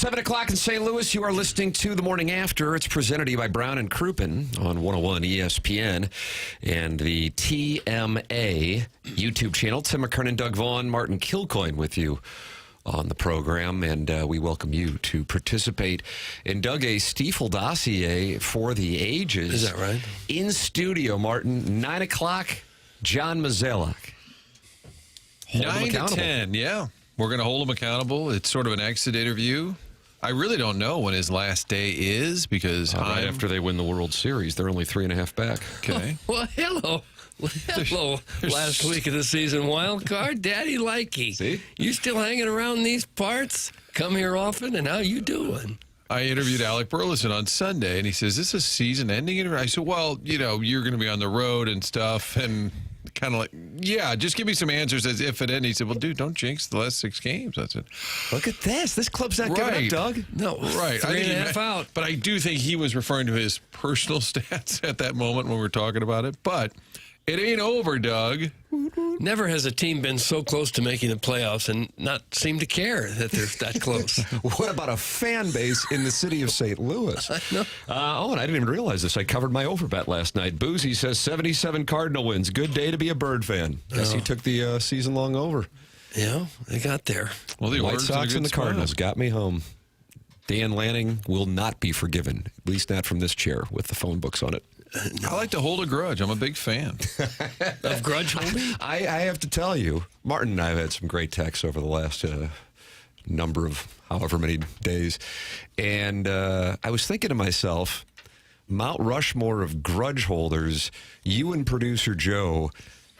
7 o'clock in St. Louis, you are listening to The Morning After. It's presented to you by Brown and Crouppen on 101 ESPN and the TMA YouTube channel. Tim McKernan, Doug Vaughn, Martin Kilcoyne with you on the program, and we welcome you to participate in Doug A. Stiefel dossier for the ages. Is that right? In studio, Martin, 9 o'clock, John Mozeliak. 9 to 10, yeah. We're going to hold him accountable. It's sort of an exit interview. I really don't know when his last day is because right after they win the World Series. They're only 3.5 back. Okay. Well, hello. Last week of the season, wild card, Daddy Likey. See? You still hanging around these parts? Come here often, and how you doing? I interviewed Alec Burleson on Sunday, and he says, "This is a season-ending interview." I said, "Well, you know, you're going to be on the road and stuff," and kind of like, "Yeah, just give me some answers as if it ended." He said, "Well, dude, don't jinx the last 6 games." I said, "Look at this. This club's not giving up, Doug." No, right. 3.5 out. But I do think he was referring to his personal stats at that moment when we were talking about it. But it ain't over, Doug. Never has a team been so close to making the playoffs and not seem to care that they're that close. What about a fan base in the city of St. Louis? I know. And I didn't even realize this. I covered my overbet last night. Boozy says 77 Cardinal wins. Good day to be a Bird fan. Guess he took the season-long over. Yeah, they got there. Well, the White Sox and the Cardinals got me home. Dan Lanning will not be forgiven, at least not from this chair with the phone books on it. I like to hold a grudge. I'm a big fan. Of grudge holding? I have to tell you, Martin and I have had some great texts over the last number of however many days. And I was thinking to myself, Mount Rushmore of grudge holders, you and producer Joe,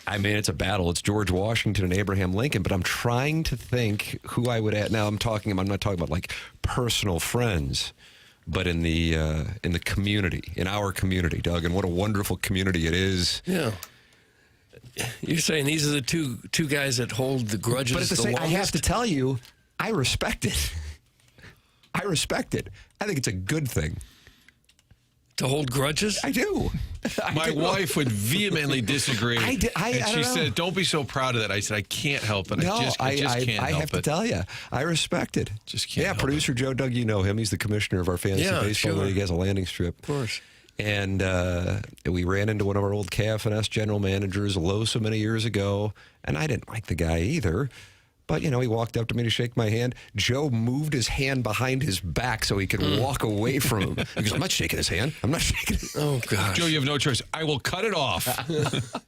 I mean, it's a battle. It's George Washington and Abraham Lincoln, but I'm trying to think who I would add. Now, I'm not talking about like personal friends, but in the community, in our community, Doug, and what a wonderful community it is. Yeah. You're saying these are the two guys that hold the grudges. But at the same, I have to tell you, I respect it. I respect it. I think it's a good thing. To hold grudges? I do. My wife would vehemently disagree. And she said, "Don't be so proud of that." I said, "I can't help it. I just can't help it." I have to tell you, I respect it. Just can't. Yeah, producer Joe, Doug, you know him. He's the commissioner of our fantasy baseball league. He has a landing strip. Of course. And we ran into one of our old KFNS general managers, Lowe, so many years ago, and I didn't like the guy either. But, you know, he walked up to me to shake my hand. Joe moved his hand behind his back so he could walk away from him. He goes, "I'm not shaking his hand. I'm not shaking it." Oh, gosh. Joe, you have no choice. I will cut it off.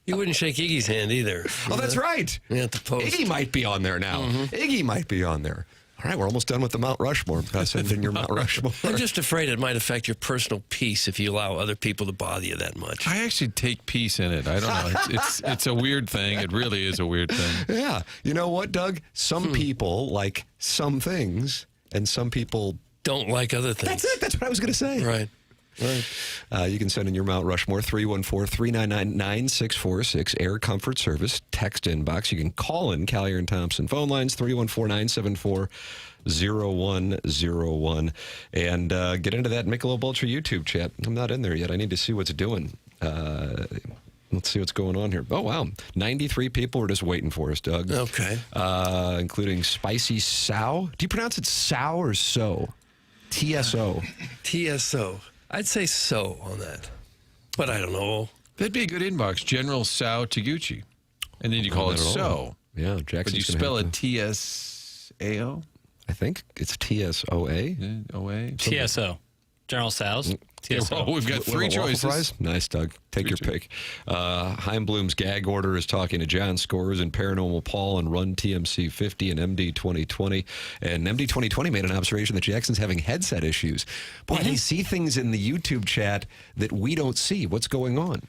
You wouldn't shake Iggy's hand either. Oh, that's right. Yeah, at the post. Iggy might be on there now. Iggy might be on there. All right, we're almost done with the Mount Rushmore. Send in your Mount Rushmore. I'm just afraid it might affect your personal peace if you allow other people to bother you that much. I actually take peace in it. I don't know. It's a weird thing. It really is a weird thing. Yeah. You know what, Doug? Some people like some things, and some people don't like other things. That's it. That's what I was going to say. Right. You can send in your Mount Rushmore, 314-399-9646, Air Comfort Service, text inbox. You can call in Callier and Thompson phone lines, 314-974-0101, and get into that Michelob Ultra YouTube chat. I'm not in there yet. I need to see what's doing. Let's see what's going on here. Oh, wow. 93 people are just waiting for us, Doug. Okay. Including Spicy Sow. Do you pronounce it Sow or So? TSO. TSO. I'd say so on that, but I don't know. That'd be a good inbox, General Sao Taguchi. And then you call it So. Yeah, Jackson. But you spell it TSAO? I think it's TSOA. OA? TSO. General Sal's. TSO. Oh, we've got three choices. Fries? Nice, Doug. Take your pick. Heimblum's gag order is talking to John Scores and Paranormal Paul and Run TMC 50 and MD 2020. And MD 2020 made an observation that Jackson's having headset issues. Boy, they see things in the YouTube chat that we don't see. What's going on?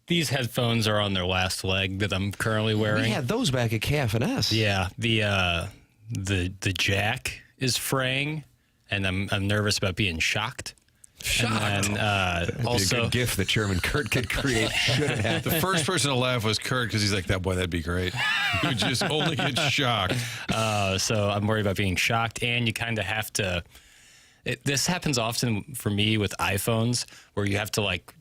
These headphones are on their last leg that I'm currently wearing. We had those back at KFNS. Yeah, the jack is fraying, and I'm nervous about being shocked. Shocked. And then, also, be a good gift that Chairman Kurt could create. Should have happened. The first person to laugh was Kurt because he's like, "That boy, that'd be great." You just only get shocked. So I'm worried about being shocked, and you kind of have to. This happens often for me with iPhones, where you have to like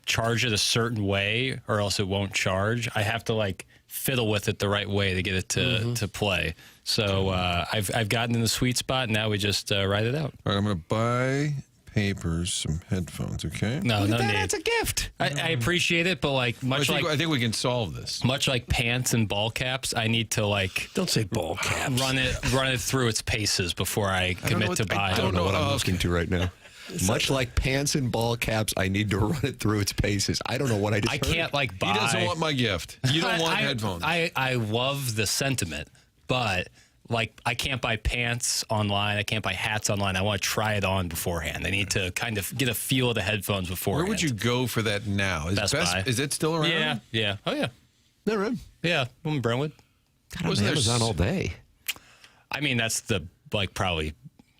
charge it a certain way, or else it won't charge. I have to like fiddle with it the right way to get it to play. So I've gotten in the sweet spot. Now we just ride it out. All right, I'm going to buy Papers some headphones, okay? No need. That's a gift. I appreciate it, but like I think we can solve this. much like pants and ball caps, I need to like Don't say ball caps. run it through its paces before I commit to buy. I don't know what I'm listening to right now. Much like pants and ball caps, I need to run it through its paces. I don't know what I just I heard. can't like buy. He doesn't want my gift. You don't want headphones. I love the sentiment, but like I can't buy pants online. I can't buy hats online. I want to try it on beforehand. I need to kind of get a feel of the headphones beforehand. Where would you go for that now? Best Buy. Is it still around? Yeah. Oh yeah. No, right. Yeah. I'm in Brentwood. God, I'm on Amazon all day. I mean, that's the like probably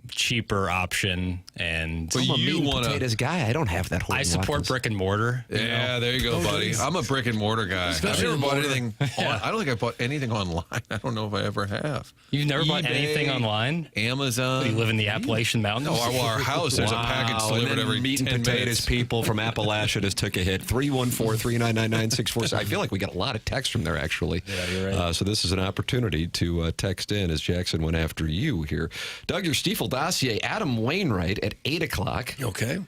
cheaper option, and But I'm a meat and wanna- potatoes guy. I don't have that whole. I support brick and mortar. Yeah, there you go, buddy. I'm a brick and mortar guy. I've Especially never bought mortar. anything. I don't think I bought anything online. I don't know if I ever have. You've never bought eBay, anything online? Amazon. You live in the Appalachian Mountains? No, our house, there's a package and delivered then every meat 10 and potatoes minutes. people from Appalachia just took a hit. 314-399-9646. I feel like we got a lot of text from there, actually. Yeah, you're right. So this is an opportunity to text in as Jackson went after you here. Doug, your Stiefel dossier, Adam Wainwright at 8 o'clock. Okay.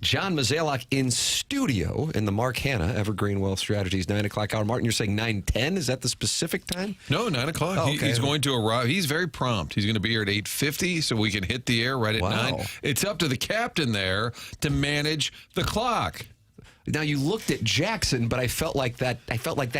John Mozeliak in studio in the Mark Hanna Evergreen Wealth Strategies 9 o'clock hour. Martin, you're saying 9:10? Is that the specific time? No, 9 o'clock. Oh, okay. He's going to arrive. He's very prompt. He's going to be here at 8:50, so we can hit the air right at Wow. 9. It's up to the captain there to manage the clock. Now you looked at Jackson, but I felt like that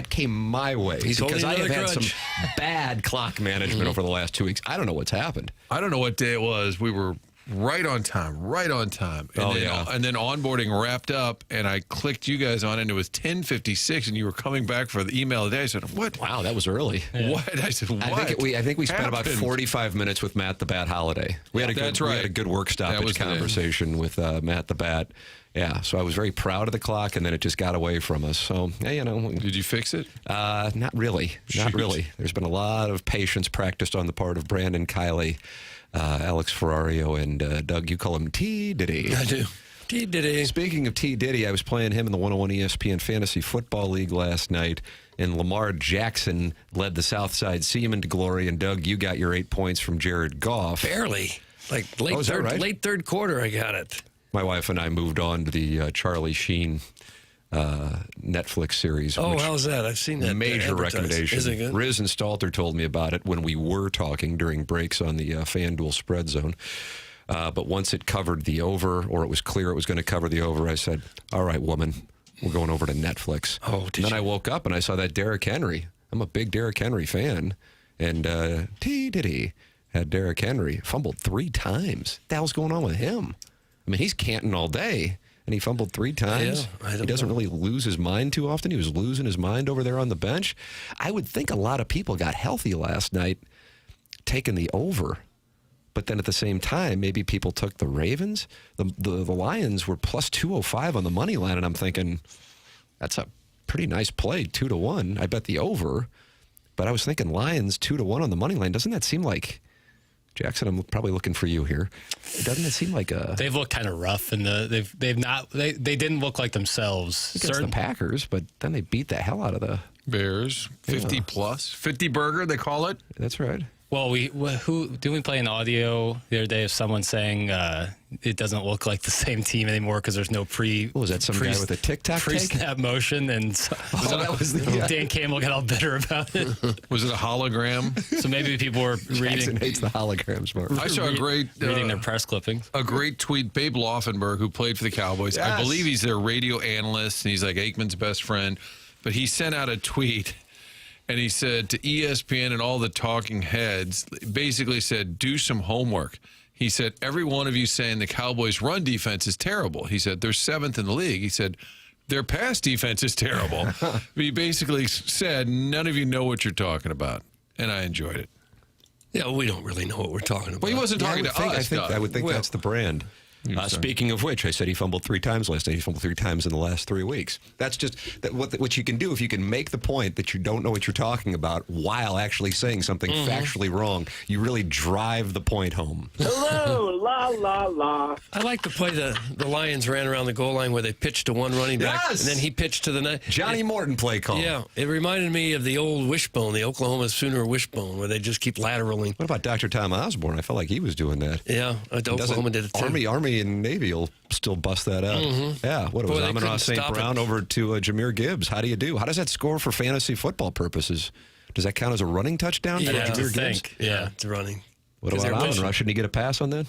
came my way He's because holding I have another had some grudge. bad clock management over the last 2 weeks. I don't know what's happened. I don't know what day it was. We were right on time. And Oh, then, yeah. And then onboarding wrapped up, and I clicked you guys on, and it was 10:56, and you were coming back for the email today. I said, what? Wow, that was early. What? I said, what? I think we spent about happened? 45 minutes with Matt the Bat Holiday. We had a That's good we right. had a good work That stoppage was the day. conversation with Matt the Bat. Yeah, so I was very proud of the clock, and then it just got away from us. So, yeah, you know, Did you fix it? not really. Not Shoot. really. There's been a lot of patience practiced on the part of Brandon Kiley, Alex Ferrario, and Doug, you call him T. Diddy. I do. Diddy. Speaking of T. Diddy, I was playing him in the 101 ESPN Fantasy Football League last night, and Lamar Jackson led the Southside Seaman to glory, and Doug, you got your 8 points from Jared Goff. Barely. Like late, Oh, is that right? late third quarter, I got it. My wife and I moved on to the Charlie Sheen Netflix series. Oh, which how's that? I've seen that. major advertised. recommendation. Is it good? Riz and Stalter told me about it when we were talking during breaks on the FanDuel spread zone. But once it covered the over, or it was clear it was going to cover the over, I said, all right, woman, we're going over to Netflix. Oh, did and then you? I woke up and I saw that Derrick Henry. I'm a big Derrick Henry fan. And T. Diddy had Derrick Henry fumbled 3 times. What the hell's going on with him? I mean, he's canting all day, and he fumbled 3 times. Yeah, I don't he doesn't know. really lose his mind too often. He was losing his mind over there on the bench. I would think a lot of people got healthy last night taking the over. But then at the same time, maybe people took the Ravens. The Lions were plus 205 on the money line, and I'm thinking, that's a pretty nice play, 2-1. I bet the over. But I was thinking Lions 2-1 on the money line. Doesn't that seem like... Jackson, I'm probably looking for you here. Doesn't it seem like a They've looked kind of rough, and they didn't look like themselves. against the Packers, but then they beat the hell out of the. Bears, 50 plus. 50 burger, they call it. That's right. Well, didn't we play an audio the other day of someone saying it doesn't look like the same team anymore because there's no What was that? Some guy with a TikTok take? pre-snap motion, and so, that was the Dan Campbell got all bitter about it. Was it a hologram? So maybe people were Jackson reading hates the holograms, Mark. I saw a great reading their press clippings. a great tweet. Babe Laufenberg, who played for the Cowboys, I Yes. believe he's their radio analyst, and he's like Aikman's best friend. But he sent out a tweet, and he said to ESPN and all the talking heads, basically said, do some homework. He said, every one of you saying the Cowboys' run defense is terrible. He said, they're 7th in the league. He said, their pass defense is terrible. He basically said, none of you know what you're talking about. And I enjoyed it. Yeah, we don't really know what we're talking about. Well, he wasn't talking to us. I would think Well- that's the brand. Speaking of which, I said he fumbled 3 times last night. He fumbled 3 times in the last 3 weeks. That's just what you can do if you can make the point that you don't know what you're talking about while actually saying something factually wrong. You really drive the point home. Hello, la, la, la. I like the play the Lions ran around the goal line where they pitched to one running back, Yes! and then he pitched to the night. Johnny Morton play call. Yeah, it reminded me of the old wishbone, the Oklahoma Sooner wishbone, where they just keep lateraling. What about Dr. Tom Osborne? I felt like he was doing that. Yeah, Oklahoma did it too. Army and Navy will still bust that out. Yeah, what it Boy, was they Amon-Ra couldn't St. stop Brown it. over to Jameer Gibbs. How do you do? How does that score for fantasy football purposes? Does that count as a running touchdown for Yeah, Jameer I Gibbs? think. Yeah. It's running. What 'Cause about they're Amon-Ra? Shouldn't he get a pass on that?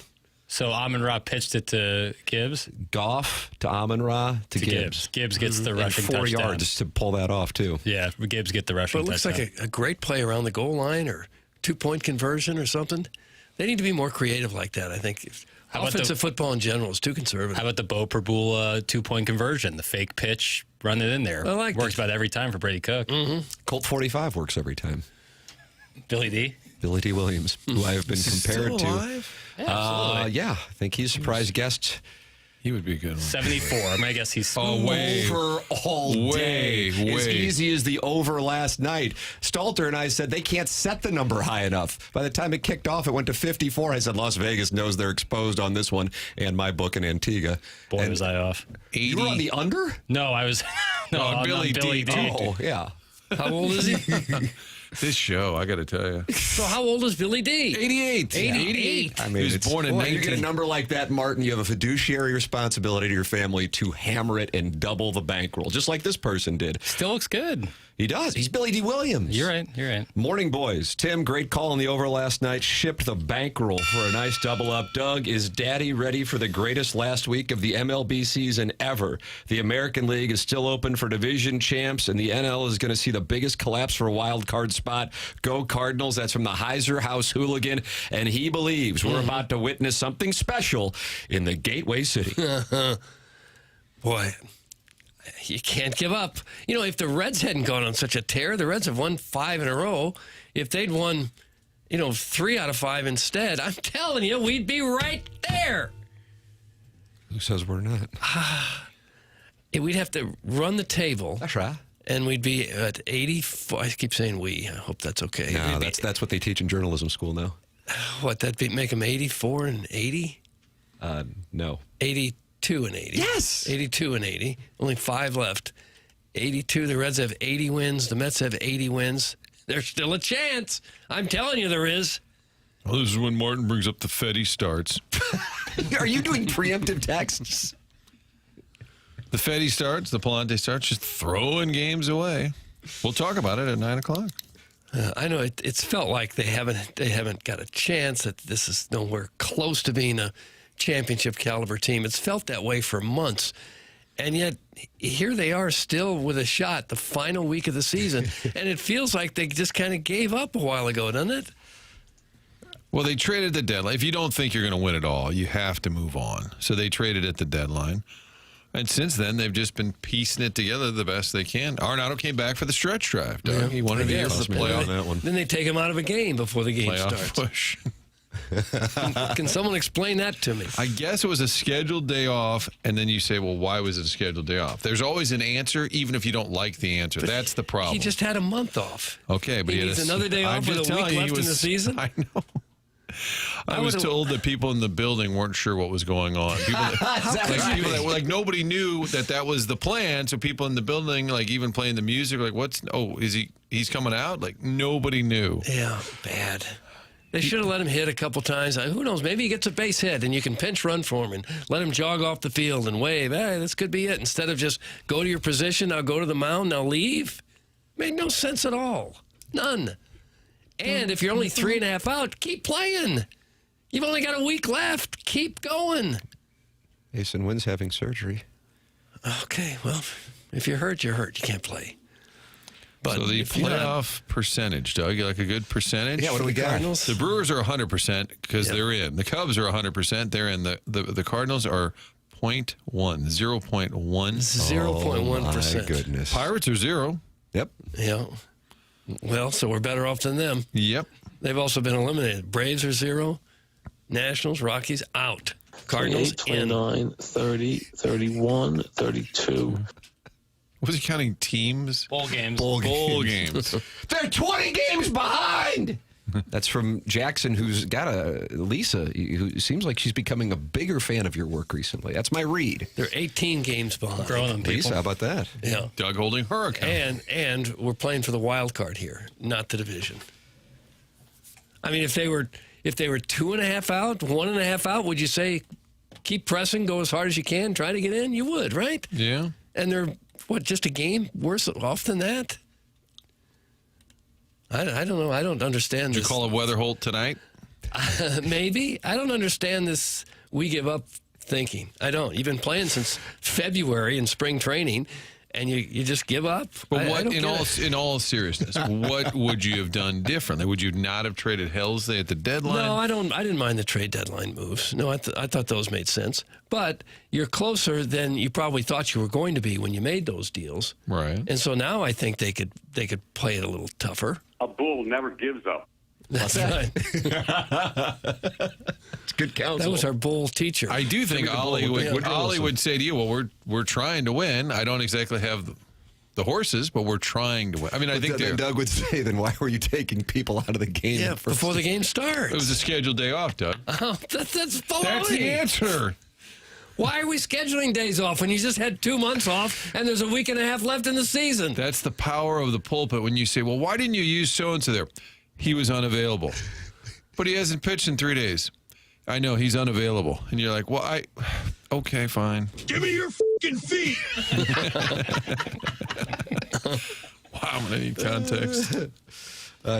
So Amon-Ra pitched it to Gibbs. Goff to Amon-Ra to Gibbs. Gibbs gets the And rushing 4 touchdown. yards to pull that off, too. Yeah, Gibbs get the rushing But it looks touchdown. like a great play around the goal line or 2-point conversion or something. They need to be more creative like that, I think. How about Offensive football in general is too conservative. How about the Bo Perbula 2-point conversion? The fake pitch, run it in there. I like Works that. about every time for Brady Cook. Colt 45 works every time. Billy D. Billy D. Williams, who I have been compared Still to. alive? Yeah, I think he's a surprise guest. He would be a good one. 74. I'm going to guess he's... way. Over all day. Way. As easy as the over last night. Stalter and I said they can't set the number high enough. By the time it kicked off, it went to 54. I said Las Vegas knows they're exposed on this one and my book in Antigua. Boy, And was I off. you were on the under? No, I was... No, on I'm Billy on Billy D. D. Oh, yeah. How old is he? This show, I got to tell you. So how old is Billy D? 88. 88. I He was it's- born in boy, you get a 19 number like that, Martin, you have a fiduciary responsibility to your family to hammer it and double the bankroll, just like this person did. Still looks good. He does. He's Billy D. Williams. You're right. You're right. Morning, boys. Tim, great call on the over last night. Shipped the bankroll for a nice double up. Doug, is Daddy ready for the greatest last week of the MLB season ever? The American League is still open for division champs, and the NL is going to see the biggest collapse for a wild card spot. Go Cardinals. That's from the Heiser House hooligan, and he believes we're about to witness something special in the Gateway City. Boy, you can't give up. You know, if the Reds hadn't gone on such a tear, the Reds have won 5 in a row. If they'd won, 3 out of 5 instead, I'm telling you, we'd be right there. Who says we're not? We'd have to run the table, That's right. and we'd be at 84. I keep saying we. I hope that's okay. No, We'd be- that's what they teach in journalism school now. what, make them 84 and 80? No. 82 and 80. Yes! 82 and 80. Only 5 left. 82, the Reds have 80 wins. The Mets have 80 wins. There's still a chance. I'm telling you there is. Well, this is when Martin brings up the Fetty starts. Are you doing preemptive texts? The Fetty starts, the Palante starts, just throwing games away. We'll talk about it at 9 o'clock. I know it's felt like they haven't got a chance, that this is nowhere close to being a championship caliber team. It's felt that way for months. And yet, here they are still with a shot, the final week of the season. And it feels like they just kind of gave up a while ago, doesn't it? Well, they traded the deadline. If you don't think you're going to win it all, you have to move on. So they traded at the deadline. And since then, they've just been piecing it together the best they can. Arenado came back for the stretch drive, Doug. He wanted to be able to play on off that one. Then they take him out of a game before the game playoff starts. push. Can someone explain that to me? I guess it was a scheduled day off, and then you say, well, why was it a scheduled day off? There's always an answer, even if you don't like the answer. That's the problem. He just had a month off. Okay, but He had needs another day I'm off with just a week telling you, left in the season? I know. I was would've- told that people in the building weren't sure what was going on. People that were like, nobody knew that was the plan. So people in the building, like even playing the music, like, he's coming out? Like nobody knew. Yeah, bad. They should have let him hit a couple times. Who knows? Maybe he gets a base hit and you can pinch run for him and let him jog off the field and wave. Hey, this could be it. Instead of just go to your position, now go to the mound, now leave. Made no sense at all. None. And if you're only 3.5 out, keep playing. You've only got a week left. Keep going. Mason Wynn's having surgery. Okay, well, if you're hurt, you're hurt. You can't play. But So the if you're not- playoff percentage, Doug, you like a good percentage? Yeah, what do we got? Cardinals? The Brewers are 100% because they're in. The Cubs are 100%. They're in. The Cardinals are 0.1, 0.1. 0.1%. My goodness. Pirates are 0. Yep. Yeah. Well, so we're better off than them. Yep. They've also been eliminated. Braves are 0. Nationals, Rockies, out. Cardinals 28, 29, 30, 31, 32. Was he counting teams? Bowl games. Bowl games. They're 20 games behind. That's from Jackson, who's got a Lisa, who seems like she's becoming a bigger fan of your work recently. That's my read. They're 18 games behind. Growing on people. Lisa, how about that? Yeah. Doug holding her account. And we're playing for the wild card here, not the division. I mean, if they were 2.5 out, 1.5 out, would you say keep pressing, go as hard as you can, try to get in? You would, right? Yeah. And they're just a game worse off than that? I don't know. I don't understand Did this. you call a weather hold tonight? Maybe. I don't understand this we give up thinking. I don't. You've been playing since February in spring training, and you just give up? But I what, don't get it. in all seriousness, what would you have done differently? Would you not have traded Helsley at the deadline? No, I didn't mind the trade deadline moves. No, I thought those made sense. But you're closer than you probably thought you were going to be when you made those deals. Right. And so now I think they could play it a little tougher. A bull never gives up. That's right. It's good counsel. That was our bull teacher. I do think Ollie would say to you, well, we're trying to win. I don't exactly have the horses, but we're trying to win. I mean, I think then Doug would say, then why were you taking people out of the game? Yeah, before the game starts. it was a scheduled day off, Doug. Oh, that's baloney. That's the answer. Why are we scheduling days off when you just had 2 months off and there's a week and a half left in the season? That's the power of the pulpit when you say, well, why didn't you use so-and-so there? He was unavailable. But he hasn't pitched in 3 days. I know, he's unavailable. And you're like, well, okay, fine. Give me your fucking feet. Wow, I'm going to need context.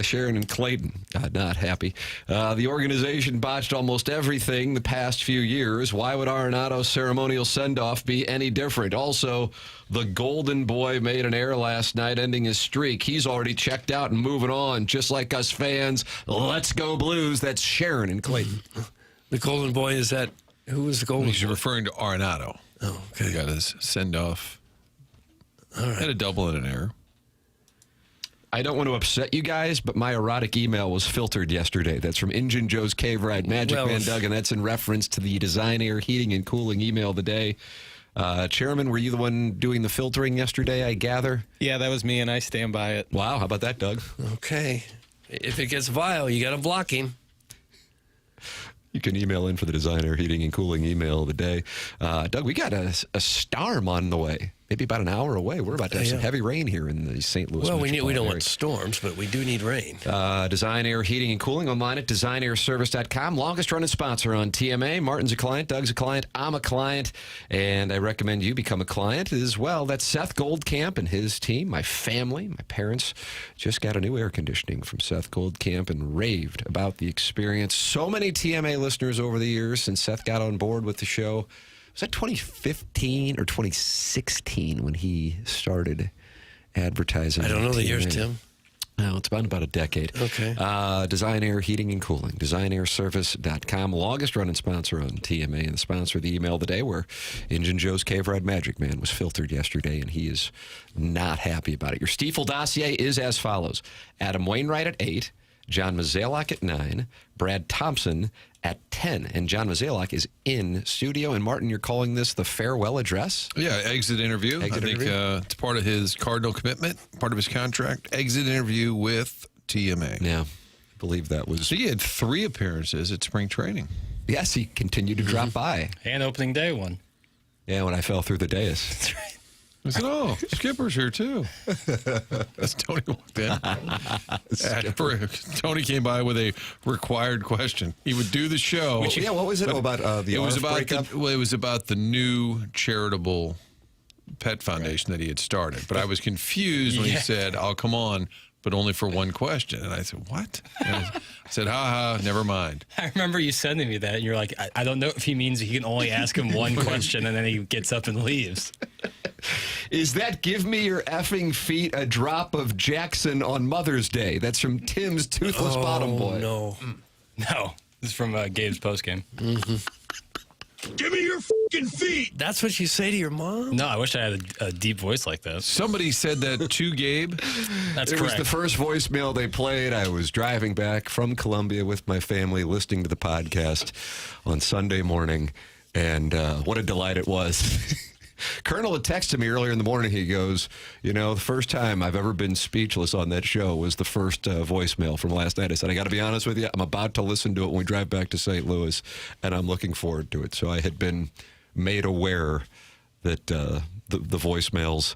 Sharon and Clayton, not happy. The organization botched almost everything the past few years. Why would Arenado's ceremonial send-off be any different? Also, the golden boy made an error last night, ending his streak. He's already checked out and moving on, just like us fans. Let's go Blues. That's Sharon and Clayton. The golden boy, is that, who was the golden He's boy? referring to Arenado. Oh, okay. He got his send-off. All right. Had a double and an error. I don't want to upset you guys, but my erotic email was filtered yesterday. That's from Injun Joe's Cave Ride, Magic Man Doug, and that's in reference to the Design Air Heating and Cooling email of the day. Chairman, were you the one doing the filtering yesterday, I gather? Yeah, that was me, and I stand by it. Wow, how about that, Doug? Okay. If it gets vile, you got to block him. You can email in for the Design Air Heating and Cooling email of the day. Doug, we got a storm on the way. Maybe about an hour away. We're about to have some heavy rain here in the St. Louis. Well, we don't area. want storms, but we do need rain. Design Air Heating and Cooling online at designairservice.com. Longest running sponsor on TMA. Martin's a client, Doug's a client, I'm a client, and I recommend you become a client as well. That's Seth Goldcamp and his team. My family, my parents just got a new air conditioning from Seth Goldcamp and raved about the experience. So many TMA listeners over the years since Seth got on board with the show. Was that 2015 or 2016 when he started advertising? I don't know the TMA? years, Tim. No, it's been about a decade. Okay. Design Air Heating and Cooling, designairservice.com, longest running sponsor on TMA, and the sponsor of the email of the day, where Injun Joe's Cave Ride Magic Man was filtered yesterday, and he is not happy about it. Your Stiefel dossier is as follows: Adam Wainwright at 8, John Mozeliak at 9, Brad Thompson at 10. And John Mozeliak is in studio. And Martin, you're calling this the farewell address? Yeah, exit interview. I think it's part of his Cardinal commitment, part of his contract. Exit interview with TMA. Yeah, I believe that was. So he had 3 appearances at spring training. Yes, he continued to drop by. And opening day one. Yeah, when I fell through the dais. That's right. I said, oh, Skipper's here too. As Tony walked in. Tony came by with a required question. He would do the show. What was it about the it was ARF about breakup? it was about the new charitable pet foundation that he had started. But I was confused when he said, I'll come on, but only for one question. And I said, what? And I said, never mind. I remember you sending me that, and you're like, I don't know if he means he can only ask him one question, and then he gets up and leaves. Is that "Give Me Your Effing Feet" a drop of Jackson on Mother's Day? That's from Tim's Toothless Bottom Boy. No. No, this is from Gabe's postgame. Give me your fucking feet. That's what you say to your mom? No, I wish I had a deep voice like that. Somebody said that to Gabe. That's It was correct. the first voicemail they played. I was driving back from Columbia with my family, listening to the podcast on Sunday morning, and what a delight it was. Colonel had texted me earlier in the morning. He goes, the first time I've ever been speechless on that show was the first voicemail from last night. I said, I got to be honest with you, I'm about to listen to it when we drive back to St. Louis, and I'm looking forward to it. So I had been made aware that the voicemails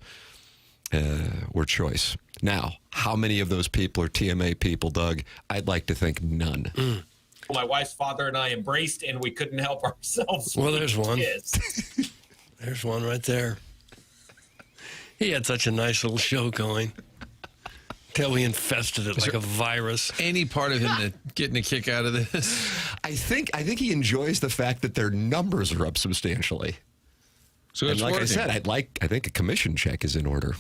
were choice. Now, how many of those people are TMA people, Doug? I'd like to think none. My wife's father and I embraced, and we couldn't help ourselves. Well, there's one. Kids. There's one right there. He had such a nice little show going. Till we infested it like a virus. Any part of him that getting a kick out of this? I think he enjoys the fact that their numbers are up substantially. So And it's like working. I said, I think a commission check is in order.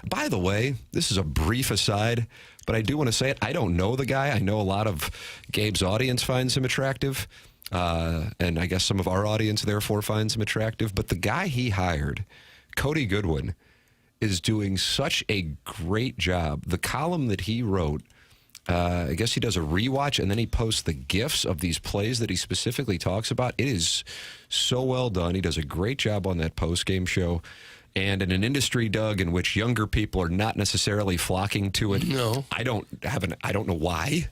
By the way, this is a brief aside, but I do want to say it. I don't know the guy. I know a lot of Gabe's audience finds him attractive. And I guess some of our audience, therefore, finds him attractive. But the guy he hired, Cody Goodwin, is doing such a great job. The column that he wrote, I guess he does a rewatch, and then he posts the GIFs of these plays that he specifically talks about. It is so well done. He does a great job on that post-game show. And in an industry, Doug, in which younger people are not necessarily flocking to it, No. I don't know why.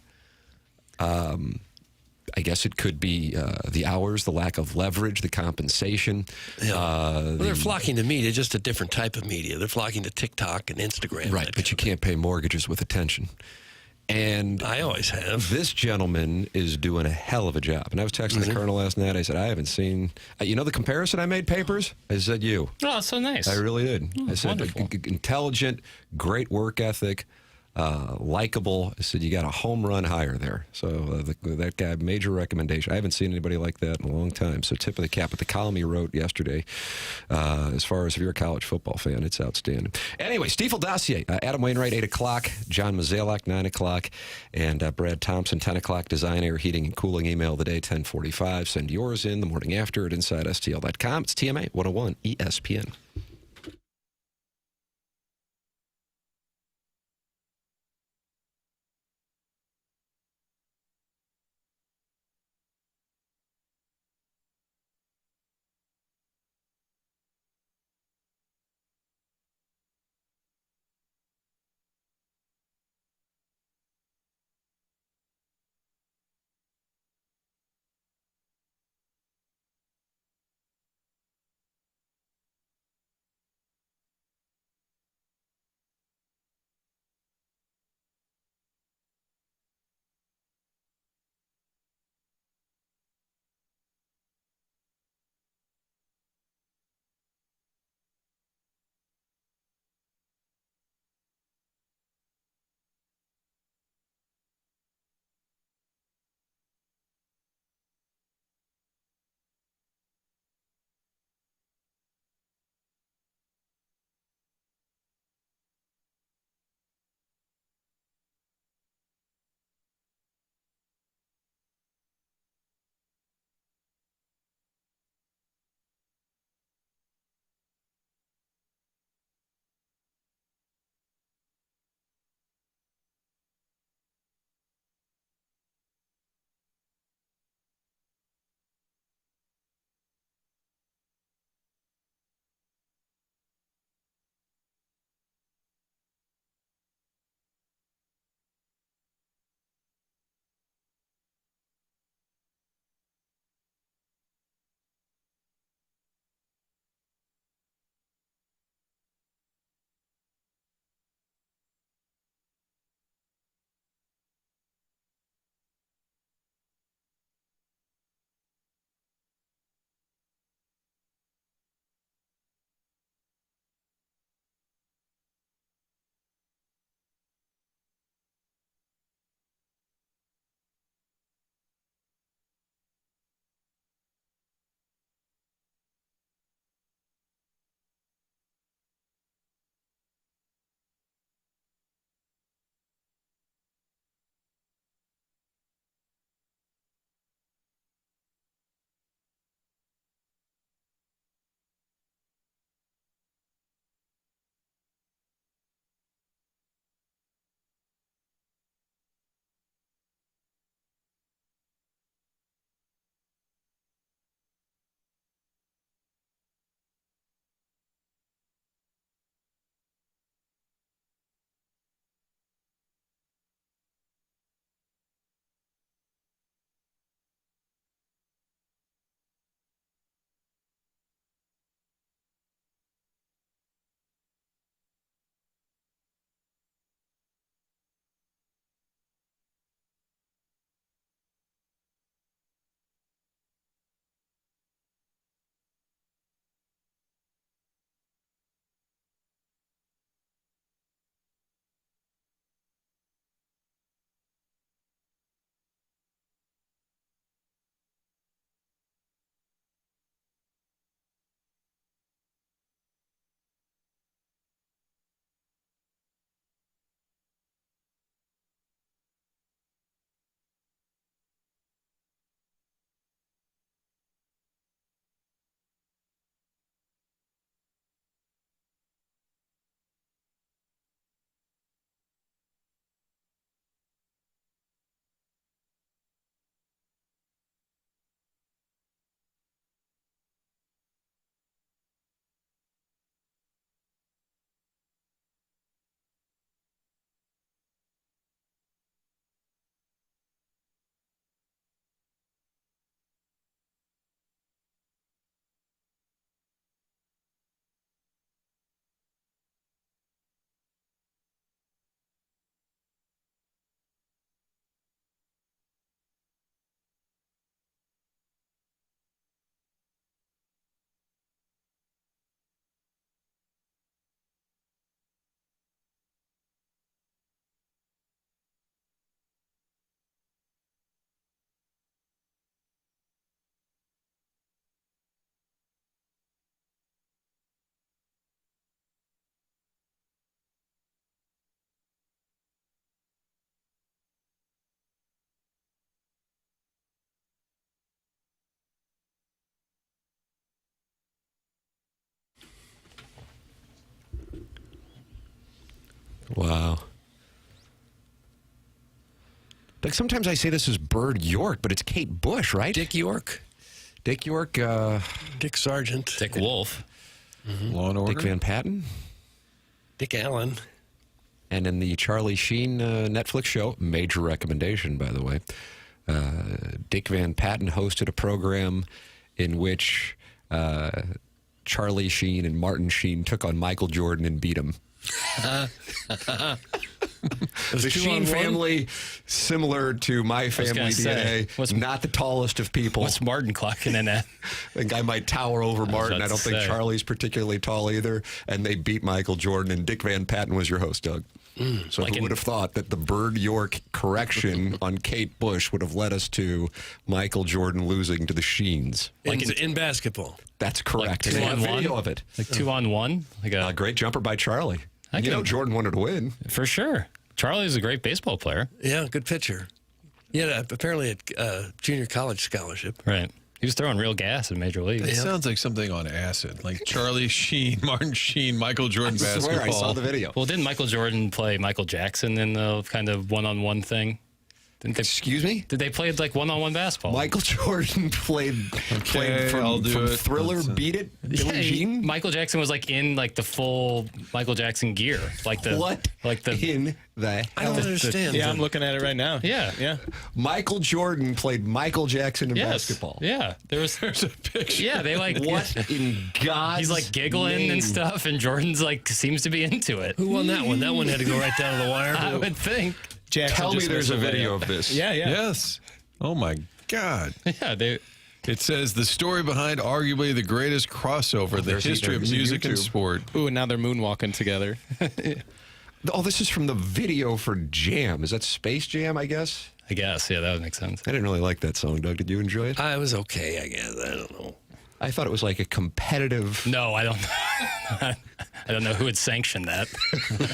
I guess it could be the hours, the lack of leverage, the compensation. Well, they're flocking to media, just a different type of media. They're flocking to TikTok and Instagram. Right, but you can't pay mortgages with attention. And I always have. this gentleman is doing a hell of a job. And I was texting the colonel last night. I said, I haven't seen... the comparison I made, Papers? I said, you. Oh, that's so nice. I really did. I said, wonderful. intelligent, great work ethic, likable. I said, you got a home run hire there. So that guy, major recommendation. I haven't seen anybody like that in a long time. So tip of the cap. But the column he wrote yesterday, as far as if you're a college football fan, it's outstanding. Anyway, Stiefel Dossier. Adam Wainwright, 8 o'clock. John Mozeliak, 9 o'clock. And Brad Thompson, 10 o'clock. Design, Air, Heating, and Cooling. Email of the day, 10:45. Send yours in the morning after at InsideSTL.com. It's TMA 101 ESPN. Wow. Like sometimes I say this is Bird York, but it's Kate Bush, right? Dick York. Dick York. Dick Sargent. Dick Wolf. Law and Order. Dick Van Patten. Dick Allen. And in the Charlie Sheen Netflix show, major recommendation, by the way, Dick Van Patten hosted a program in which Charlie Sheen and Martin Sheen took on Michael Jordan and beat him. The Sheen family, similar to my family DNA, not the tallest of people. What's Martin clocking in at? I think I might tower over Martin. I don't think Charlie's particularly tall either. And they beat Michael Jordan, and Dick Van Patten was your host, Doug. So who would have thought that the Bird York correction on Kate Bush would have led us to Michael Jordan losing to the Sheens? In basketball. That's correct. Like They have 2-on-1? video of it. Like 2-on-1? Like A great jumper by Charlie. You know Jordan wanted to win. For sure. Charlie's a great baseball player. Yeah, good pitcher. Yeah, apparently a junior college scholarship. Right. He was throwing real gas in Major League. It sounds like something on acid, like Charlie Sheen, Martin Sheen, Michael Jordan I basketball. swear I saw the video. Well, didn't Michael Jordan play Michael Jackson in the kind of one-on-one thing? Didn't they, Excuse me? did they play like one-on-one basketball? Michael Jordan played I'll from do it. Thriller, Beat It, Billie Jean. Michael Jackson was like in like the full Michael Jackson gear, like the What like the in the I don't hell? understand. Yeah, I'm looking at it right now. yeah. Michael Jordan played Michael Jackson in basketball. Yeah, there's a picture. Yeah, they like What in God's He's like giggling name? and stuff, and Jordan's like seems to be into it. Who won that one? That one had to go right down to the wire. I would think. Jackson Tell me just there's a missed video of this. Yeah, yeah. Yes. Oh my God. Yeah, they. It says the story behind arguably the greatest crossover in the there's history of there's music and YouTube. sport. Ooh, and now they're moonwalking together. Oh, this is from the video for Jam. Is that Space Jam, I guess? I guess, yeah, that would make sense. I didn't really like that song, Doug. Did you enjoy it? I was okay, I guess. I don't know. I thought it was like a competitive... No, I don't. I don't know who would sanction that.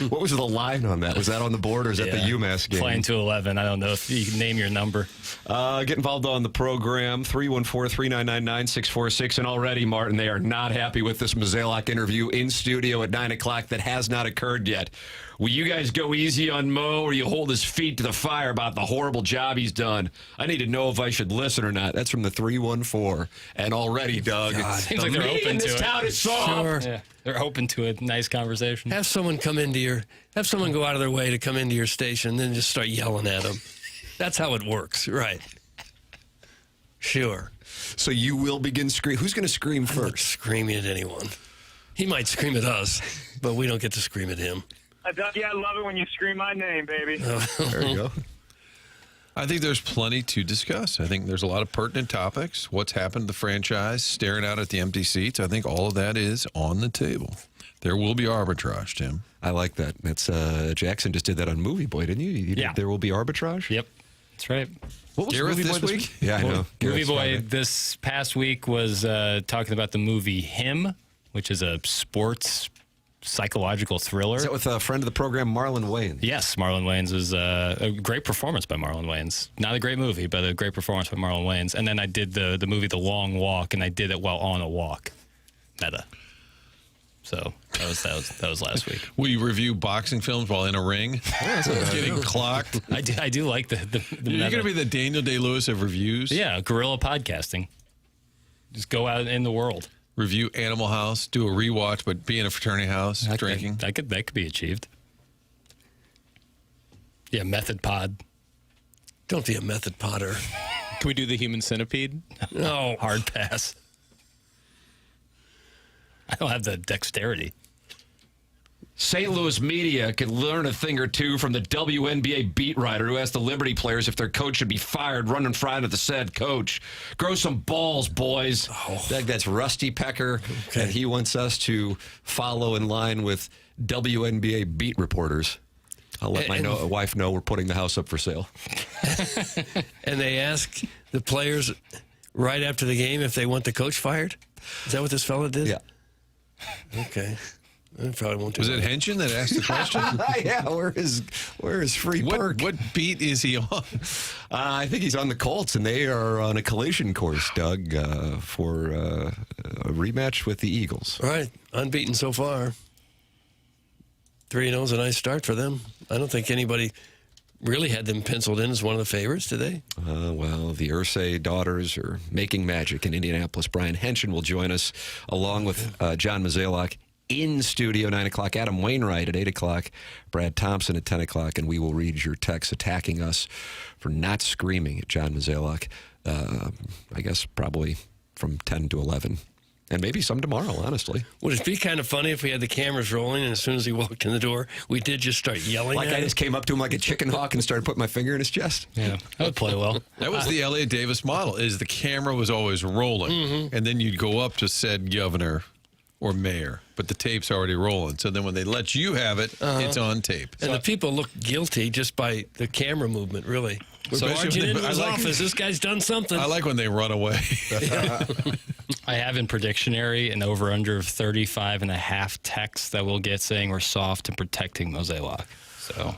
What was the line on that? Was that on the board or is that the UMass game? Playing to 11. I don't know if you can name your number. Get involved on the program, 314-399-9646. And already, Martin, they are not happy with this Mozeliak interview in studio at 9 o'clock that has not occurred yet. Will you guys go easy on Mo or you hold his feet to the fire about the horrible job he's done? I need to know if I should listen or not. That's from the 314. And already, Doug, Seems the like they're media open in this to it. town is soft. Sure. Yeah, they're open to a nice conversation. Have someone go out of their way to come into your station and then just start yelling at them. That's how it works, right? Sure. So you will begin screaming. Who's going to scream I'm not first? screaming at anyone. He might scream at us, but we don't get to scream at him. Yeah, I love it when you scream my name, baby. There you go. I think there's plenty to discuss. I think there's a lot of pertinent topics. What's happened to the franchise, staring out at the empty seats. I think all of that is on the table. There will be arbitrage, Tim. I like that. That's Jackson just did that on Movie Boy, didn't you? You Yeah. did There Will Be Arbitrage? Yep, that's right. What was Gareth Movie this Boy week? Yeah, I know. Movie Gareth's Boy Friday. this past week was talking about the movie Him, which is a sports psychological thriller. Is that with a friend of the program, Marlon Wayans? Yes, Marlon Wayans was a great performance by Marlon Wayans. Not a great movie, but a great performance by Marlon Wayans. And then I did the movie The Long Walk, and I did it while on a walk. Meta. So that was last week. Will you review boxing films while in a ring? Getting clocked. I do like the You're meta. going to be the Daniel Day-Lewis of reviews? Yeah, guerrilla podcasting. Just go out in the world. Review Animal House, do a rewatch, but be in a fraternity house drinking. That could be achieved. Yeah, method pod. Don't be a method potter. Can we do the human centipede? No. Hard pass. I don't have the dexterity. St. Louis media could learn a thing or two from the WNBA beat writer who asked the Liberty players if their coach should be fired, running fried at the said coach. Grow some balls, boys. Doug, that's Rusty Pecker, and he wants us to follow in line with WNBA beat reporters. I'll let my wife know we're putting the house up for sale. And they ask the players right after the game if they want the coach fired? Is that what this fella did? Yeah. Okay. I probably won't do Was it that. Henshin that asked the question? Yeah, where is free perk? What beat is he on? I think he's on the Colts, and they are on a collision course, Doug, for a rematch with the Eagles. All right. Unbeaten so far. 3-0 is a nice start for them. I don't think anybody really had them penciled in as one of the favorites, did they? Well, the Irsay daughters are making magic in Indianapolis. Brian Henson will join us along with John Mozeliak in studio 9 o'clock. Adam Wainwright at 8 o'clock. Brad Thompson at 10 o'clock. And we will read your texts attacking us for not screaming at John Mozeliak. I guess probably from 10 to 11. And maybe some tomorrow, honestly. Would it be kind of funny if we had the cameras rolling and as soon as he walked in the door, we did just start yelling Like at I him? just came up to him like a chicken hawk and started putting my finger in his chest. Yeah, that would play well. That was the Elliot Davis model, is the camera was always rolling. And then you'd go up to said governor or mayor, but the tape's already rolling. So then when they let you have it, it's on tape. And the people look guilty just by the camera movement, really. We're Especially barging when into they- his I like- office. This guy's done something. I like when they run away. I have in Predictionary an over-under of 35.5 texts that we'll get saying we're soft and protecting Mozeliak. So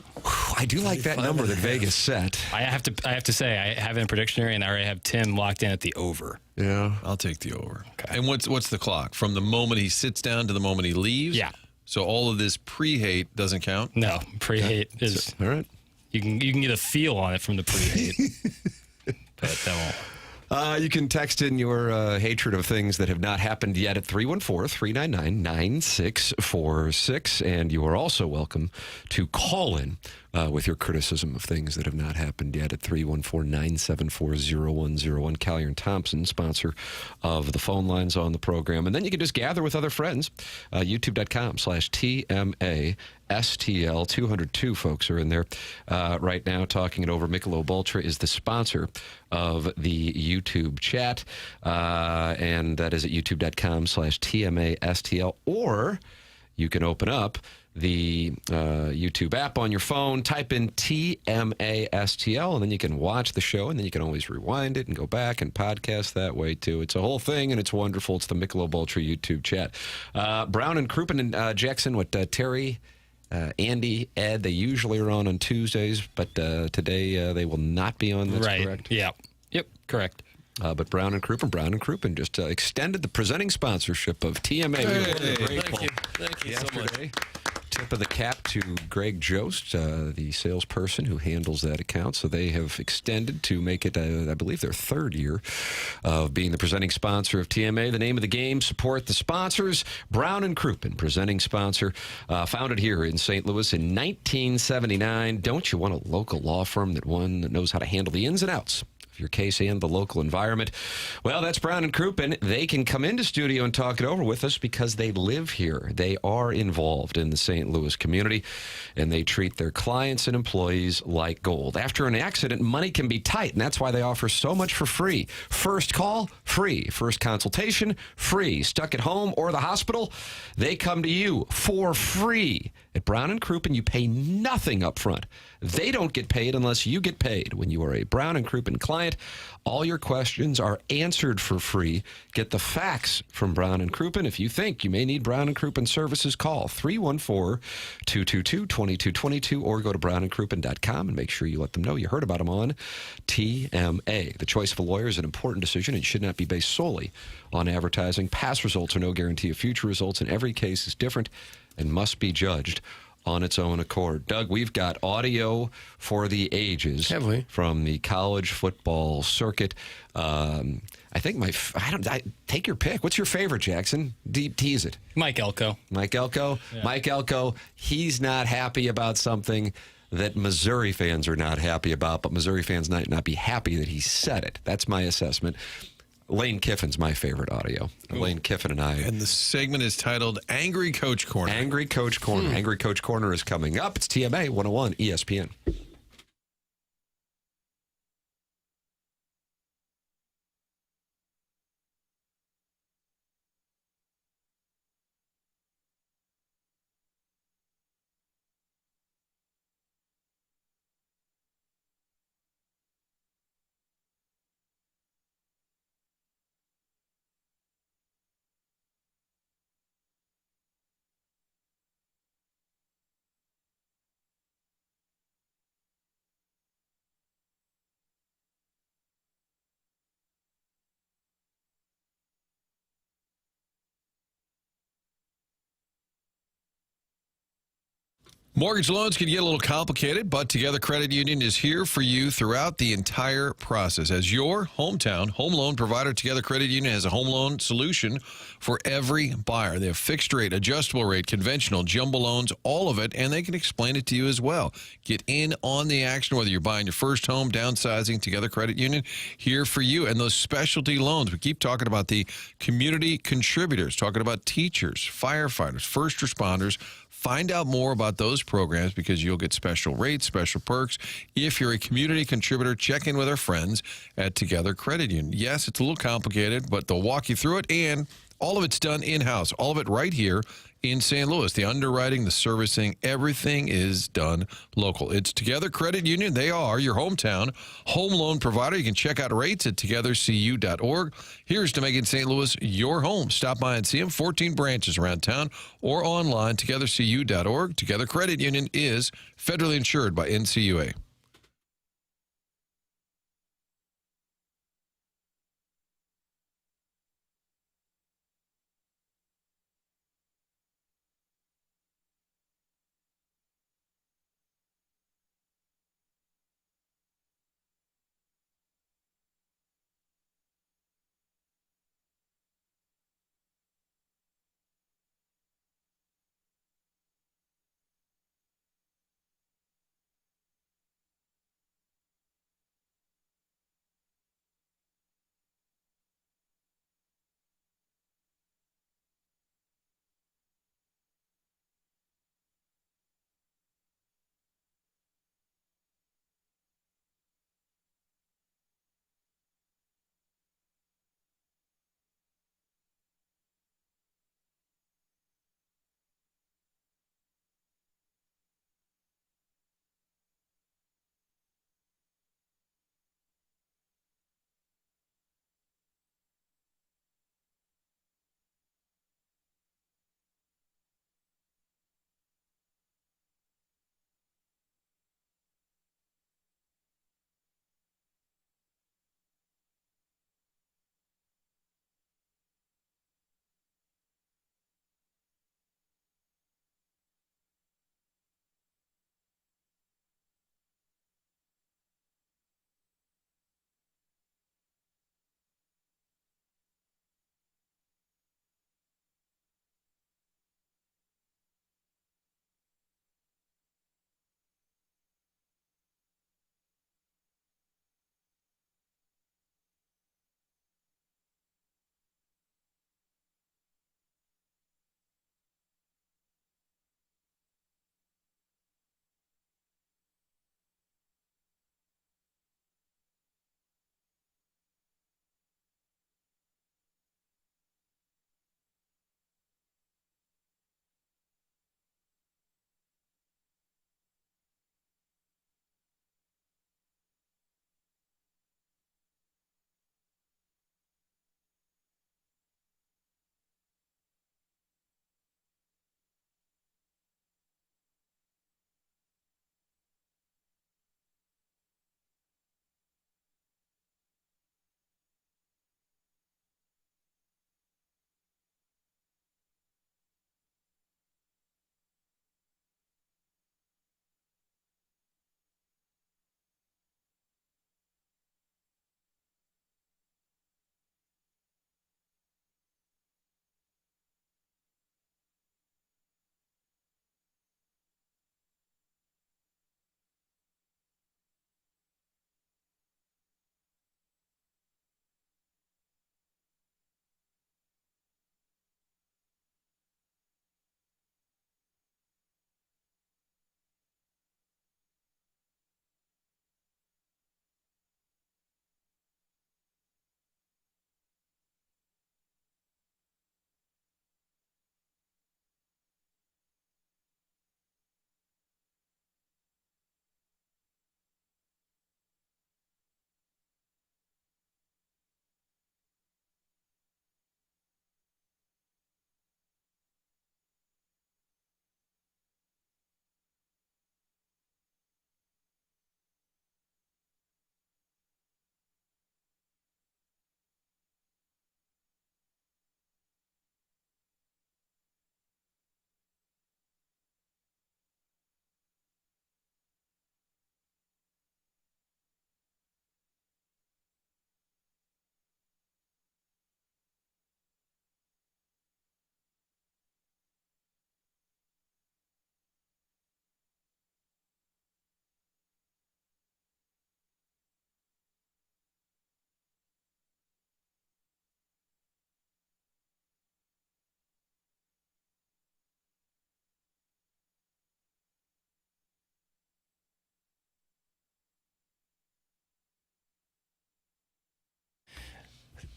I do like that number that Vegas set. I have to say I have it in Predictionary, and I already have Tim locked in at the over. Yeah. I'll take the over. Okay. And what's the clock? From the moment he sits down to the moment he leaves? Yeah. So all of this pre-hate doesn't count? No, pre-hate is All right. you can get a feel on it from the pre-hate, but that won't. You can text in your hatred of things that have not happened yet at 314-399-9646. And you are also welcome to call in with your criticism of things that have not happened yet at 314-974-0101. Callier and Thompson, sponsor of the phone lines on the program. And then you can just gather with other friends. YouTube.com/TMA. STL 202 folks are in there right now talking it over. Michelob Ultra is the sponsor of the YouTube chat, and that is at youtube.com/TMASTL. Or you can open up the YouTube app on your phone, type in TMASTL, and then you can watch the show, and then you can always rewind it and go back and podcast that way, too. It's a whole thing, and it's wonderful. It's the Michelob Ultra YouTube chat. Brown and Crouppen and Jackson with Terry, Andy, Ed, they usually are on Tuesdays, but today they will not be on. That's Right. correct. Yeah. Yep. Correct. But Brown and Crouppen just extended the presenting sponsorship of TMA. We were grateful. Thank you so much. Yesterday. Tip of the cap to Greg Jost, the salesperson who handles that account. So they have extended to make it, I believe, their third year of being the presenting sponsor of TMA. The name of the game, support the sponsors. Brown and Crouppen, presenting sponsor, founded here in St. Louis in 1979. Don't you want a local law firm that knows how to handle the ins and outs of your case and the local environment? Well, that's Brown and Crouppen. They can come into studio and talk it over with us because they live here. They are involved in the St. Louis community, and they treat their clients and employees like gold. After an accident, money can be tight, and that's why they offer so much for free. First call, free. First consultation, free. Stuck at home or the hospital, they come to you for free. At Brown and Crouppen, you pay nothing up front. They don't get paid unless you get paid. When you are a Brown and Crouppen client, all your questions are answered for free. Get the facts from Brown and Crouppen. If you think you may need Brown and Crouppen services, call 314-222-2222 or go to brownandcrouppen.com and make sure you let them know you heard about them on TMA. The choice of a lawyer is an important decision and should not be based solely on advertising. Past results are no guarantee of future results, and every case is different and must be judged on its own accord. Doug, we've got audio for the ages. Have we? From the college football circuit. I think take your pick. What's your favorite, Jackson? Tease it. Mike Elko. Mike Elko. Yeah. Mike Elko, he's not happy about something that Missouri fans are not happy about, but Missouri fans might not be happy that he said it. That's my assessment. Lane Kiffin's my favorite audio. Ooh. Lane Kiffin and I. And the segment is titled Angry Coach Corner. Angry Coach Corner. Angry Coach Corner is coming up. It's TMA 101 ESPN. Mortgage loans can get a little complicated, but Together Credit Union is here for you throughout the entire process. As your hometown home loan provider, Together Credit Union has a home loan solution for every buyer. They have fixed rate, adjustable rate, conventional, jumbo loans, all of it, and they can explain it to you as well. Get in on the action, whether you're buying your first home, downsizing, Together Credit Union, here for you. And those specialty loans, we keep talking about the community contributors, talking about teachers, firefighters, first responders. Find out more about those programs because you'll get special rates, special perks. If you're a community contributor, check in with our friends at Together Credit Union. Yes, it's a little complicated, but they'll walk you through it, and all of it's done in-house. All of it right here in St. Louis. The underwriting, the servicing, everything is done local. It's Together Credit Union. They are your hometown home loan provider. You can check out rates at togethercu.org. Here's to making St. Louis your home. Stop by and see them. 14 branches around town or online, togethercu.org. Together Credit Union is federally insured by NCUA.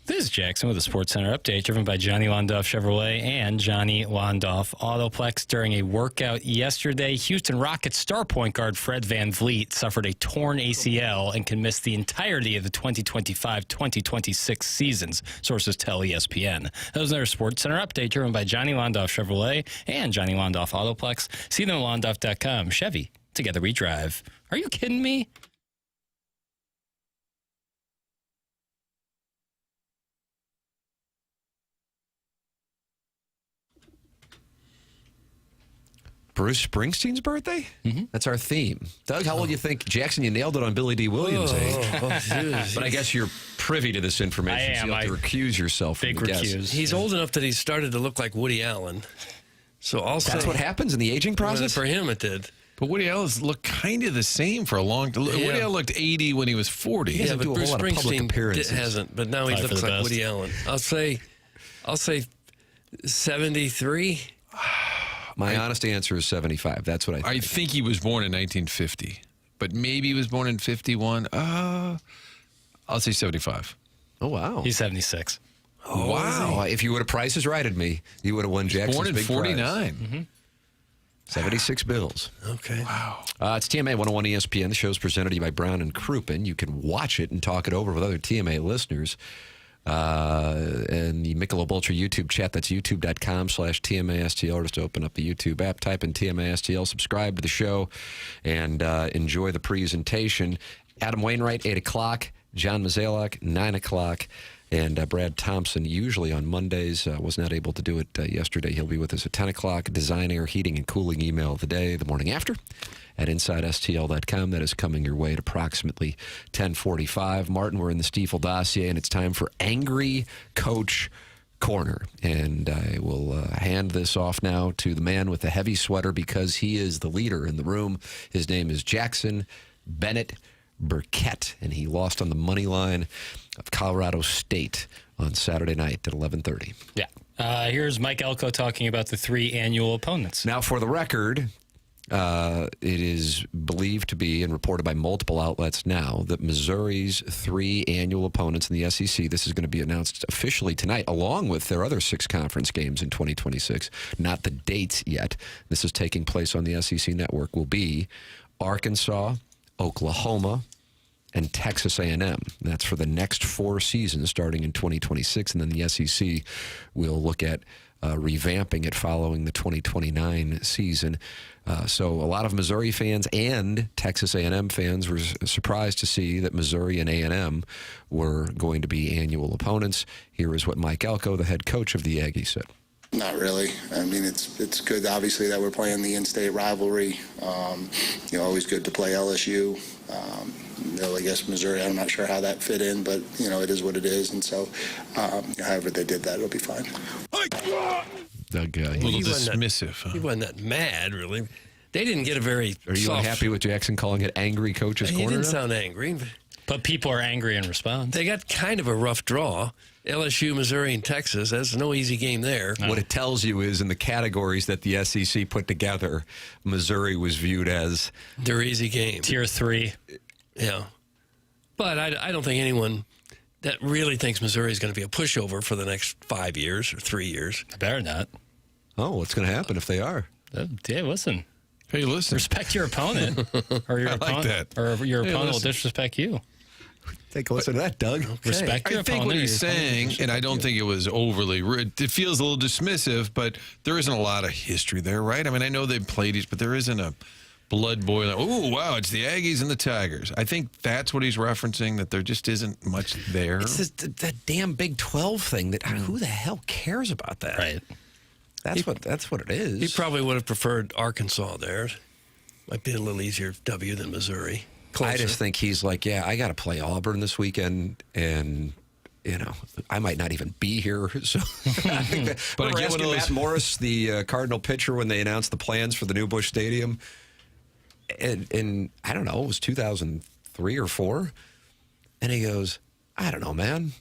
This is Jackson with a Sports Center update driven by Johnny Londoff Chevrolet and Johnny Londoff Autoplex. During a workout yesterday, Houston Rockets star point guard Fred VanVleet suffered a torn ACL and can miss the entirety of the 2025-2026 seasons, sources tell ESPN. That was another Sports Center update driven by Johnny Londoff Chevrolet and Johnny Londoff Autoplex. See them at Londoff.com. Chevy, together we drive. Are you kidding me? Bruce Springsteen's birthday? Mm-hmm. That's our theme. Doug, how old do you think? Jackson, you nailed it on Billy D. Williams' age. But I guess you're privy to this information, so you have to recuse yourself from the guess. He's old enough that he started to look like Woody Allen. So I'll say... That's what happens in the aging process? For him, it did. But Woody Allen's looked kind of the same for a long time. Woody Allen looked 80 when he was 40. He doesn't do a whole lot of public appearances. Hasn't, but now he looks like Woody Allen. I'll say 73. My honest answer is 75. That's what I think. I think he was born in 1950, but maybe he was born in 51. I'll say 75. Oh, wow. He's 76. Oh, wow. If you would have Price is Righted me, you would have won Jackson's born in big 49. prize. 76 Bills. Okay. Wow. It's TMA 101 ESPN. The show's presented to you by Brown and Crouppen. You can watch it and talk it over with other TMA listeners. And the Michelob Ultra YouTube chat, that's youtube.com/TMASTL. Just open up the YouTube app, type in TMASTL, subscribe to the show, and enjoy the presentation. Adam Wainwright, 8 o'clock. John Mozeliak, 9 o'clock. And Brad Thompson, usually on Mondays, was not able to do it yesterday. He'll be with us at 10 o'clock. Design, Air, Heating, and Cooling email of the day, the morning after, at InsideSTL.com. That is coming your way at approximately 10:45. Martin, we're in the Stiefel dossier, and it's time for Angry Coach Corner. And I will hand this off now to the man with the heavy sweater because he is the leader in the room. His name is Jackson Burkett, and he lost on the money line of Colorado State on Saturday night at 11:30. Yeah. Here's Mike Elko talking about the 3 annual opponents. Now, for the record, it is believed to be and reported by multiple outlets now that Missouri's 3 annual opponents in the SEC, this is going to be announced officially tonight, along with their other 6 conference games in 2026. Not the dates yet. This is taking place on the SEC network, will be Arkansas, Oklahoma, and Texas A&M. That's for the next 4 seasons starting in 2026, and then the SEC will look at revamping it following the 2029 season. So a lot of Missouri fans and Texas A&M fans were surprised to see that Missouri and A&M were going to be annual opponents. Here is what Mike Elko, the head coach of the Aggies, said. Not really. I mean, it's good, obviously, that we're playing the in-state rivalry. Always good to play LSU. I guess Missouri, I'm not sure how that fit in, but, it is what it is. And so, however they did that, it'll be fine. Doug, a little dismissive. He wasn't that mad, really. They didn't get a very Are you unhappy with Jackson calling it Angry Coach's Corner? He didn't sound angry. But people are angry in response. They got kind of a rough draw. LSU, Missouri, and Texas. That's no easy game there. What it tells you is in the categories that the SEC put together, Missouri was viewed as their easy game. Tier 3. Yeah. But I don't think anyone that really thinks Missouri is going to be a pushover for the next 5 years or 3 years. Better not. Oh, what's going to happen if they are? Yeah, listen. Hey, listen. Respect your opponent. Or your opponent, like that. Or your opponent will disrespect you. Take a listen to that, Doug. Okay. Respect your I think opponent. what he's saying, and I don't think it was overly rude, it feels a little dismissive, but there isn't a lot of history there, right? I mean, I know they've played each, but there isn't a blood boiling, oh, wow, it's the Aggies and the Tigers. I think that's what he's referencing, that there just isn't much there. It's just that damn Big 12 thing that who the hell cares about that? Right. That's what it is. He probably would have preferred Arkansas there. Might be a little easier W than Missouri. Closer. I just think he's like, yeah, I got to play Auburn this weekend, and I might not even be here. So, I think that, but I asking Matt Morris, the Cardinal pitcher, when they announced the plans for the new Busch Stadium, and I don't know, it was 2003 or 4, and he goes, I don't know, man.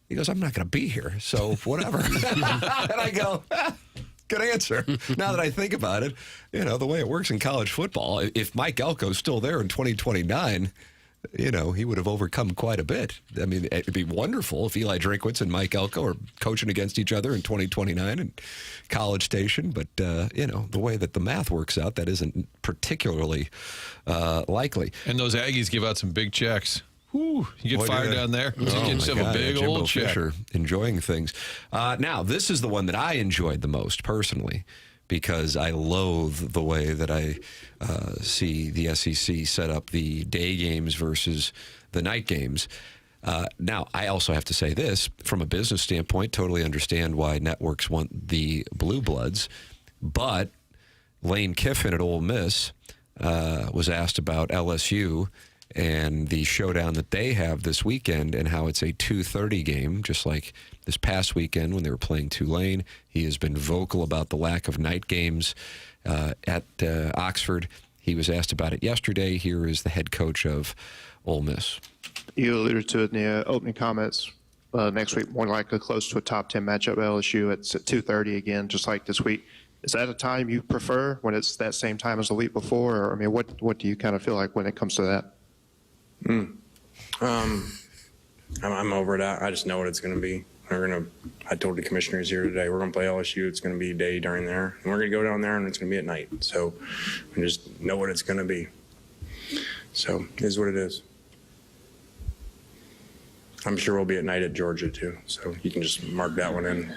He goes, I'm not going to be here, so whatever. And I go, good answer. Now that I think about it, the way it works in college football, if Mike Elko's still there in 2029, he would have overcome quite a bit. I mean, it'd be wonderful if Eli Drinkwitz and Mike Elko are coaching against each other in 2029 in College Station. But, the way that the math works out, that isn't particularly likely. And those Aggies give out some big checks. Whew, you get fired down there. You get yourself a big Jimbo old check. Fisher enjoying things. Now, this is the one that I enjoyed the most personally, because I loathe the way that I see the SEC set up the day games versus the night games. Now, I also have to say this, from a business standpoint, totally understand why networks want the Blue Bloods, but Lane Kiffin at Ole Miss was asked about LSU and the showdown that they have this weekend and how it's a 2:30 game, just like this past weekend when they were playing Tulane. He has been vocal about the lack of night games at Oxford. He was asked about it yesterday. Here is the head coach of Ole Miss. You alluded to it in the opening comments. Next week, more likely close to a top 10 matchup at LSU. It's at 2:30 again, just like this week. Is that a time you prefer when it's that same time as the week before? Or, I mean, what do you kind of feel like when it comes to that? I'm over it. I just know what it's going to be. I told the commissioners here today, we're going to play LSU. It's going to be day during there. And we're going to go down there and it's going to be at night. So I just know what it's going to be. So it is what it is. I'm sure we'll be at night at Georgia too. So you can just mark that one in.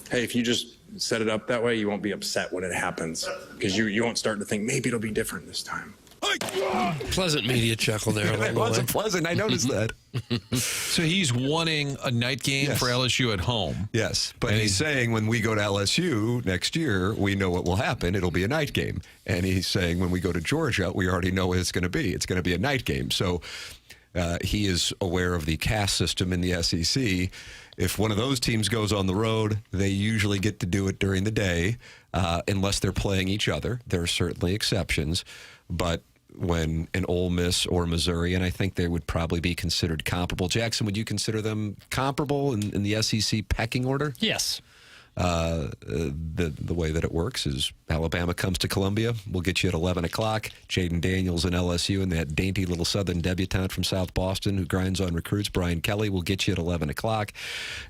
Hey, if you just set it up that way, you won't be upset when it happens. Because you won't start to think maybe it'll be different this time. Pleasant media chuckle there. That wasn't pleasant. I noticed that. So he's wanting a night game for LSU at home. Yes, but he's saying when we go to LSU next year, we know what will happen. It'll be a night game. And he's saying when we go to Georgia, we already know what it's going to be. It's going to be a night game. So he is aware of the caste system in the SEC. If one of those teams goes on the road, they usually get to do it during the day, unless they're playing each other. There are certainly exceptions. But when an Ole Miss or Missouri, and I think they would probably be considered comparable. Jackson, would you consider them comparable in the SEC pecking order? Yes. The way that it works is Alabama comes to Columbia. We'll get you at 11 o'clock. Jaden Daniels and LSU and that dainty little Southern debutante from South Boston who grinds on recruits, Brian Kelly, will get you at 11 o'clock.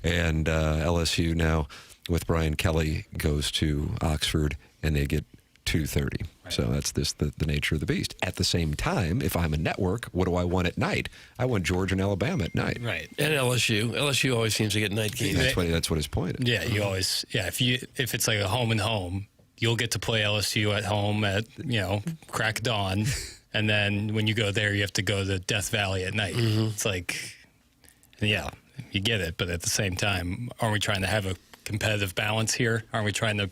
And LSU now with Brian Kelly goes to Oxford and they get 2:30. Right. So that's the nature of the beast. At the same time, if I'm a network, what do I want at night? I want Georgia and Alabama at night. Right. And LSU. LSU always seems to get night games. That's what his point is. Yeah, you always if it's like a home and home, you'll get to play LSU at home at, crack dawn. And then when you go there, you have to go to Death Valley at night. Mm-hmm. It's like, yeah, you get it. But at the same time, aren't we trying to have a competitive balance here? Aren't we trying to...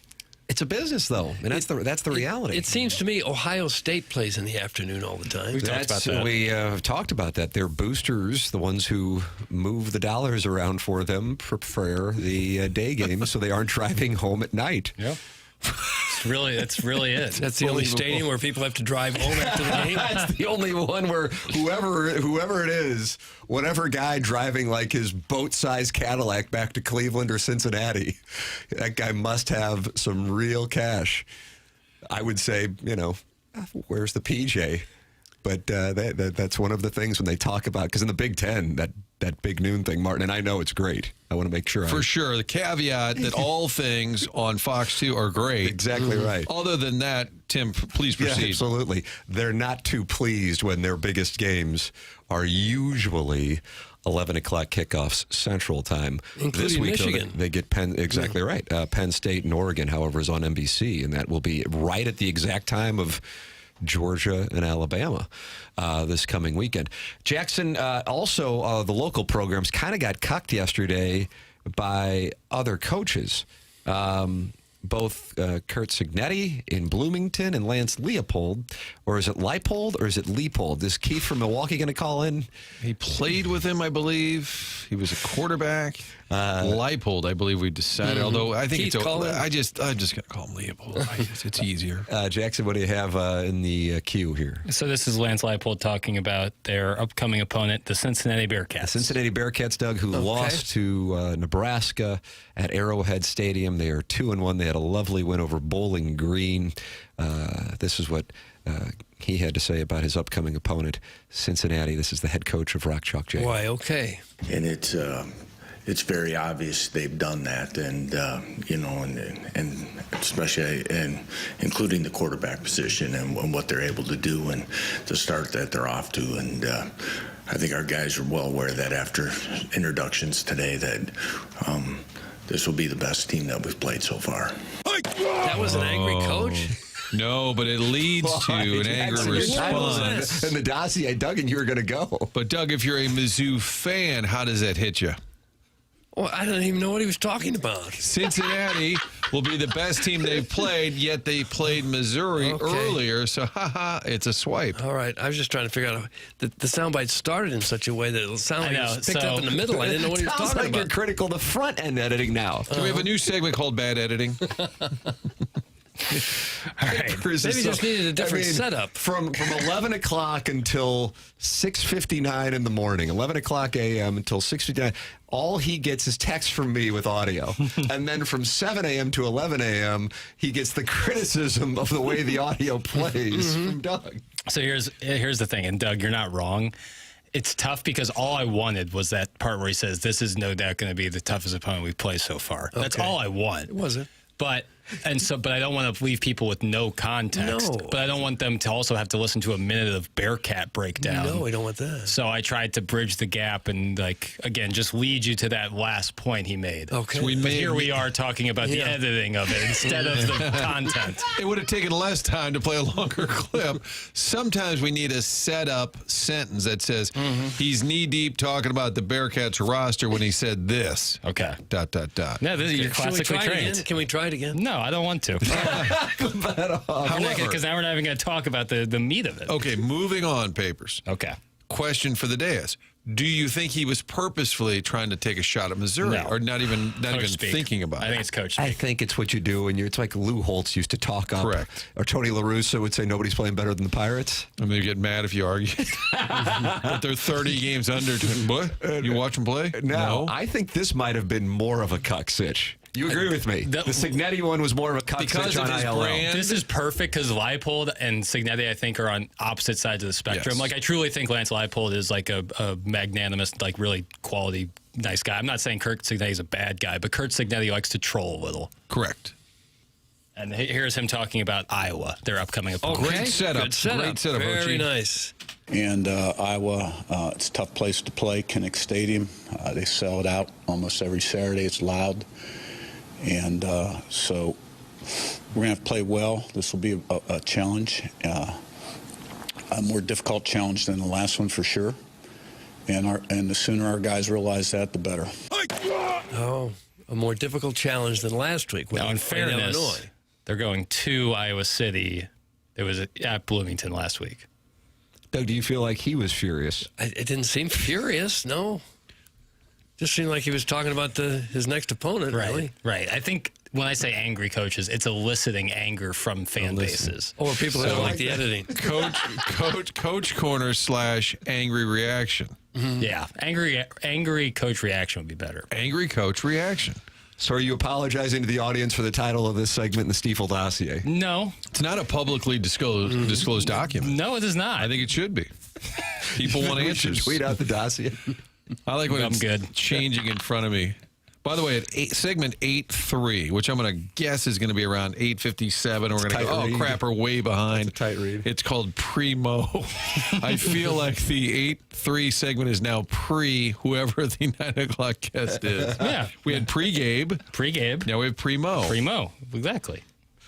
It's a business, though, and that's the reality. It seems to me Ohio State plays in the afternoon all the time. We've talked about that. We have talked about that. Their boosters, the ones who move the dollars around for them, prefer the day game, so they aren't driving home at night. Yep. That's really it. That's the only stadium where people have to drive home after the game. That's the only one where whoever it is, whatever guy driving like his boat-sized Cadillac back to Cleveland or Cincinnati, that guy must have some real cash. I would say, where's the PJ? But that's one of the things when they talk about, because in the Big Ten, that big noon thing, Martin, and I know it's great. I want to make sure. For sure. The caveat that all things on Fox 2 are great. Exactly right. Other than that, Tim, please proceed. Yeah, absolutely. They're not too pleased when their biggest games are usually 11 o'clock kickoffs Central Time. Including this week, Michigan. Though, they get Penn, exactly right. Penn State and Oregon, however, is on NBC, and that will be right at the exact time of Georgia and Alabama this coming weekend. Jackson, also the local programs kind of got cucked yesterday by other coaches. Both Kurt Signetti in Bloomington and Lance Leopold, or is it Leipold or is it Leopold? Is Keith from Milwaukee going to call in? He played with him, I believe. He was a quarterback. Leipold, I believe we decided. Mm-hmm. Although I think Keith, I'm just going to call him Leopold. It's easier. Jackson, what do you have in the queue here? So this is Lance Leipold talking about their upcoming opponent, the Cincinnati Bearcats. The Cincinnati Bearcats, Doug, who lost to Nebraska at Arrowhead Stadium. They are 2-1. They had a lovely win over Bowling Green. This is what he had to say about his upcoming opponent, Cincinnati. This is the head coach of Rock Chalk J. Why, okay. And it's very obvious they've done that, and and especially including the quarterback position and what they're able to do and the start that they're off to. And I think our guys are well aware of that after introductions today, that this will be the best team that we've played so far. That was an angry coach? No, but it leads to an angry response. And the dossier, Doug, and you were going to go. But, Doug, if you're a Mizzou fan, how does that hit you? Well, I don't even know what he was talking about. Cincinnati will be the best team they've played, yet they played Missouri earlier, so it's a swipe. All right, I was just trying to figure out the soundbite started in such a way that it sounded like it was picked up in the middle. I didn't know what he was talking Sounds like about. you're critical of the front end editing now. Can we have a new segment called Bad Editing? All right. Maybe just needed a different setup. From 11 o'clock until 6:59 in the morning, 11 o'clock a.m. until 6:59, all he gets is text from me with audio. And then from 7 a.m. to 11 a.m., he gets the criticism of the way the audio plays from Doug. So here's the thing, and Doug, you're not wrong. It's tough because all I wanted was that part where he says, this is no doubt going to be the toughest opponent we've played so far. That's all I want. It wasn't. But I don't want to leave people with no context. No. But I don't want them to also have to listen to a minute of Bearcat breakdown. No, we don't want that. So I tried to bridge the gap and, again, just lead you to that last point he made. Okay. So here we are talking about the editing of it instead of the content. It would have taken less time to play a longer clip. Sometimes we need a set-up sentence that says, he's knee-deep talking about the Bearcats roster when he said this. Okay. ... No, you're classically trained. Can we try it again? No, I don't want to. Because now we're not even going to talk about the meat of it. Okay, moving on, Papers. Okay. Question for the day is, do you think he was purposefully trying to take a shot at Missouri, or not even thinking about it? I think it's coach speak. I think it's what you do, and it's like Lou Holtz used to talk up. Correct. Or Tony La Russa would say nobody's playing better than the Pirates. And they get mad if you argue. But they're 30 games under. What? You watch them play? No. I think this might have been more of a cuck sitch. You agree with me? The Signetti one was more of a cuck because sitch of on his ILL. brand. This is perfect because Leipold and Signetti, I think, are on opposite sides of the spectrum. Yes. I truly think Lance Leipold is like a magnanimous, really quality, nice guy. I'm not saying Kurt Signetti is a bad guy, but Kurt Signetti likes to troll a little. Correct. And here's him talking about Iowa, their upcoming opponent. Great setup. Good setup. Great setup, Very Ochi. nice. And Iowa, it's a tough place to play, Kinnick Stadium. They sell it out almost every Saturday. It's loud. And so we're going to have to play well. This will be a challenge, a more difficult challenge than the last one for sure. And the sooner our guys realize that, the better. Oh, a more difficult challenge than last week. Now, in fairness, Illinois. they're going to Iowa City. It was at Bloomington last week. Doug, do you feel like he was furious? It didn't seem furious, no. Just seemed like he was talking about his next opponent, really. Right. I think when I say angry coaches, it's eliciting anger from fan bases. Or people who don't like the editing. Coach corner / angry reaction. Yeah. Angry coach reaction would be better. Angry coach reaction. So are you apologizing to the audience for the title of this segment in the Stiefel dossier? No. It's not a publicly disclosed document. No, it is not. I think it should be. People want We should answers. tweet out the dossier. I like when I'm it's good. changing in front of me. By the way, at segment 8.3, which I'm going to guess is going to be around 8:57, we're going to go, oh, crap, we're way behind. It's a tight read. It's called Primo. I feel like the 8.3 segment is now whoever the 9 o'clock guest is. Yeah. We had Pre-Gabe. Now we have Primo. Exactly.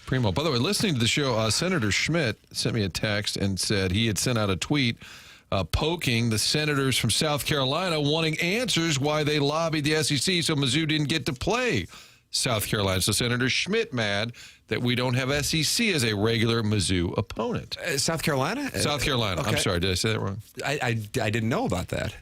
Primo. By the way, listening to the show, Senator Schmidt sent me a text and said he had sent out a tweet poking the senators from South Carolina, wanting answers why they lobbied the SEC so Mizzou didn't get to play South Carolina. So Senator Schmidt mad that we don't have SEC as a regular Mizzou opponent. South Carolina? South Carolina. Okay. I'm sorry, did I say that wrong? I didn't know about that.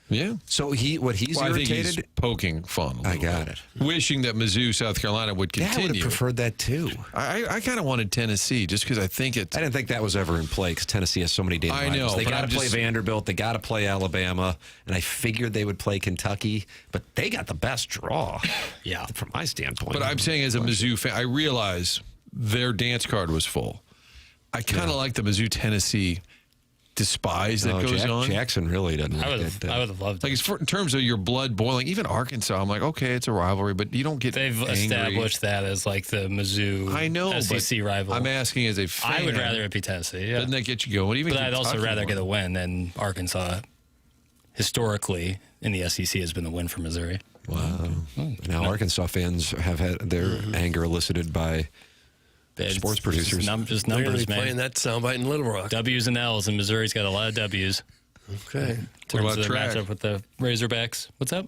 Yeah. So he's I think irritated? he's poking fun. I got it. Wishing that Mizzou, South Carolina would continue. Yeah, I would have preferred that too. I kind of wanted Tennessee just because I think it's... I didn't think that was ever in play because Tennessee has so many damn I rivals. know, They but got to I'm play just- Vanderbilt. They got to play Alabama. And I figured they would play Kentucky. But they got the best draw. Yeah. From my standpoint. But I'm saying as a Mizzou fan, I realize their dance card was full. I kind of like the Mizzou Tennessee despise that goes on. Jackson really doesn't. I would have loved it. Like in terms of your blood boiling, even Arkansas, I'm like, okay, it's a rivalry, but you don't get. They've angry. established that as like the Mizzou I know, SEC rival. I'm asking as a fan. I would rather it be Tennessee. Yeah. Doesn't that get you going? Even but I'd also Kentucky rather won. get a win than Arkansas. Historically, in the SEC, has been the win for Missouri. Wow. Now Arkansas fans have had their anger elicited by sports producers. Just They're gonna numbers, be man. playing that soundbite in Little Rock. W's and L's, and Missouri's got a lot of W's. Okay. In What terms about of the track? matchup with the Razorbacks. What's up?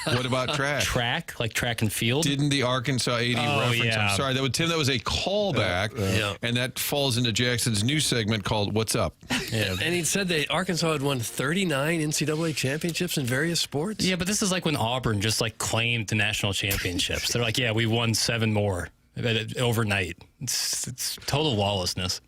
What about track? Track, like track and field. Didn't the Arkansas 80 reference? yeah. I'm sorry, Tim. That was a callback, Yeah. and that falls into Jackson's new segment called "What's Up." Yeah. And he said that Arkansas had won 39 NCAA championships in various sports. Yeah, but this is like when Auburn just like claimed the national championships. They're like, yeah, we won 7 more overnight. It's total lawlessness.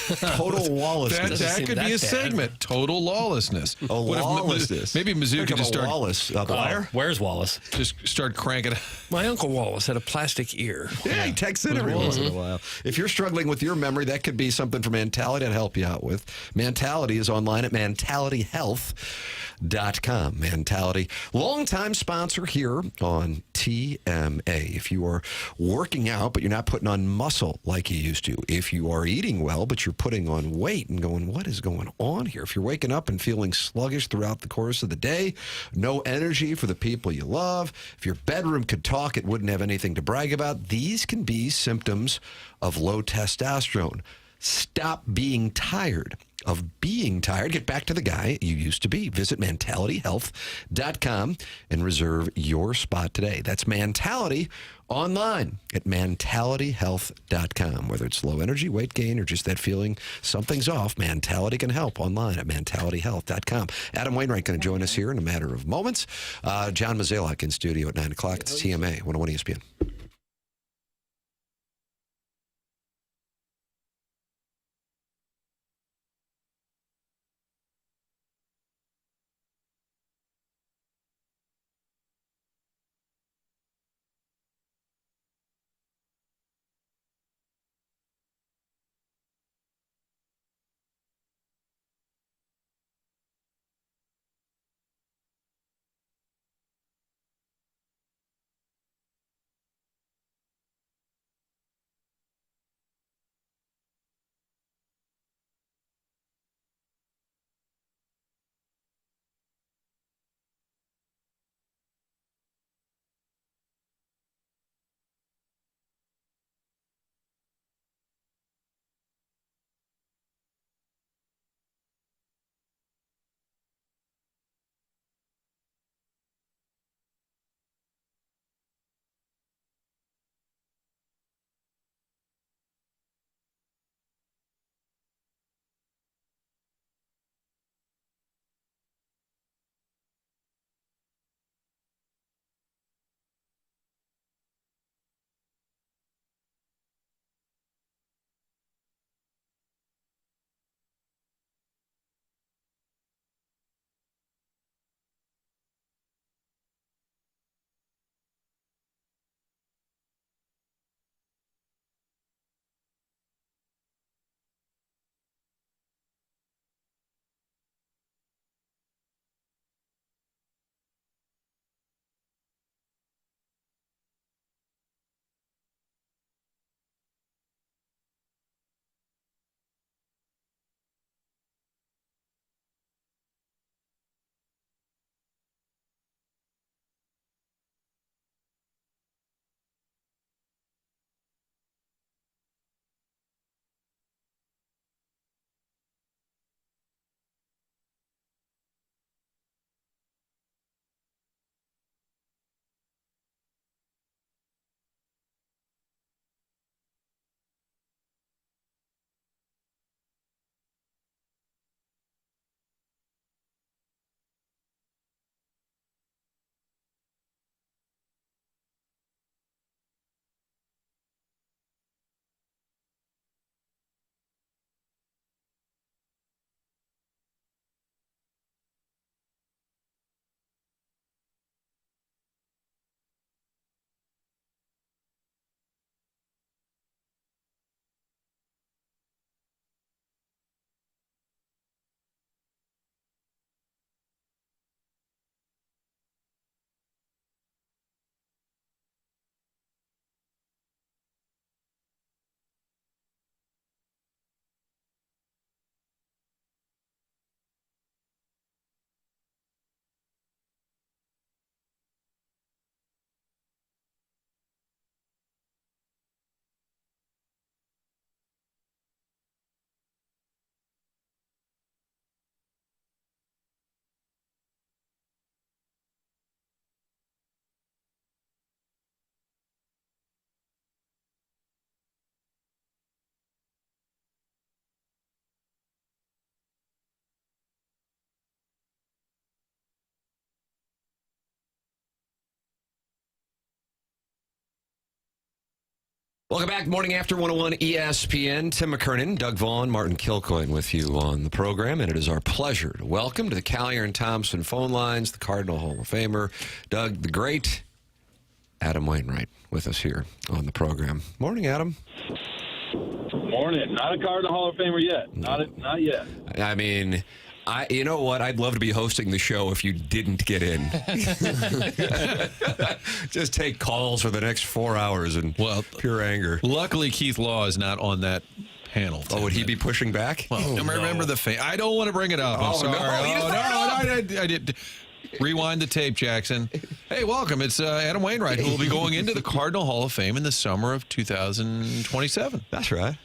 Total lawlessness. That seem could that be a bad. segment. Total lawlessness. Oh, What if lawlessness. maybe Mizzou Think could of just a start Wallace, liar. Where's Wallace? just start cranking. My Uncle Wallace had a plastic ear. Yeah, he texts in every once in a while. If you're struggling with your memory, that could be something for Mentality to help you out with. Mentality is online at mentalityhealth.com. Mentality, longtime sponsor here on TMA. If you are working out, but you're not putting on muscle like you used to, if you are eating well, but you're putting on weight and going, what is going on here? If you're waking up and feeling sluggish throughout the course of the day, no energy for the people you love, if your bedroom could talk, it wouldn't have anything to brag about, these can be symptoms of low testosterone. Stop being tired of being tired. Get back to the guy you used to be. Visit mentalityhealth.com and reserve your spot today. That's Mentality online at mentalityhealth.com. Whether it's low energy, weight gain, or just that feeling something's off, Mentality can help online at mentalityhealth.com. Adam Wainwright going to join us here in a matter of moments. John Mozeliak in studio at 9 o'clock. It's TMA 101 ESPN. Welcome back. Morning After 101 ESPN. Tim McKernan, Doug Vaughn, Martin Kilcoyne with you on the program. And it is our pleasure to welcome to the Collier and Thompson phone lines the Cardinal Hall of Famer, Doug the Great, Adam Wainwright with us here on the program. Morning, Adam. Morning. Not a Cardinal Hall of Famer yet. Not yet. I mean, you know what? I'd love to be hosting the show if you didn't get in. Just take calls for the next 4 hours in pure anger. Luckily, Keith Law is not on that panel. Oh, would he be pushing back? Well, remember the I don't want to bring it up. I'm sorry. I did. Rewind the tape, Jackson. Hey, welcome. It's Adam Wainwright, who will be going into the Cardinal Hall of Fame in the summer of 2027. That's right.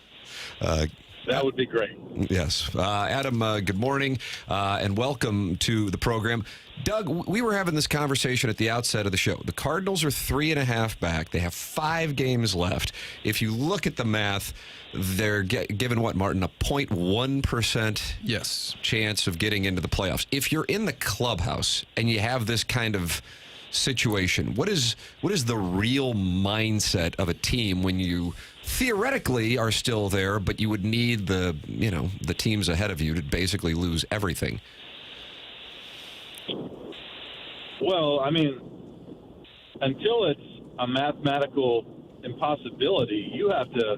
That would be great. Yes. Adam, good morning and welcome to the program. Doug, we were having this conversation at the outset of the show. The Cardinals are 3.5 back. They have 5 games left. If you look at the math, they're given what, Martin, a 0.1% chance of getting into the playoffs. If you're in the clubhouse and you have this kind of situation, what is the real mindset of a team when you theoretically are still there, but you would need the teams ahead of you to basically lose everything? Well, I mean, until it's a mathematical impossibility, you have to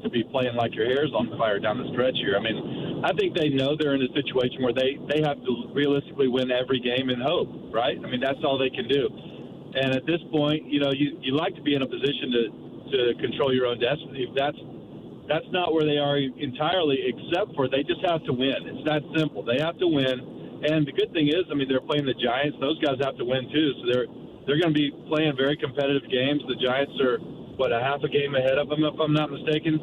be playing like your hair's on fire down the stretch here. I mean, I think they know they're in a situation where they have to realistically win every game and hope, right? I mean, that's all they can do. And at this point, you like to be in a position to control your own destiny. That's not where they are entirely, except for they just have to win. It's that simple. They have to win. And the good thing is, I mean, they're playing the Giants. Those guys have to win too. So they're going to be playing very competitive games. The Giants are a half a game ahead of them, if I'm not mistaken.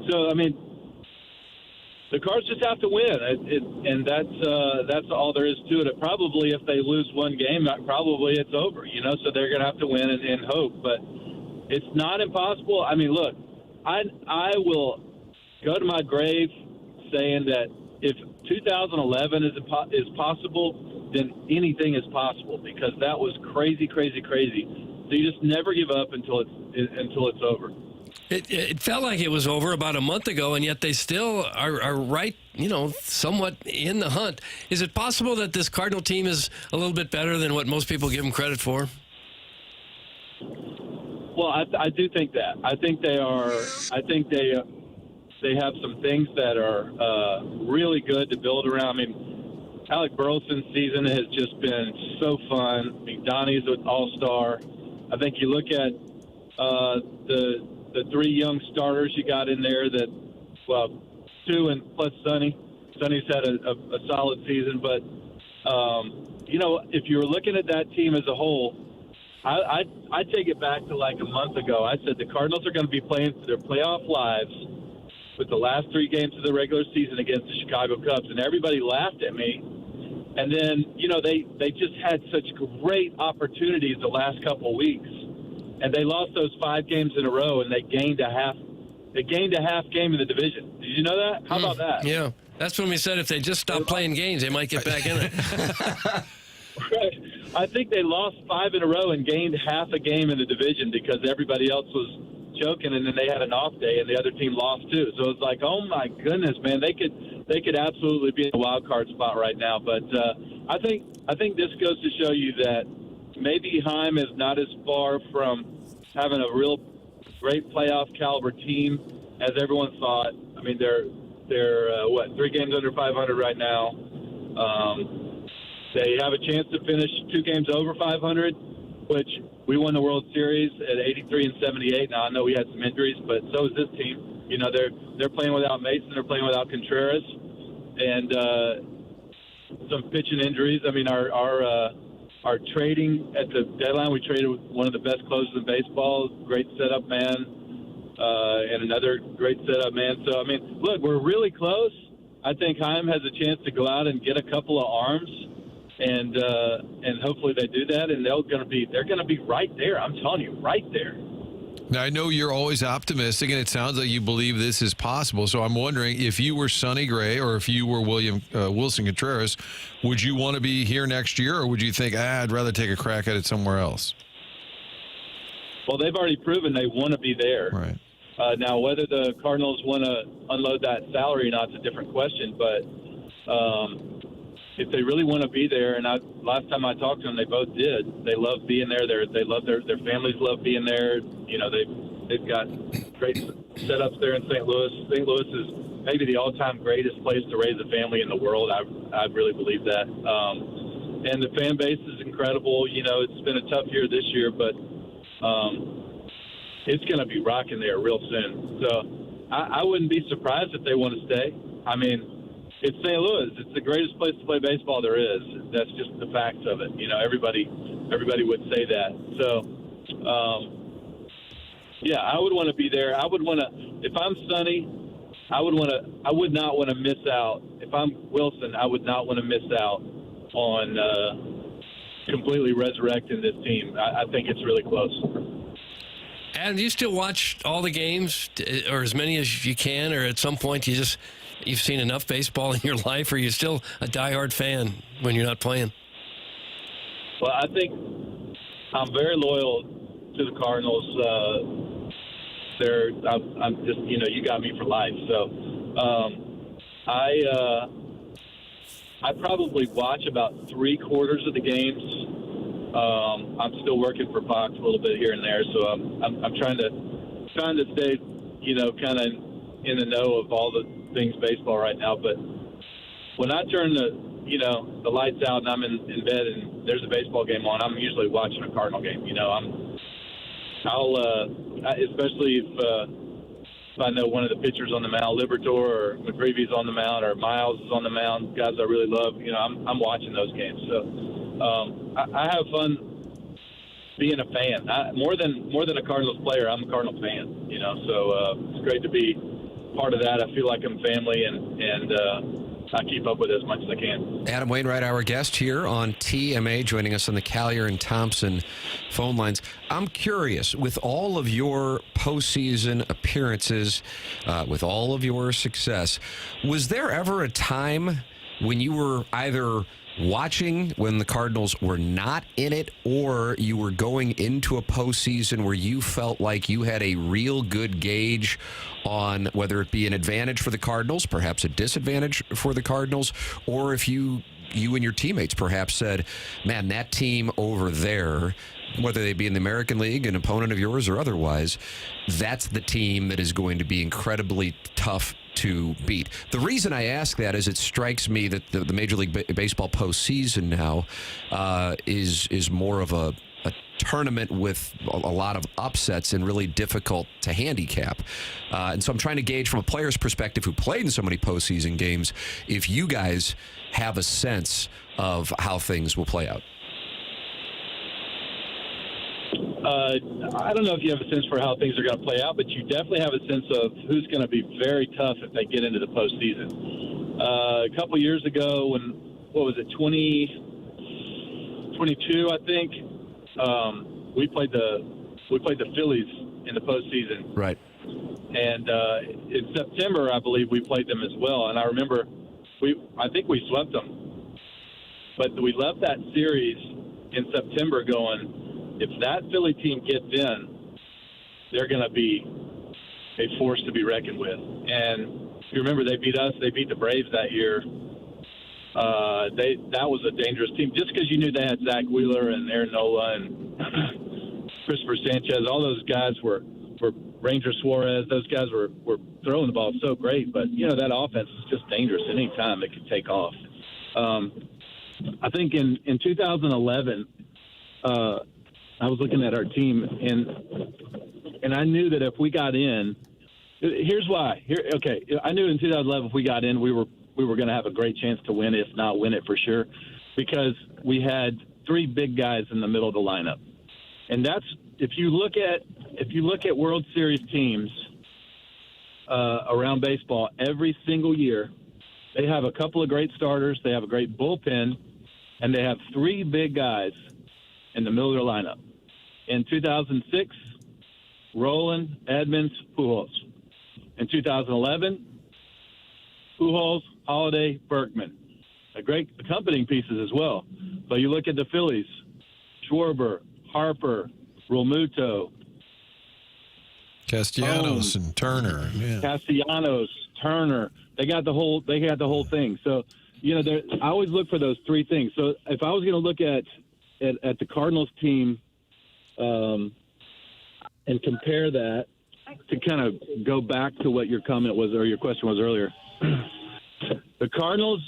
So I mean, the Cards just have to win, and that's all there is to it. Probably if they lose one game, probably it's over. So they're going to have to win and hope. But it's not impossible. I mean, look, I will go to my grave saying that if 2011 is possible, then anything is possible, because that was crazy, crazy, crazy. So you just never give up until it's over. It felt like it was over about a month ago, and yet they still are right, somewhat in the hunt. Is it possible that this Cardinal team is a little bit better than what most people give them credit for? Well, I do think that. I think they are. I think they have some things that are really good to build around. I mean, Alec Burleson's season has just been so fun. I mean, Donnie's an all-star. I think you look at the 3 young starters you got in there that, 2 and plus Sonny. Sonny's had a solid season, but if you were looking at that team as a whole, I'd take it back to like a month ago. I said the Cardinals are going to be playing for their playoff lives with the last 3 games of the regular season against the Chicago Cubs, and everybody laughed at me. And then, they just had such great opportunities the last couple of weeks, and they lost those 5 games in a row, and they gained a half game in the division. Did you know that? How about that? Yeah, that's when we said if they just stop playing games, they might get back in it. Right. I think they lost 5 in a row and gained half a game in the division because everybody else was choking, and then they had an off day, and the other team lost too. So it's like, oh my goodness, man, they could absolutely be in a wild card spot right now. But I think this goes to show you that maybe Heim is not as far from having a real great playoff caliber team as everyone thought. I mean, they're 3 games under 500 right now. They have a chance to finish 2 games over 500, which we won the World Series at 83 and 78. Now I know we had some injuries, but so is this team. They're playing without Mason, they're playing without Contreras, and some pitching injuries. I mean, our trading at the deadline, we traded one of the best closers in baseball, great setup man, and another great setup man. So I mean, look, we're really close. I think Heim has a chance to go out and get a couple of arms. And hopefully they do that, and they're going to be right there. I'm telling you, right there. Now, I know you're always optimistic, and it sounds like you believe this is possible. So I'm wondering, if you were Sonny Gray or if you were Wilson Contreras, would you want to be here next year, or would you think, I'd rather take a crack at it somewhere else? Well, they've already proven they want to be there. Right. Now, whether the Cardinals want to unload that salary or not is a different question. But if they really want to be there, and last time I talked to them, they both did. They love being there. They love their families love being there. You know, they've got great setups there in St. Louis. St. Louis is maybe the all-time greatest place to raise a family in the world. I really believe that. And the fan base is incredible. You know, it's been a tough year this year, but it's going to be rocking there real soon. So I wouldn't be surprised if they want to stay. I mean, it's St. Louis. It's the greatest place to play baseball there is. That's just the facts of it. You know, everybody would say that. So, yeah, I would want to be there. I would want to, if I'm Sonny, I would not want to miss out. If I'm Wilson, I would not want to miss out on completely resurrecting this team. I think it's really close. Adam, do you still watch all the games, or as many as you can, or at some point you've seen enough baseball in your life, or are you still a diehard fan when you're not playing? Well, I think I'm very loyal to the Cardinals. I'm just, you know, you got me for life. So I probably watch about 3/4 of the games. I'm still working for Fox a little bit here and there, so I'm trying to stay, you know, kind of in the know of all the things baseball right now. But when I turn the lights out and I'm in bed and there's a baseball game on, I'm usually watching a Cardinal game. You know, especially if I know one of the pitchers on the mound, Liberatore or McGreevy's on the mound or Miles is on the mound, guys I really love. You know, I'm watching those games. So I have fun being a fan. More than a Cardinals player, I'm a Cardinals fan. You know, so it's great to be part of that. I feel like I'm family, and I keep up with it as much as I can. Adam Wainwright, our guest here on TMA, joining us on the Collier and Thompson phone lines. I'm curious, with all of your postseason appearances, with all of your success, was there ever a time when you were either watching when the Cardinals were not in it, or you were going into a postseason where you felt like you had a real good gauge on whether it be an advantage for the Cardinals, perhaps a disadvantage for the Cardinals, or if you and your teammates perhaps said, man, that team over there, whether they be in the American League, an opponent of yours or otherwise, that's the team that is going to be incredibly tough to beat. The reason I ask that is it strikes me that the Major League Baseball postseason now is more of a tournament with a lot of upsets and really difficult to handicap. And so I'm trying to gauge from a player's perspective who played in so many postseason games, if you guys have a sense of how things will play out. I don't know if you have a sense for how things are going to play out, but you definitely have a sense of who's going to be very tough if they get into the postseason. A couple years ago, when, what was it, 2022, I think, we played the Phillies in the postseason. Right. And in September, I believe we played them as well. And I remember, I think we swept them. But we left that series in September going, if that Philly team gets in, they're going to be a force to be reckoned with. And if you remember, they beat us. They beat the Braves that year. That was a dangerous team. Just because you knew they had Zach Wheeler and Aaron Nola and Christopher Sanchez, all those guys were Ranger Suarez. Those guys were throwing the ball so great. But, you know, that offense is just dangerous. Any time it could take off. I think in 2011, I was looking at our team, and I knew that if we got in, here's why. I knew in 2011 if we got in, we were going to have a great chance to win, if not win it for sure, because we had three big guys in the middle of the lineup, and that's if you look at World Series teams around baseball every single year, they have a couple of great starters, they have a great bullpen, and they have three big guys in the middle of their lineup. In 2006, Roland, Edmonds, Pujols. In 2011, Pujols, Holiday, Berkman. Great accompanying pieces as well. But you look at the Phillies, Schwarber, Harper, Realmuto, Castellanos and Turner. Yeah. Castellanos, Turner. They got the whole thing. So, I always look for those three things. So if I was going to look at the Cardinals team and compare that to kind of go back to what your comment was or your question was earlier, the Cardinals,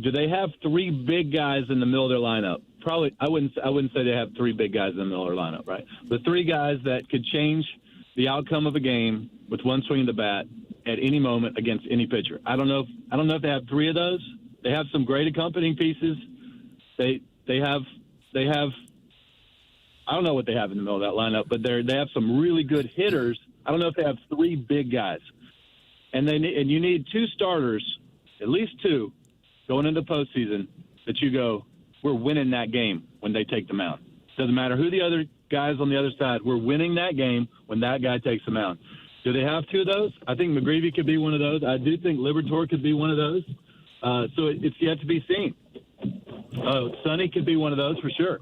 do they have three big guys in the middle of their lineup? Probably. I wouldn't say they have three big guys in the middle of their lineup, right? The three guys that could change the outcome of a game with one swing of the bat at any moment against any pitcher. I don't know if they have three of those. They have some great accompanying pieces. They have. I don't know what they have in the middle of that lineup, but they have some really good hitters. I don't know if they have three big guys, and you need two starters, at least two, going into postseason that you go, we're winning that game when they take the mound. Doesn't matter who the other guys on the other side. We're winning that game when that guy takes the mound. Do they have two of those? I think McGreevy could be one of those. I do think Liberatore could be one of those. So it's yet to be seen. Sonny could be one of those for sure.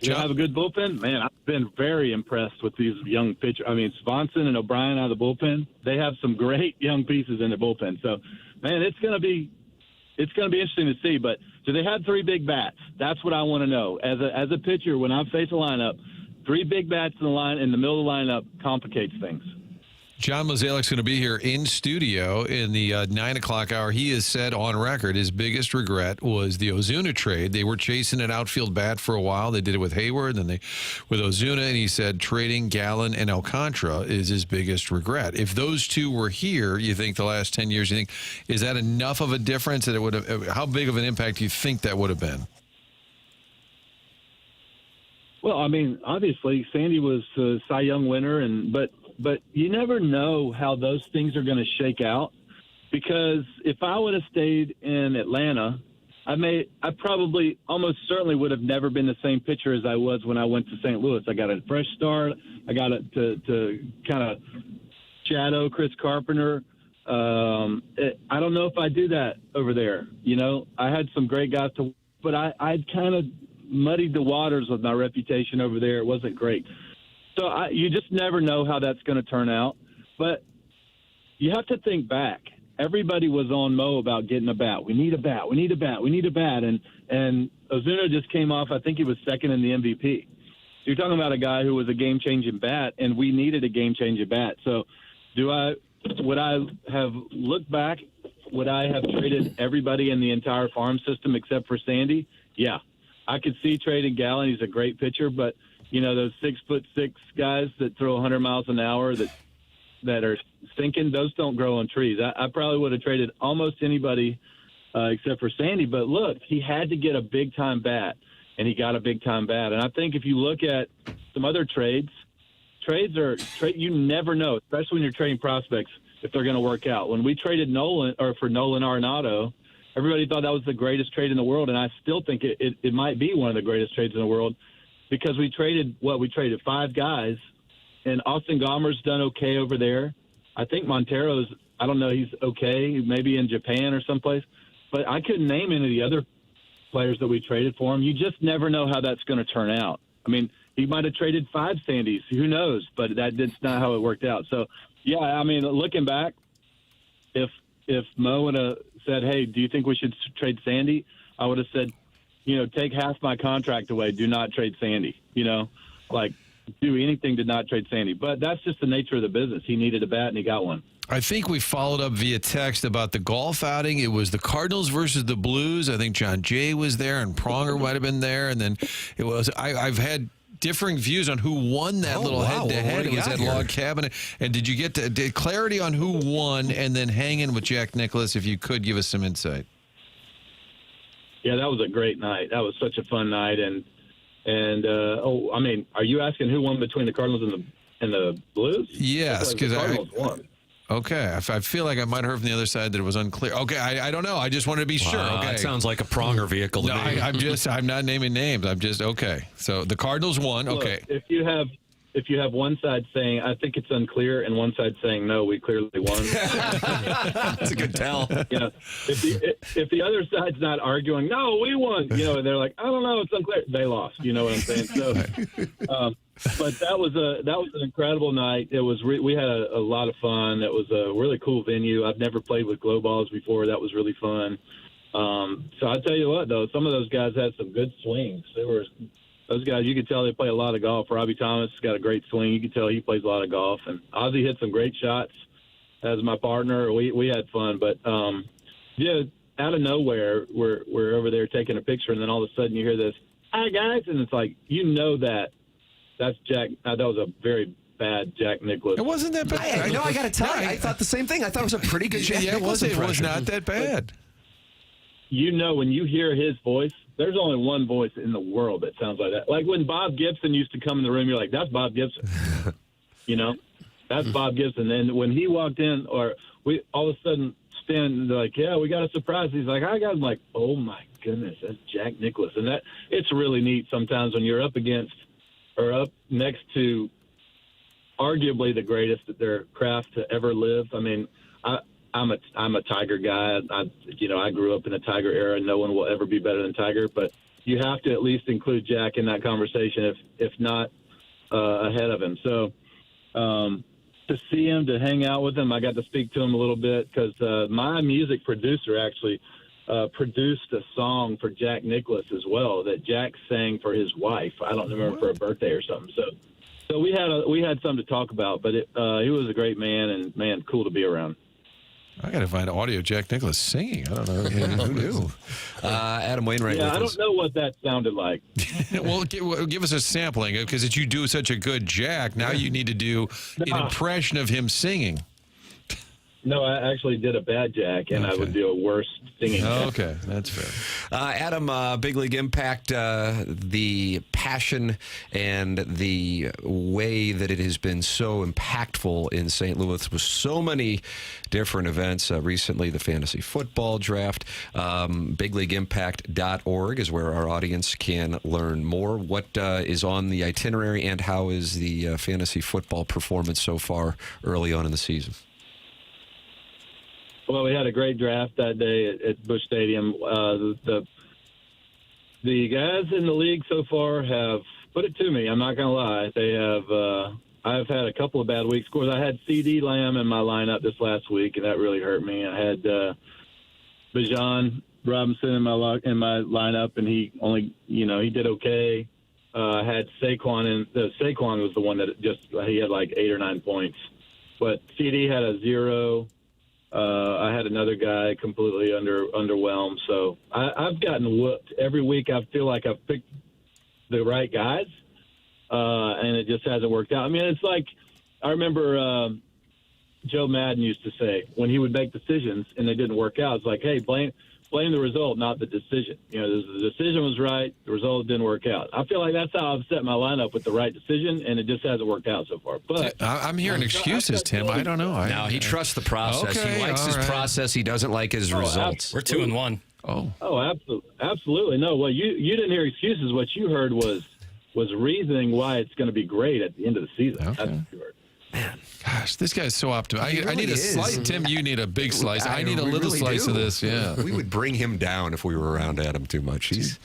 You have a good bullpen? Man, I've been very impressed with these young pitchers. I mean, Swanson and O'Brien out of the bullpen, they have some great young pieces in the bullpen. So, man, it's going to be interesting to see. But do they have three big bats? That's what I want to know. As a pitcher, when I face a lineup, three big bats in the middle of the lineup complicates things. John Mozeliak's going to be here in studio in the 9 o'clock hour. He has said on record his biggest regret was the Ozuna trade. They were chasing an outfield bat for a while. They did it with Hayward, then with Ozuna, and he said trading Gallen and Alcantara is his biggest regret. If those two were here, you think the last 10 years, you think, is that enough of a difference that it would have? How big of an impact do you think that would have been? Well, I mean, obviously Sandy was a Cy Young winner, but you never know how those things are going to shake out, because if I would have stayed in Atlanta, I probably almost certainly would have never been the same pitcher as I was when I went to St. Louis. I got a fresh start. I got to kind of shadow Chris Carpenter. I don't know if I do that over there. I had some great guys but I'd kind of muddied the waters with my reputation over there. It wasn't great. So you just never know how that's going to turn out. But you have to think back. Everybody was on Mo about getting a bat. We need a bat. We need a bat. We need a bat. And Ozuna just came off, I think he was second in the MVP. So you're talking about a guy who was a game-changing bat, and we needed a game-changing bat. So would I have looked back? Would I have traded everybody in the entire farm system except for Sandy? Yeah. I could see trading Gallen. He's a great pitcher, but those 6'6" guys that throw 100 miles an hour that are sinking, those don't grow on trees. I probably would have traded almost anybody except for Sandy. But look, he had to get a big time bat, and he got a big time bat. And I think if you look at some other trades you never know, especially when you're trading prospects, if they're going to work out. When we traded Nolan Arenado, everybody thought that was the greatest trade in the world, and I still think it might be one of the greatest trades in the world, because we traded five guys, and Austin Gomer's done okay over there. I think Montero's, I don't know, he's okay, maybe in Japan or someplace, but I couldn't name any of the other players that we traded for him. You just never know how that's going to turn out. I mean, he might have traded 5 Sandys, who knows, but that's not how it worked out. So, yeah, I mean, looking back, if Mo would have said, hey, do you think we should trade Sandy? I would have said, take half my contract away. Do not trade Sandy. Do anything to not trade Sandy. But that's just the nature of the business. He needed a bat, and he got one. I think we followed up via text about the golf outing. It was the Cardinals versus the Blues. I think John Jay was there, and Pronger might have been there. And then it was I've had differing views on who won that little head-to-head. It was at Log Cabin. And did you get clarity on who won, and then hang in with Jack Nicklaus, if you could give us some insight? Yeah, that was a great night. That was such a fun night. And I mean, are you asking who won between the Cardinals and the Blues? Yes, because the Cardinals won. Okay, I feel like I might have heard from the other side that it was unclear. Okay, I don't know. I just wanted to be sure. Okay, that sounds like a Pronger vehicle to me. I'm not naming names. I'm just okay. So the Cardinals won. Okay, Look, if you have if you have one side saying, I think it's unclear, and one side saying, no, we clearly won. That's a good tell. You know, if the other side's not arguing, no, we won, you know, and they're like, I don't know, it's unclear. They lost. You know what I'm saying? So, but that was an incredible night. It was we had a lot of fun. It was a really cool venue. I've never played with glow balls before. That was really fun. So I tell you what, though, some of those guys had some good swings. Those guys, you could tell they play a lot of golf. Robbie Thomas has got a great swing. You could tell he plays a lot of golf. And Ozzie hit some great shots as my partner. We had fun. But, yeah, out of nowhere, we're over there taking a picture, and then all of a sudden you hear this, hi, guys. And it's like, you know that's Jack. That was a very bad Jack Nicklaus. It wasn't that bad. I know. I got to tell you, I thought the same thing. I thought it was a pretty good Jack Nicklaus impression. It was not that bad. You know, when you hear his voice, there's only one voice in the world that sounds like that. Like when Bob Gibson used to come in the room, you're like, that's Bob Gibson. You know, that's Bob Gibson. And when he walked in, or we all of a sudden stand, they're like, yeah, we got a surprise. He's like, hi, guys. I'm like, oh, my goodness, that's Jack Nicklaus. And it's really neat sometimes when you're up against or up next to arguably the greatest that their craft to ever live. I mean, I'm a Tiger guy. I grew up in the Tiger era. No one will ever be better than Tiger. But you have to at least include Jack in that conversation, if not ahead of him. So to see him, to hang out with him, I got to speak to him a little bit because my music producer actually produced a song for Jack Nicklaus as well that Jack sang for his wife. I don't remember, for a birthday or something. So we had something to talk about. But he was a great man, and man, cool to be around. I got to find audio of Jack Nicklaus singing. I don't know. Who knew? Adam Wainwright. Yeah, I don't know what that sounded like. Well, give us a sampling because you do such a good Jack. Now you need to do an impression of him singing. No, I actually did a bad Jack, and I would do a worse singing. Okay, that's fair. Adam, Big League Impact, the passion and the way that it has been so impactful in St. Louis with so many different events. Recently, the fantasy football draft. BigLeagueImpact.org is where our audience can learn more. What is on the itinerary, and how is the fantasy football performance so far early on in the season? Well, we had a great draft that day at Busch Stadium. The guys in the league so far have put it to me. I'm not going to lie. They have. I've had a couple of bad weeks. Of course, I had C.D. Lamb in my lineup this last week, and that really hurt me. I had Bijan Robinson in my lineup, and he only, he did okay. I had Saquon, and Saquon was the one that he had like 8 or 9 points, but C.D. had a 0. I had another guy completely underwhelmed. So I've gotten whooped every week. I feel like I've picked the right guys, and it just hasn't worked out. I mean, it's like I remember Joe Madden used to say when he would make decisions and they didn't work out, it's like, hey, blame the result, not the decision. The decision was right, the result didn't work out. I feel like that's how I've set my lineup, with the right decision, and it just hasn't worked out so far. But I'm hearing excuses, Tim. I don't know. No, he trusts the process. Okay, he likes his process. He doesn't like his results. We're 2-1. Absolutely. No, well, you didn't hear excuses. What you heard was reasoning why it's going to be great at the end of the season. Okay. That's what you heard. Man, gosh, this guy's so optimistic. I need a slice. Tim, you need a big slice. I need a little slice of this. Yeah, we would bring him down if we were around Adam too much. He's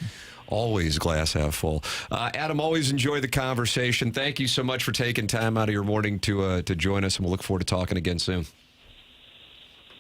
always glass half full. Adam, always enjoy the conversation. Thank you so much for taking time out of your morning to join us, and we'll look forward to talking again soon.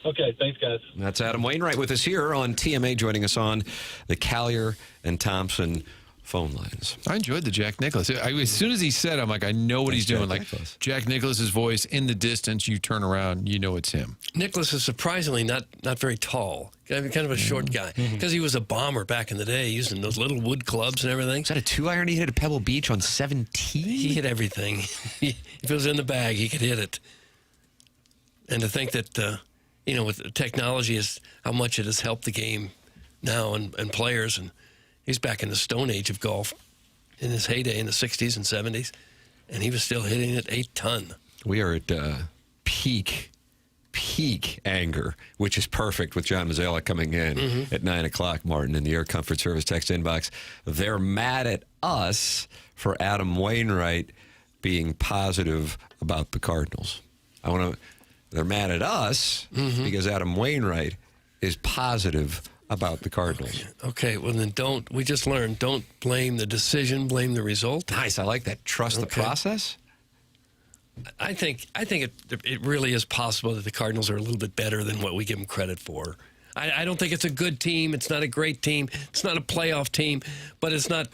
Okay, thanks, guys. That's Adam Wainwright with us here on TMA, joining us on the Callier and Thompson phone lines. I enjoyed the Jack Nicklaus. As soon as he said, I'm like, I know what he's doing. Like Jack Nicklaus's voice in the distance. You turn around, you know it's him. Nicklaus is surprisingly not very tall. Kind of a short guy, because he was a bomber back in the day, using those little wood clubs and everything. Is that a 2-iron he hit at Pebble Beach on 17? He hit everything. If it was in the bag, he could hit it. And to think that, with technology, is how much it has helped the game now and players. And he's back in the Stone Age of golf in his heyday in the 60s and 70s, and he was still hitting it 8-ton. We are at peak anger, which is perfect with John Mozeliak coming in at 9 o'clock, Martin, in the Air Comfort Service text inbox. They're mad at us for Adam Wainwright being positive about the Cardinals. They're mad at us because Adam Wainwright is positive about the Cardinals. Okay, well then we just learned, don't blame the decision, blame the result. Nice, I like that. Trust the process. I think it really is possible that the Cardinals are a little bit better than what we give them credit for. I don't think it's a good team. It's not a great team. It's not a playoff team, but it's not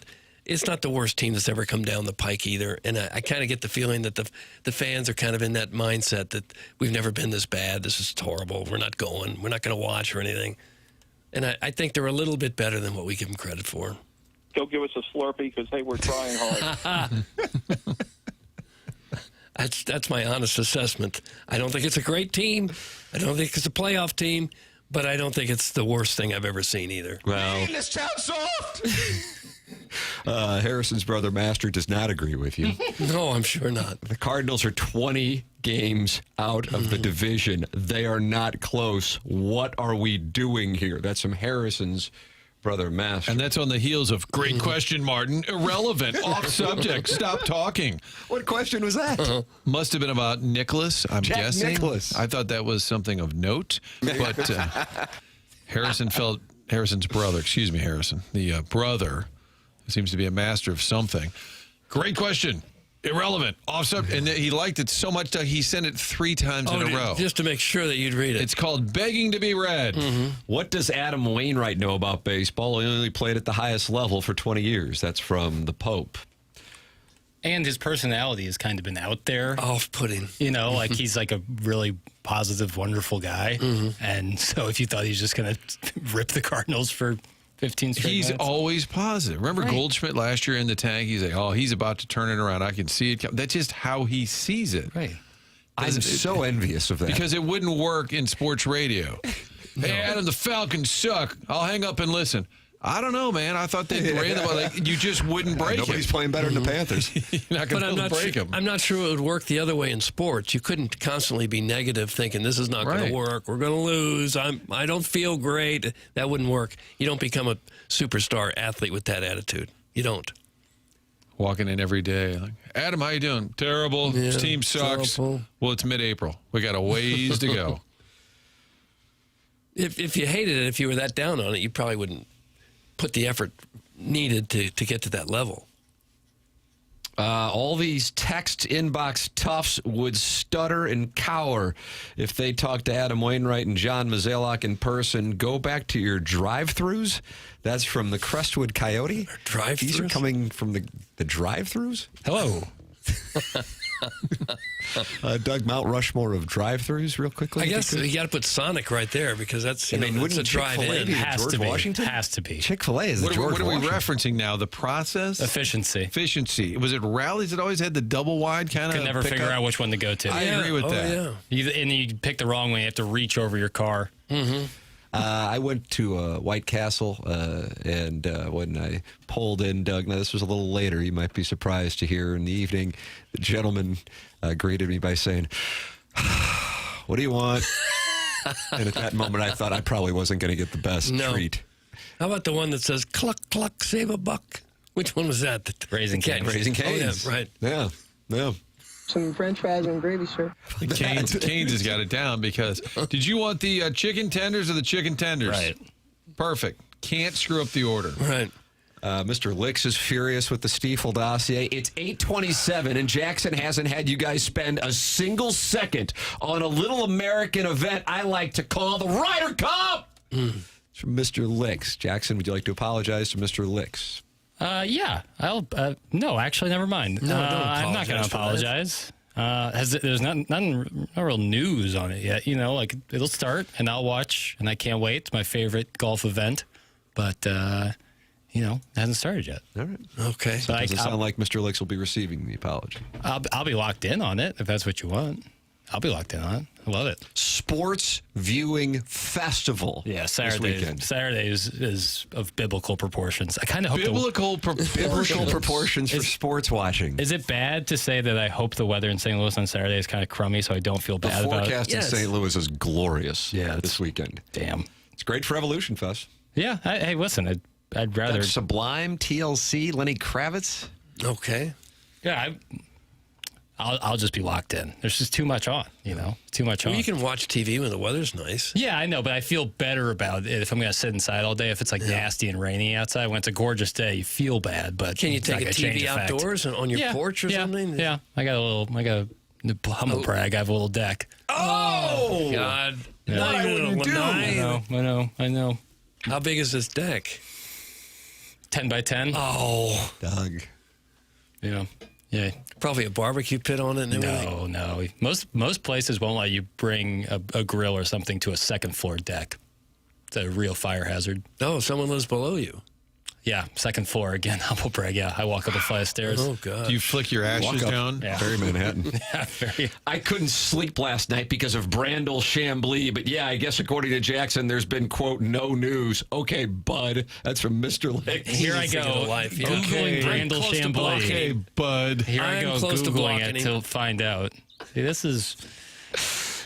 the worst team that's ever come down the pike either. And I kind of get the feeling that the fans are kind of in that mindset that we've never been this bad. This is horrible. We're not going. We're not going to watch or anything. And I think they're a little bit better than what we give them credit for. Go give us a Slurpee because, hey, we're trying hard. That's my honest assessment. I don't think it's a great team. I don't think it's a playoff team. But I don't think it's the worst thing I've ever seen either. Well, This town's soft. Harrison's brother Master does not agree with you. No, I'm sure not. The Cardinals are 20 games out of the division. They are not close. What are we doing here? That's from Harrison's brother Master. And that's on the heels of great question, Martin. Irrelevant, off subject. Stop talking. What question was that? Must have been about Nicholas, I'm Jack guessing. Nicklaus. I thought that was something of note. But Harrison's brother, excuse me, Harrison, the brother, seems to be a master of something. Great question. Irrelevant. Off subject. And he liked it so much that he sent it 3 times in a row. Just to make sure that you'd read it. It's called Begging to be Read. What does Adam Wainwright know about baseball? He only played at the highest level for 20 years. That's from the Pope. And his personality has kind of been out there. Off-putting. You know, like he's like a really positive, wonderful guy. And so if you thought he was just going to rip the Cardinals for 15 straight He's minutes. always positive. Remember Goldschmidt last year in the tank? He's like, oh, he's about to turn it around. I can see it. That's just how he sees it. Right. I'm so envious of that. Because it wouldn't work in sports radio. Hey, Adam, the Falcons suck. I'll hang up and listen. I don't know, man. I thought they ran the ball. Like, you just wouldn't break Nobody's it. playing better than the Panthers. You're not going to break them. I'm not sure it would work the other way in sports. You couldn't constantly be negative thinking this is not going to work. We're going to lose. I don't feel great. That wouldn't work. You don't become a superstar athlete with that attitude. You don't. Walking in every day. Like, Adam, how you doing? Terrible. Yeah, This team sucks. terrible. Well, it's mid-April. We got a ways to go. If you hated it, if you were that down on it, you probably wouldn't put the effort needed to get to that level. All these text inbox toughs would stutter and cower if they talked to Adam Wainwright and John Mozeliak in person. Go back to your drive-thrus. That's from the Crestwood Coyote. Drive-thrus? These are coming from the drive-thrus? Hello. Doug, Mount Rushmore of drive-thrus real quickly. I guess you got to put Sonic right there because that's, it's a wouldn't drive-in. Chick-fil-A be Has George to be. Washington? Has to be. Chick-fil-A is the George What are we Washington. referencing now? The process? Efficiency. Efficiency. Was it rallies that always had the double wide kind of? Could never figure out which one to go to. I agree with that. Yeah. And you pick the wrong way. You have to reach over your car. I went to White Castle, and when I pulled in, Doug, now this was a little later, you might be surprised to hear in the evening, the gentleman greeted me by saying, what do you want? And at that moment, I thought I probably wasn't going to get the best treat. How about the one that says, cluck, cluck, save a buck? Which one was that? Raising Cane's. Raising Cane's. Oh, yeah, right. Yeah, yeah. Some French fries and gravy, sir. Cane's has got it down because did you want the chicken tenders or the chicken tenders? Right. Perfect. Can't screw up the order. Right. Mr. Licks is furious with the Stiefel dossier. It's 8:27, and Jackson hasn't had you guys spend a single second on a little American event I like to call the Ryder Cup. It's from Mr. Licks. Jackson, would you like to apologize to Mr. Licks? Yeah. No, actually, never mind. No, don't I'm not going to apologize. There's no real news on it yet. You know, like it'll start and I'll watch, and I can't wait. It's my favorite golf event, but you know, it hasn't started yet. All right. Okay. So it doesn't sound like Mr. Licks will be receiving the apology. I'll be locked in on it if that's what you want. I'll be locked in on it. I love it. Sports Viewing Festival. Yeah, this weekend. Saturday is of biblical proportions. I kind of hope Biblical proportions for sports watching. Is it bad to say that I hope the weather in St. Louis on Saturday is kind of crummy, so I don't feel bad about it? The forecast in St. Louis is glorious this weekend. Damn. It's great for Evolution Fest. Yeah. Hey, listen, I'd rather... Sublime, TLC, Lenny Kravitz. Okay. Yeah, I'll just be locked in. There's just too much on, too much Well, on. you can watch TV when the weather's nice. Yeah, I know, but I feel better about it if I'm going to sit inside all day. If it's like nasty and rainy outside, when it's a gorgeous day, you feel bad. But Can you it's not take a gonna change TV the fact. outdoors and on your porch or something? Yeah, I got a humble brag. I have a little deck. Oh God! Yeah. Not even a lanai. I know. How big is this deck? 10 by 10. Oh, Doug. Yeah. Probably a barbecue pit on it and everything. No. Most places won't let you bring a grill or something to a second floor deck. It's a real fire hazard. No, someone lives below you. Yeah, second floor again. Humble brag. Yeah, I walk up a flight of stairs. Oh God! Do you flick your ashes down? Yeah. Very Manhattan. Yeah, very. I couldn't sleep last night because of Brandel Chambly, but yeah, I guess according to Jackson, there's been, quote, no news. Okay, bud. That's from Mr. Lick. Here I go. Googling Brandel Chambly. Okay, bud. Here I I'm go close to Googling blocking it him. to find out. See, this is...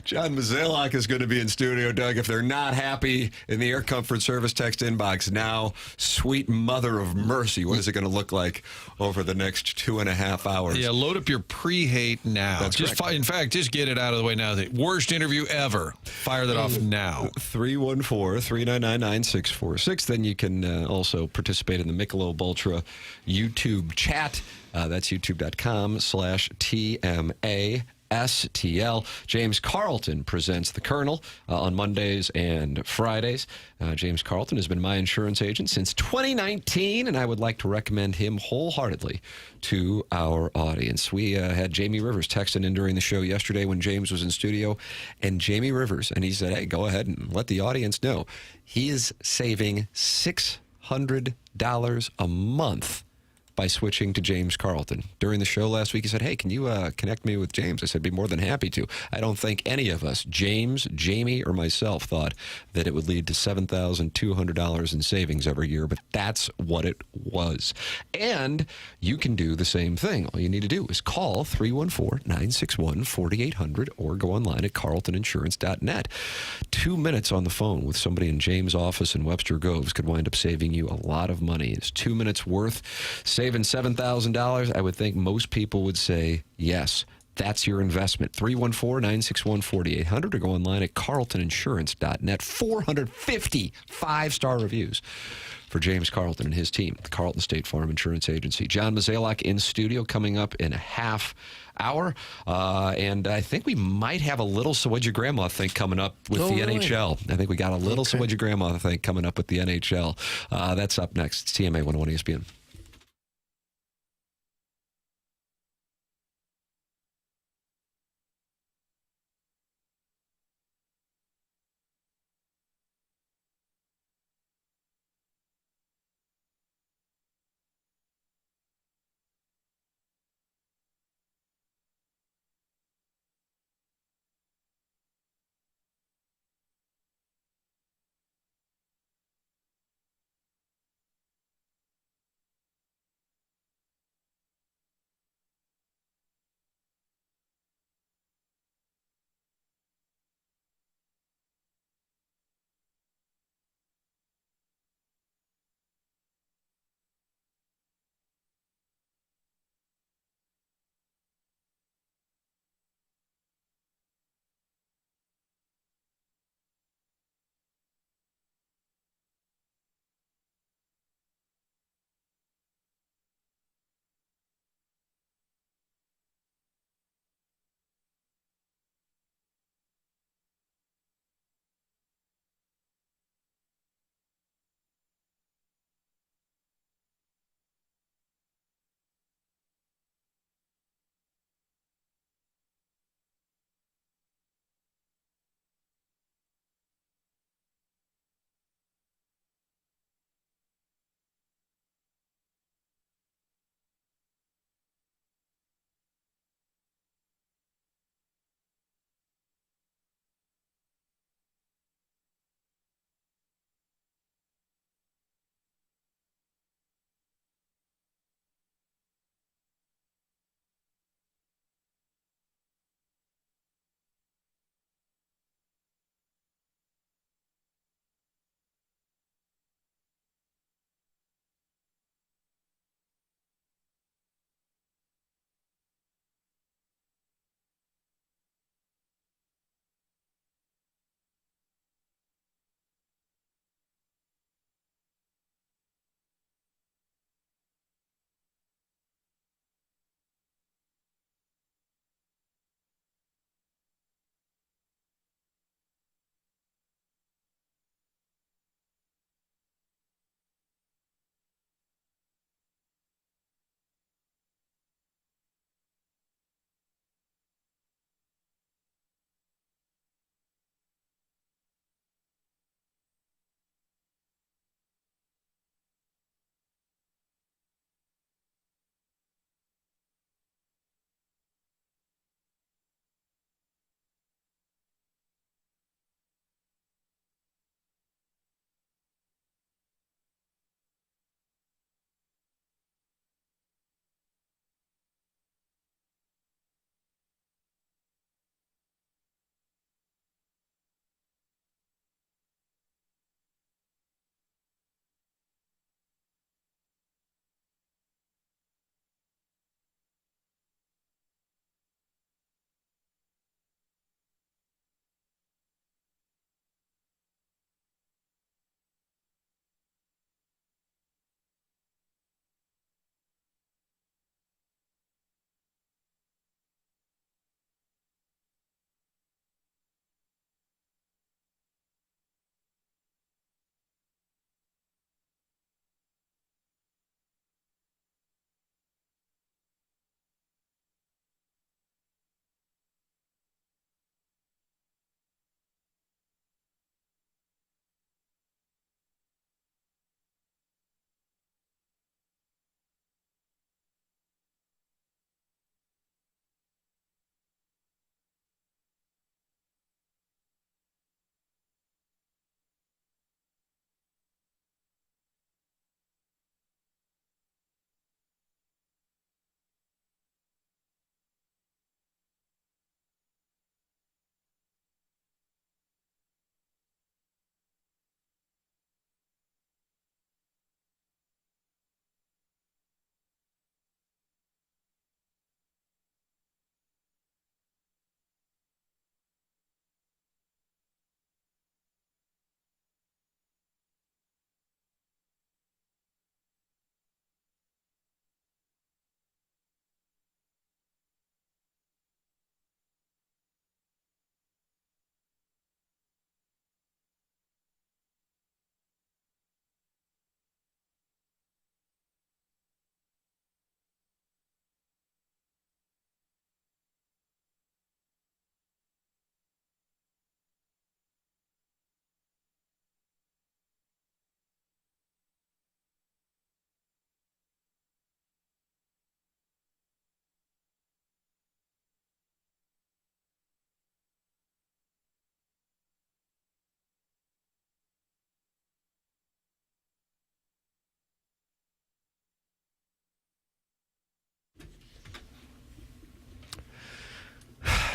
John Mozeliak is going to be in studio, Doug. If they're not happy in the Air Comfort Service text inbox now, sweet mother of mercy, what is it going to look like over the next 2.5 hours? Yeah, load up your pre-hate now. That's in fact, just get it out of the way now. The worst interview ever. Fire that off now. 314-399-9646. Then you can also participate in the Michelob Ultra YouTube chat. That's youtube.com/TMA. STL. James Carlton presents The Colonel on Mondays and Fridays. James Carlton has been my insurance agent since 2019, and I would like to recommend him wholeheartedly to our audience. We had Jamie Rivers texting in during the show yesterday when James was in studio, and Jamie Rivers, and he said, hey, go ahead and let the audience know. He is saving $600 a month by switching to James Carlton. During the show last week, he said, hey, can you connect me with James? I said, be more than happy to. I don't think any of us, James, Jamie, or myself, thought that it would lead to $7,200 in savings every year, but that's what it was. And you can do the same thing. All you need to do is call 314-961-4800 or go online at carltoninsurance.net. 2 minutes on the phone with somebody in James' office in Webster Groves could wind up saving you a lot of money. It's 2 minutes worth saving $7,000. I would think most people would say yes. That's your investment. 314-961-4800 or go online at carltoninsurance.net. 450 five-star reviews for James Carlton and his team, the Carlton State Farm Insurance Agency. John Mozeliak in studio coming up in a half hour. And I think we might have a little So What'd Your Grandma Think coming up with the really? NHL. I think we got a little So What'd Your Grandma Think coming up with the NHL. That's up next. It's TMA 101 ESPN.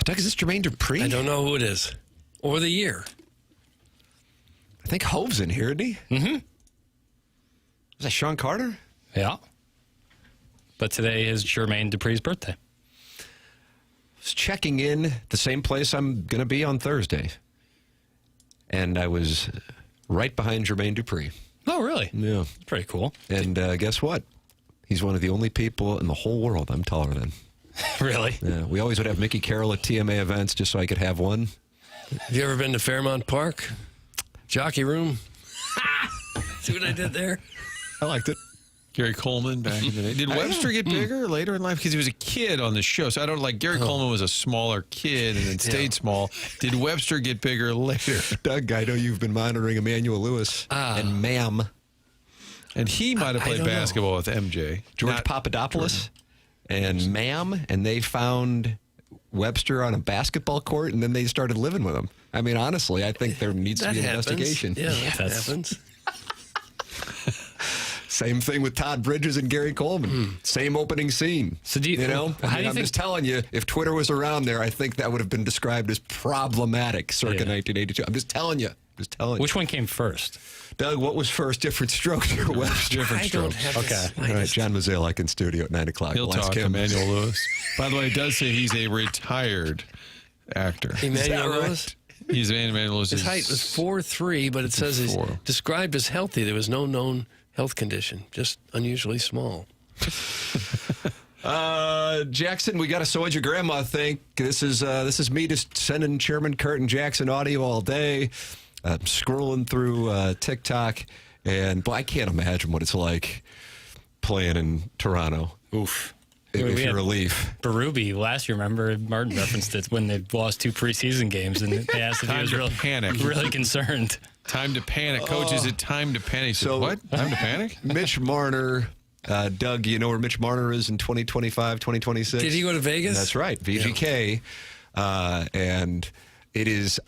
Doug, is this Jermaine Dupri? I don't know who it is. Or the year. I think Hove's in here, isn't he? Mm-hmm. Is that Sean Carter? Yeah. But today is Jermaine Dupri's birthday. Was checking in the same place I'm going to be on Thursday. And I was right behind Jermaine Dupri. Oh, really? Yeah. That's pretty cool. And guess what? He's one of the only people in the whole world I'm taller than. Really? Yeah. We always would have Mickey Carroll at TMA events just so I could have one. Have you ever been to Fairmount Park? Jockey room? See what I did there? I liked it. Gary Coleman back in the day. Did Webster get bigger later in life? Because he was a kid on the show. So I don't like Gary Coleman was a smaller kid and then stayed small. Did Webster get bigger later? Doug, I know you've been monitoring Emmanuel Lewis and Ma'am. And he might have played basketball with MJ. George Papadopoulos and Ma'am. And they found Webster on a basketball court and then they started living with him. I mean, honestly, I think there needs to be an investigation. Yeah, that happens. Same thing with Todd Bridges and Gary Coleman. Same opening scene. So do you know? I'm just telling you, if Twitter was around there, I think that would have been described as problematic circa 1982. I'm just telling you. Which one came first? Doug, what was first? Different Strokes or Webster? Different Strokes. Okay. All right, John Mozeliak in studio at 9 o'clock. He'll talk to Emmanuel Lewis. By the way, it does say he's a retired actor. Emmanuel Lewis? He's Emmanuel Lewis. His height was 4'3", but it says he's described as healthy. There was no known health condition, just unusually small. Jackson, we got a So What'd Your Grandma Think? This is me just sending Chairman Kurt and Jackson audio all day. Scrolling through TikTok, and I can't imagine what it's like playing in Toronto. Oof. If you're a Leaf. Berube last year, remember Martin referenced it when they lost 2 preseason games, and they asked if he was really concerned. Time to panic. Coach, is it time to panic? He said, what? Time to panic? Mitch Marner. Doug, you know where Mitch Marner is in 2025, 2026? Did he go to Vegas? That's right, VGK. And it is,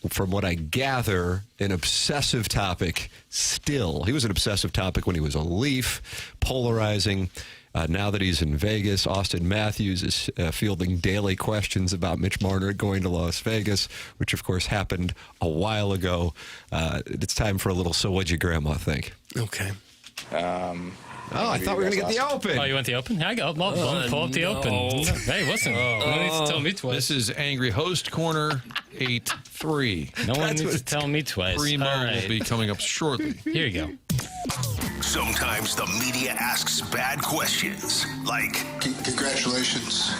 from what I gather, an obsessive topic still. He was an obsessive topic when he was a Leaf, polarizing. Now that he's in Vegas, Austin Matthews is fielding daily questions about Mitch Marner going to Las Vegas, which, of course, happened a while ago. It's time for a little So What'd Your Grandma Think? Okay. I thought we were going to get the Open. Oh, you want the Open? I go. Pull up the Open. Hey, listen. No one needs to tell me twice. This is Angry Host Corner 8-3. No one needs to tell me twice. Primo will be coming up shortly. Here you go. Sometimes the media asks bad questions, like, Congratulations.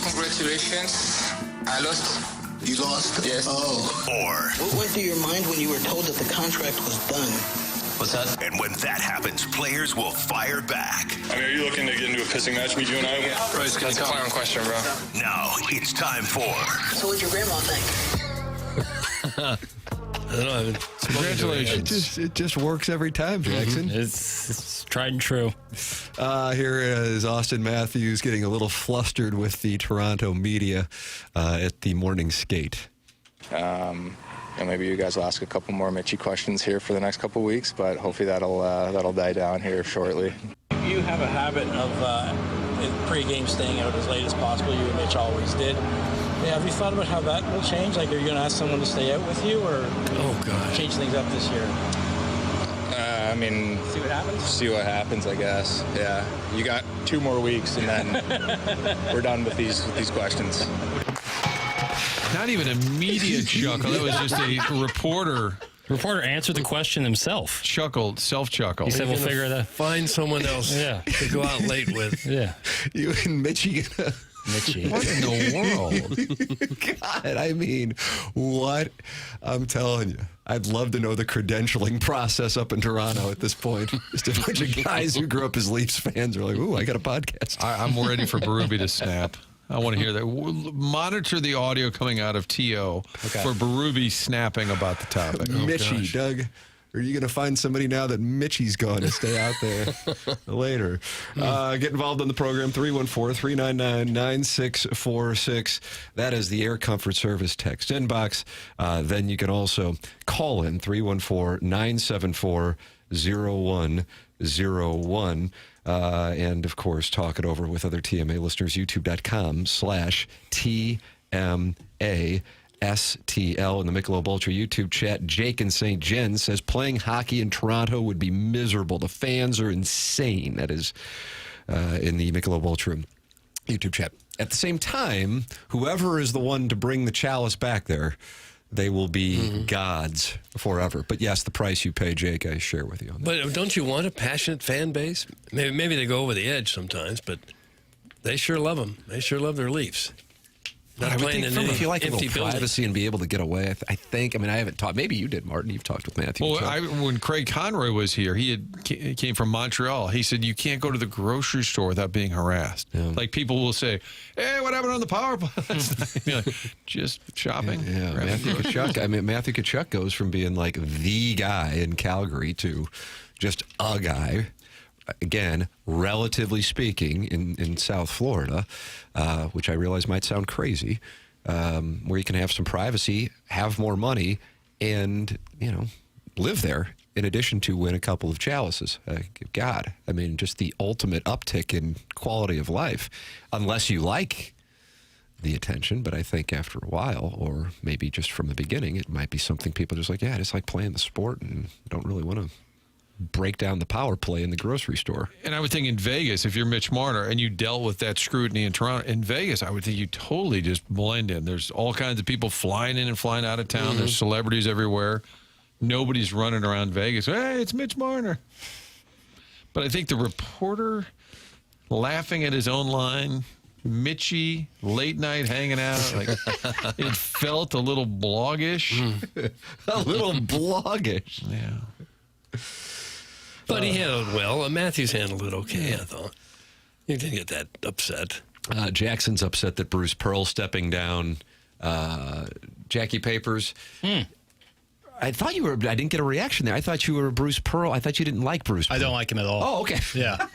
Congratulations. I lost. You lost? Yes. Oh. or What went through your mind when you were told that the contract was done? what's that? And when that happens, players will fire back. I mean, are you looking to get into a pissing match with you and I? Bro, it's That's a clown question, bro. Now it's time for So what'd your grandma think? I don't know. I haven't spoken to her yet. It just works every time, Jackson. It's tried and true. Here is Austin Matthews getting a little flustered with the Toronto media at the morning skate. And maybe you guys will ask a couple more Mitchie questions here for the next couple weeks, but hopefully that'll die down here shortly. You have a habit of in pre-game staying out as late as possible. You and Mitch always did. Yeah, have you thought about how that will change? Like, are you going to ask someone to stay out with you, or change things up this year? I mean, see what happens. See what happens, I guess. Yeah, you got 2 more weeks, and then we're done with these questions. Not even a media chuckle. That was just a reporter. Reporter answered the question himself. Self-chuckled. He said, we'll figure it out. Find someone else to go out late with. Yeah. You and Mitchie. Mitchie. What in the world? God, I mean, what? I'm telling you. I'd love to know the credentialing process up in Toronto at this point. Just a bunch of guys who grew up as Leafs fans are like, ooh, I got a podcast. I'm ready for Berube to snap. I want to hear that. Monitor the audio coming out of TO for Berube snapping about the topic. Mitchie, Doug. Are you going to find somebody now that Mitchie's going to stay out there later? Get involved in the program, 314-399-9646. That is the Air Comfort Service text inbox. Then you can also call in, 314-974 0101. And, of course, talk it over with other TMA listeners, youtube.com/TMASTL in the Michelob Ultra YouTube chat. Jake in St. Jen says, playing hockey in Toronto would be miserable. The fans are insane. That is in the Michelob Ultra YouTube chat. At the same time, whoever is the one to bring the chalice back there, they will be gods forever. But yes, the price you pay, Jake, I share with you on that. But don't you want a passionate fan base? Maybe they go over the edge sometimes, but they sure love them. They sure love their Leafs. Not playing in if you like a empty little building. privacy and be able to get away, I think. I mean, I haven't talked. Maybe you did, Martin. You've talked with Matthew. Well, when Craig Conroy was here, he came from Montreal. He said you can't go to the grocery store without being harassed. Yeah. Like people will say, "Hey, what happened on the power play?" Like, just shopping. Yeah, Matthew Tkachuk. I mean, Matthew Tkachuk goes from being like the guy in Calgary to just a guy. Again, relatively speaking, in South Florida, which I realize might sound crazy, where you can have some privacy, have more money, and, live there in addition to win a couple of chalices. God, I mean, just the ultimate uptick in quality of life, unless you like the attention. But I think after a while, or maybe just from the beginning, it might be something people just like, yeah, I just like playing the sport and don't really want to break down the power play in the grocery store. And I would think in Vegas, if you're Mitch Marner and you dealt with that scrutiny in Toronto, in Vegas, I would think you totally just blend in. There's all kinds of people flying in and flying out of town. There's celebrities everywhere. Nobody's running around Vegas. Hey, it's Mitch Marner. But I think the reporter laughing at his own line, Mitchy, late night hanging out, like it felt a little bloggish. A little bloggish. Yeah. But he handled it well. Matthews handled it okay, I thought. He didn't get that upset. Jackson's upset that Bruce Pearl stepping down. Jackie Papers. I thought you were. I didn't get a reaction there. I thought you were a Bruce Pearl. I thought you didn't like Bruce Pearl. I don't like him at all. Oh, okay. Yeah.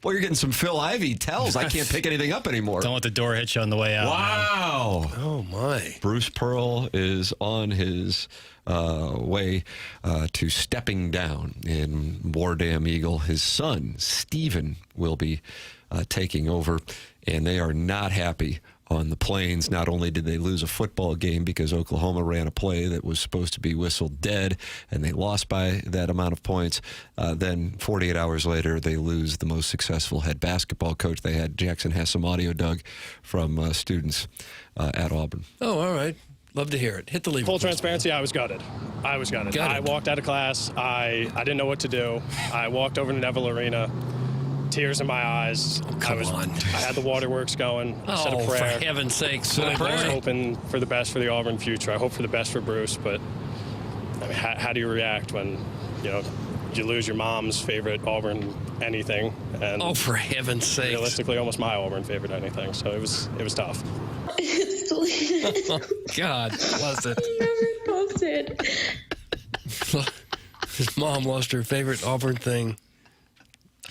Well, you're getting some Phil Ivey tells. I can't pick anything up anymore. Don't let the door hit you on the way out. Wow. Man. Oh, my. Bruce Pearl is on his way to stepping down in War Damn Eagle. His son, Steven, will be taking over, and they are not happy on the Plains. Not only did they lose a football game because Oklahoma ran a play that was supposed to be whistled dead, and they lost by that amount of points, then 48 hours later, they lose the most successful head basketball coach they had. Jackson has some audio, Doug, from students at Auburn. Oh, all right. Love to hear it. Hit the lever. Full transparency, I was gutted. I walked out of class. I didn't know what to do. I walked over to Neville Arena, tears in my eyes. Come on. I had the waterworks going. I said a prayer. For heaven's sakes. I was hoping for the best for the Auburn future. I hope for the best for Bruce, but I mean, how do you react when, you lose your mom's favorite Auburn anything? And for heaven's sakes. Realistically, almost my Auburn favorite anything. So it was tough. Oh, God, was it? His mom lost her favorite Auburn thing.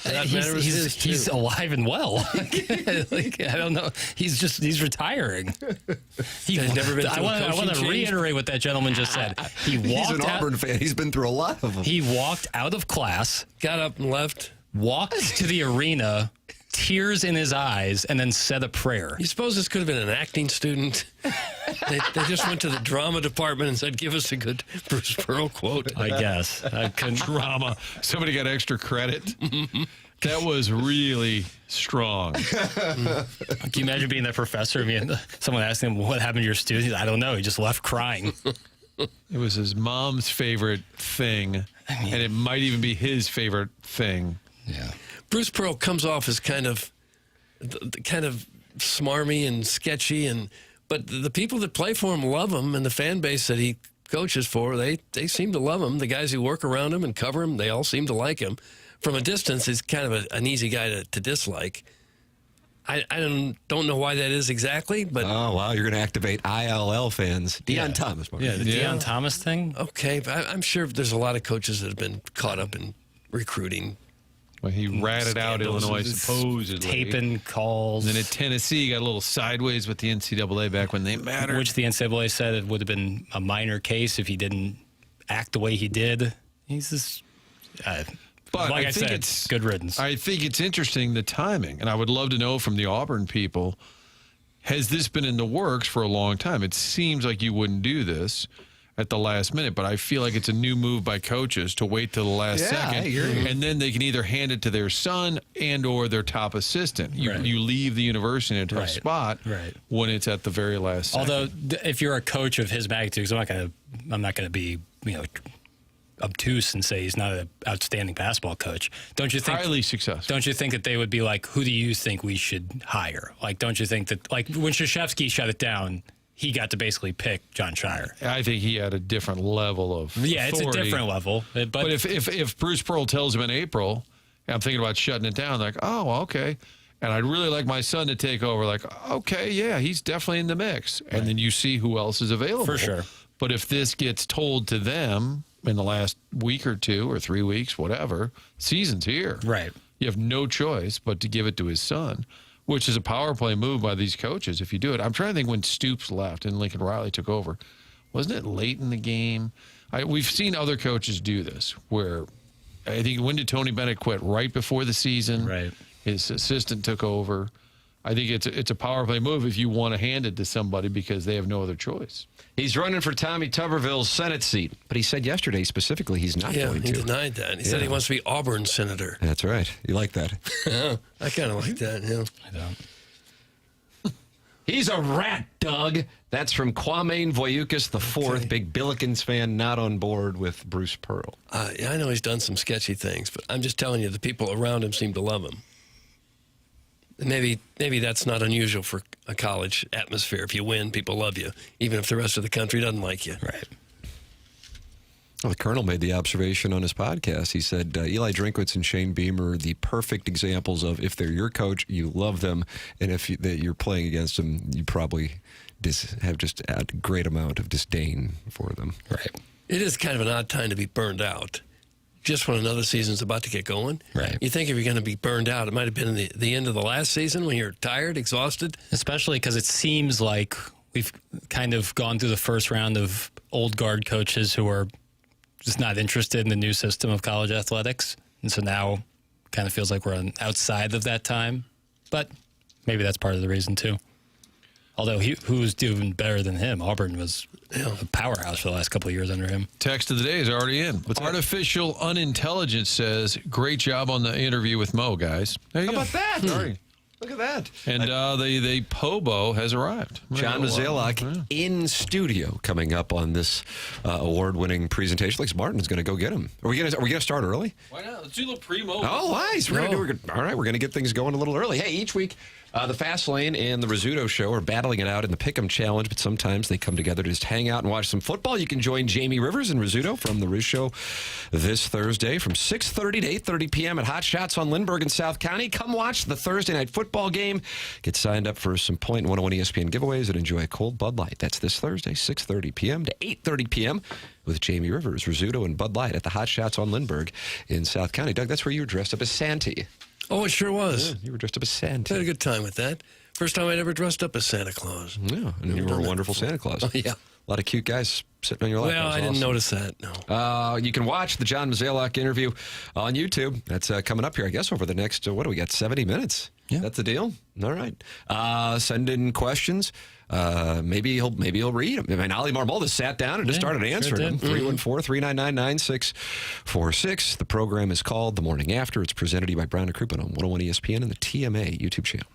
He's alive and well. I don't know. He's retiring. He's never been. I want to reiterate what that gentleman just said. He's an Auburn fan. He's been through a lot of them. He walked out of class, got up and left, walked to the arena, tears in his eyes, and then said a prayer. You suppose this could have been an acting student? They just went to the drama department and said, give us a good Bruce Pearl quote. I guess. Drama. Somebody got extra credit. That was really strong. Can you imagine being that professor? I mean, someone asking him what happened to your student. I don't know. He just left crying. It was his mom's favorite thing, and it might even be his favorite thing. Yeah. Bruce Pearl comes off as kind of smarmy and sketchy, but the people that play for him love him, and the fan base that he coaches for, they seem to love him. The guys who work around him and cover him, they all seem to like him. From a distance, he's kind of an easy guy to dislike. I don't know why that is exactly, but... Oh, wow, you're going to activate ILL fans. Deion Thomas. Mark. Yeah, the Deion Thomas thing? Okay, but I'm sure there's a lot of coaches that have been caught up in recruiting. Well, he ratted out Illinois, supposedly. Taping calls. And then at Tennessee, he got a little sideways with the NCAA back when they mattered. Which the NCAA said it would have been a minor case if he didn't act the way he did. He's this But like I think said, it's good riddance. I think it's interesting, the timing, and I would love to know from the Auburn people, has this been in the works for a long time? It seems like you wouldn't do this at the last minute, but I feel like it's a new move by coaches to wait till the last second, and then they can either hand it to their son and or their top assistant. You leave the university in a tough spot when it's at the very last second. Although, if you're a coach of his magnitude, 'cause I'm not gonna be obtuse and say he's not an outstanding basketball coach. Don't you think highly successful? Don't you think that they would be like, who do you think we should hire? Like, don't you think that, like, when Krzyzewski shut it down, he got to basically pick John Shire? I think he had a different level of authority. It's a different level. But if Bruce Pearl tells him in April, I'm thinking about shutting it down, like, oh, okay, and I'd really like my son to take over, like, okay, yeah, he's definitely in the mix. And then you see who else is available. For sure. But if this gets told to them in the last week or 2 or 3 weeks, whatever, season's here. Right. You have no choice but to give it to his son, which is a power play move by these coaches if you do it. I'm trying to think when Stoops left and Lincoln Riley took over. Wasn't it late in the game? We've seen other coaches do this, where I think, when did Tony Bennett quit? Right before the season. Right. His assistant took over. I think it's a power play move if you want to hand it to somebody because they have no other choice. He's running for Tommy Tuberville's Senate seat, but he said yesterday specifically he's not going to. He denied that. He said he wants to be Auburn senator. That's right. You like that? I kind of like that. Yeah. I don't. He's a rat, Doug. That's from Kwame Voyukas IV, big Billikens fan, not on board with Bruce Pearl. Yeah, I know he's done some sketchy things, but I'm just telling you, the people around him seem to love him. Maybe that's not unusual for a college atmosphere. If you win, people love you, even if the rest of the country doesn't like you. Right. Well, the Colonel made the observation on his podcast. He said Eli Drinkwitz and Shane Beamer are the perfect examples of, if they're your coach, you love them, and if you're playing against them, you probably have just a great amount of disdain for them. Right. It is kind of an odd time to be burned out. Just when another season's about to get going. Right. You think if you're going to be burned out, it might have been the end of the last season when you're tired, exhausted. Especially because it seems like we've kind of gone through the first round of old guard coaches who are just not interested in the new system of college athletics. And so now kind of feels like we're outside of that time. But maybe that's part of the reason, too. Although who's doing better than him? Auburn was a powerhouse for the last couple of years under him. Text of the day is already in. Artificial Unintelligence says, great job on the interview with Mo, guys. There you go. How about that? Sorry. Look at that. And the Pobo has arrived. John Mozeliak in studio coming up on this award-winning presentation. Looks Martin is going to go get him. Are we going to start early? Why not? Let's do a little pre-Mo. Oh, nice. All right, we're going to get things going a little early. Hey, each week, the Fast Lane and the Rizzuto Show are battling it out in the Pick'em Challenge, but sometimes they come together to just hang out and watch some football. You can join Jamie Rivers and Rizzuto from the Riz Show this Thursday from 6:30 to 8:30 p.m. at Hot Shots on Lindbergh in South County. Come watch the Thursday night football game. Get signed up for some Point 101 ESPN giveaways and enjoy a cold Bud Light. That's this Thursday, 6:30 p.m. to 8:30 p.m. with Jamie Rivers, Rizzuto, and Bud Light at the Hot Shots on Lindbergh in South County. Doug, that's where you were dressed up as Santa. Oh, it sure was. Yeah, you were dressed up as Santa. I had a good time with that. First time I'd ever dressed up as Santa Claus. Yeah, and you were a wonderful Santa Claus. Oh, yeah. A lot of cute guys sitting on your lap. Well, I didn't notice that, no. You can watch the John Mozeliak interview on YouTube. That's coming up here, I guess, over the next, what do we got, 70 minutes? Yeah. That's the deal? All right. Send in questions. Maybe he'll read them. I mean, Ali Marmolda sat down and just started answering them. 314-399-9646. The program is called The Morning After. It's presented to you by Brown & Crouppen on 101 ESPN and the TMA YouTube channel.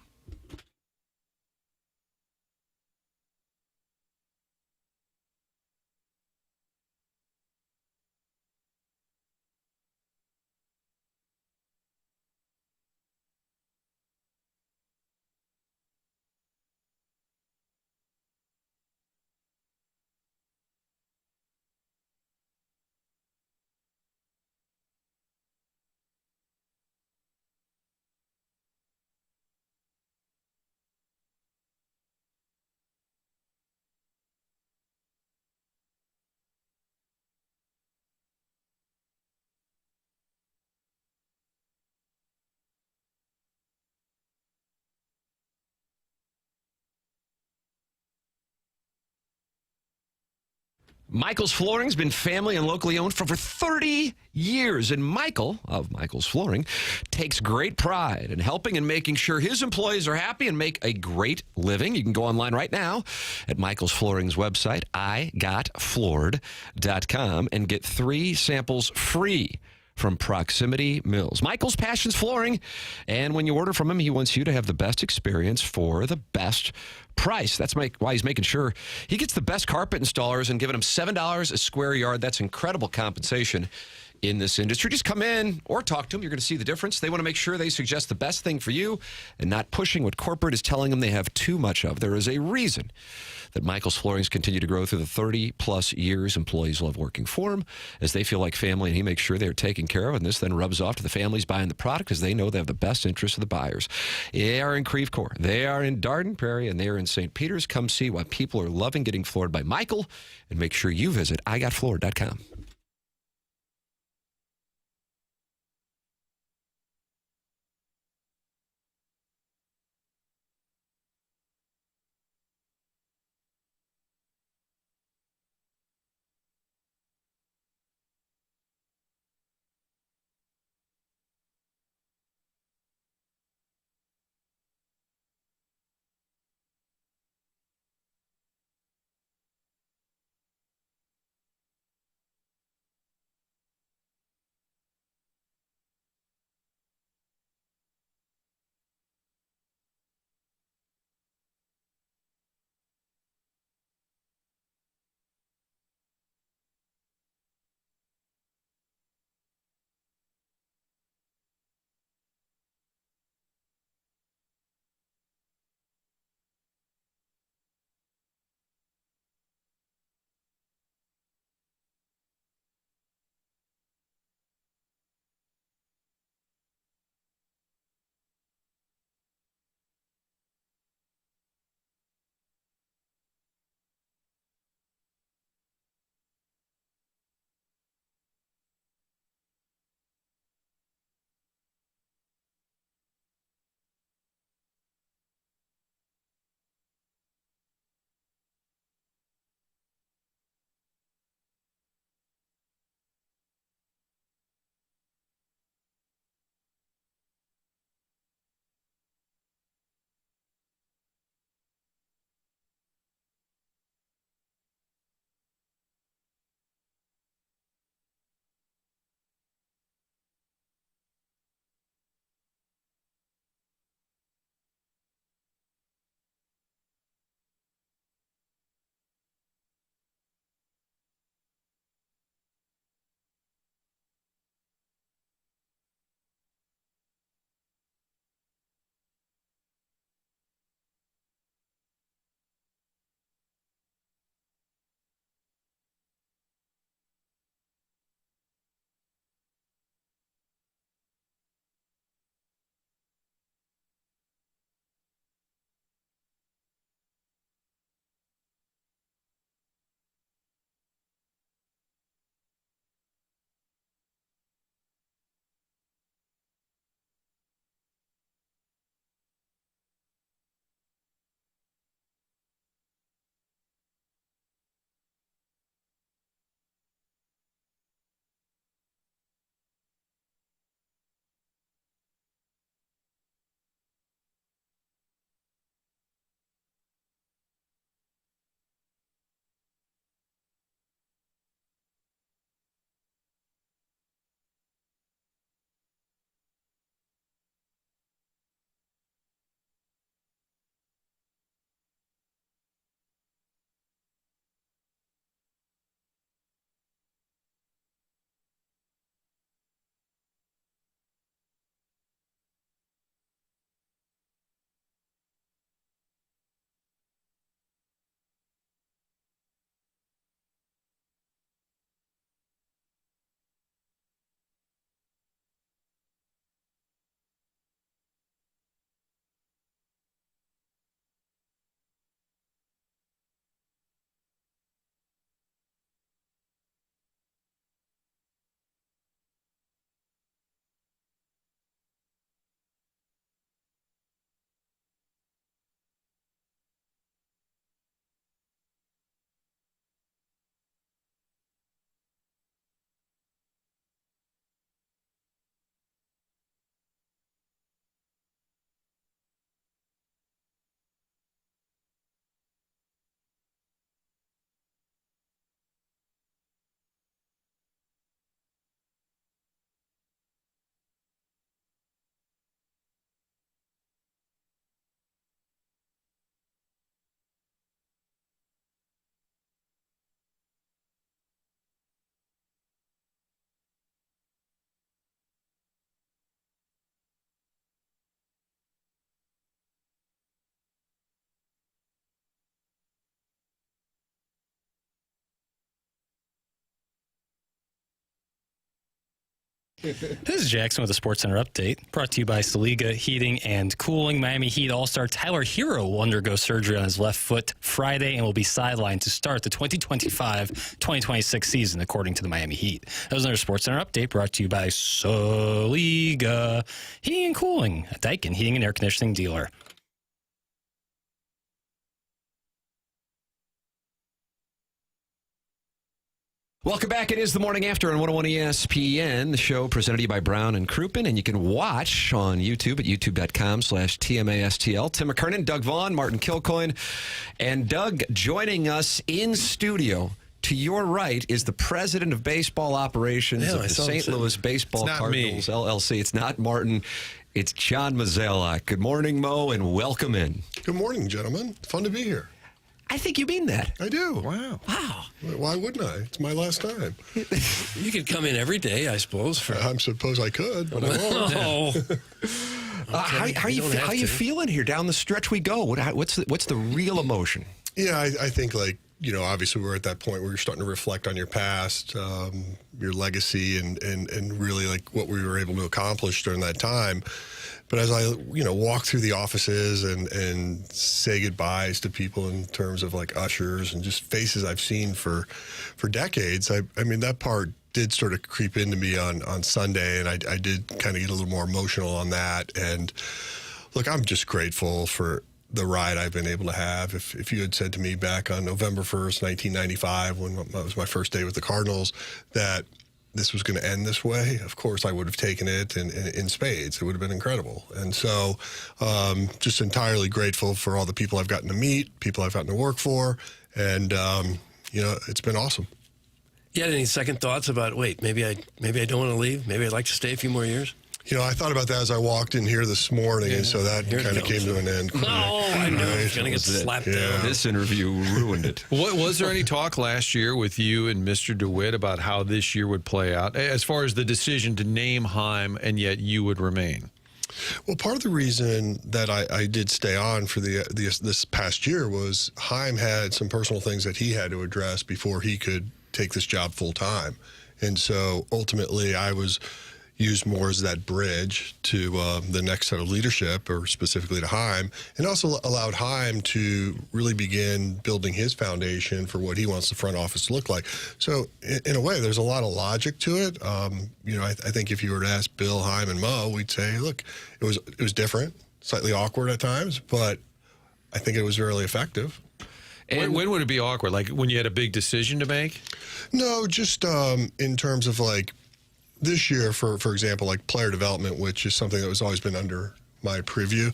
Michael's Flooring's been family and locally owned for over 30 years. And Michael, of Michael's Flooring, takes great pride in helping and making sure his employees are happy and make a great living. You can go online right now at Michael's Flooring's website, igotfloored.com, and get 3 samples free from Proximity Mills. Michael's passion's flooring, and when you order from him, he wants you to have the best experience for the best price. That's why he's making sure he gets the best carpet installers and giving them $7 a square yard. That's incredible compensation in this industry. Just come in or talk to them. You're going to see the difference. They want to make sure they suggest the best thing for you and not pushing what corporate is telling them they have too much of. There is a reason that Michael's Flooring's continue to grow through the 30-plus years. Employees love working for him as they feel like family, and he makes sure they're taken care of, and this then rubs off to the families buying the product because they know they have the best interest of the buyers. They are in Creve Coeur. They are in Darden Prairie, and they are in St. Peters. Come see why people are loving getting floored by Michael, and make sure you visit igotfloored.com. This is Jackson with a SportsCenter update, brought to you by Saliga Heating and Cooling. Miami Heat All-Star Tyler Hero will undergo surgery on his left foot Friday and will be sidelined to start the 2025-2026 season, according to the Miami Heat. That was another SportsCenter update brought to you by Saliga Heating and Cooling, a Daikin heating and air conditioning dealer. Welcome back. It is the morning after on 101 ESPN, the show presented to you by Brown and Crouppen, and you can watch on YouTube at youtube.com/TMASTL. Tim McKernan, Doug Vaughn, Martin Kilcoyne, and Doug joining us in studio. To your right is the president of baseball operations of the St. Louis Baseball Cardinals, LLC. It's not Martin. It's John Mozeliak. Good morning, Mo, and welcome in. Good morning, gentlemen. Fun to be here. I think you mean that. I do. Wow. Why wouldn't I? It's my last time. You could come in every day, I suppose. I suppose I could, but I won't. How you feeling here? Down the stretch we go. What's the real emotion? Yeah, I think obviously we're at that point where you're starting to reflect on your past, your legacy, and really like what we were able to accomplish during that time. But as I, walk through the offices and say goodbyes to people in terms of like ushers and just faces I've seen for decades, I mean, that part did sort of creep into me on Sunday, and I did kind of get a little more emotional on that. And look, I'm just grateful for the ride I've been able to have. If you had said to me back on November 1st, 1995, when that was my first day with the Cardinals, that this was going to end this way, of course I would have taken it in spades. It would have been incredible. And so just entirely grateful for all the people I've gotten to meet, people I've gotten to work for, and it's been awesome. You had any second thoughts about, maybe I don't want to leave? Maybe I'd like to stay a few more years? I thought about that as I walked in here this morning, and so that kind of came to an end. I know. It's going to get slapped down. This interview ruined it. Was there any talk last year with you and Mr. DeWitt about how this year would play out, as far as the decision to name Heim and yet you would remain? Well, part of the reason that I did stay on for this past year was Heim had some personal things that he had to address before he could take this job full time. And so ultimately I was used more as that bridge to the next set of leadership, or specifically to Heim, and also allowed Heim to really begin building his foundation for what he wants the front office to look like. So in a way, there's a lot of logic to it. I think if you were to ask Bill, Heim, and Mo, we'd say, look, it was different, slightly awkward at times, but I think it was really effective. And when would it be awkward? Like when you had a big decision to make? No, just in terms of like, this year, for example, like player development, which is something that was always been under my purview,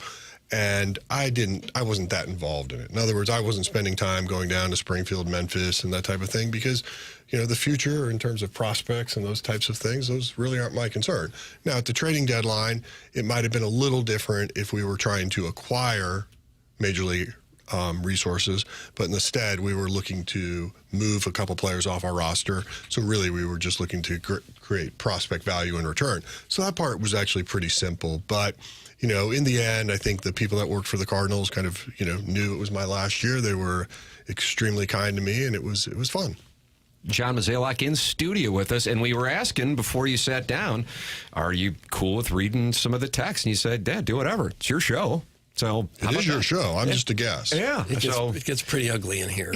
and I wasn't that involved in it. In other words, I wasn't spending time going down to Springfield, Memphis, and that type of thing, because, the future in terms of prospects and those types of things, those really aren't my concern. Now, at the trading deadline, it might have been a little different if we were trying to acquire Major League resources, but instead we were looking to move a couple players off our roster. So really we were just looking to create prospect value in return. So that part was actually pretty simple. But, in the end, I think the people that worked for the Cardinals kind of, knew it was my last year. They were extremely kind to me, and it was fun. John Mozeliak in studio with us, and we were asking before you sat down, are you cool with reading some of the text? And you said, Dad, do whatever. It's your show. So it is your show. I'm just a guest. Yeah. It gets pretty ugly in here.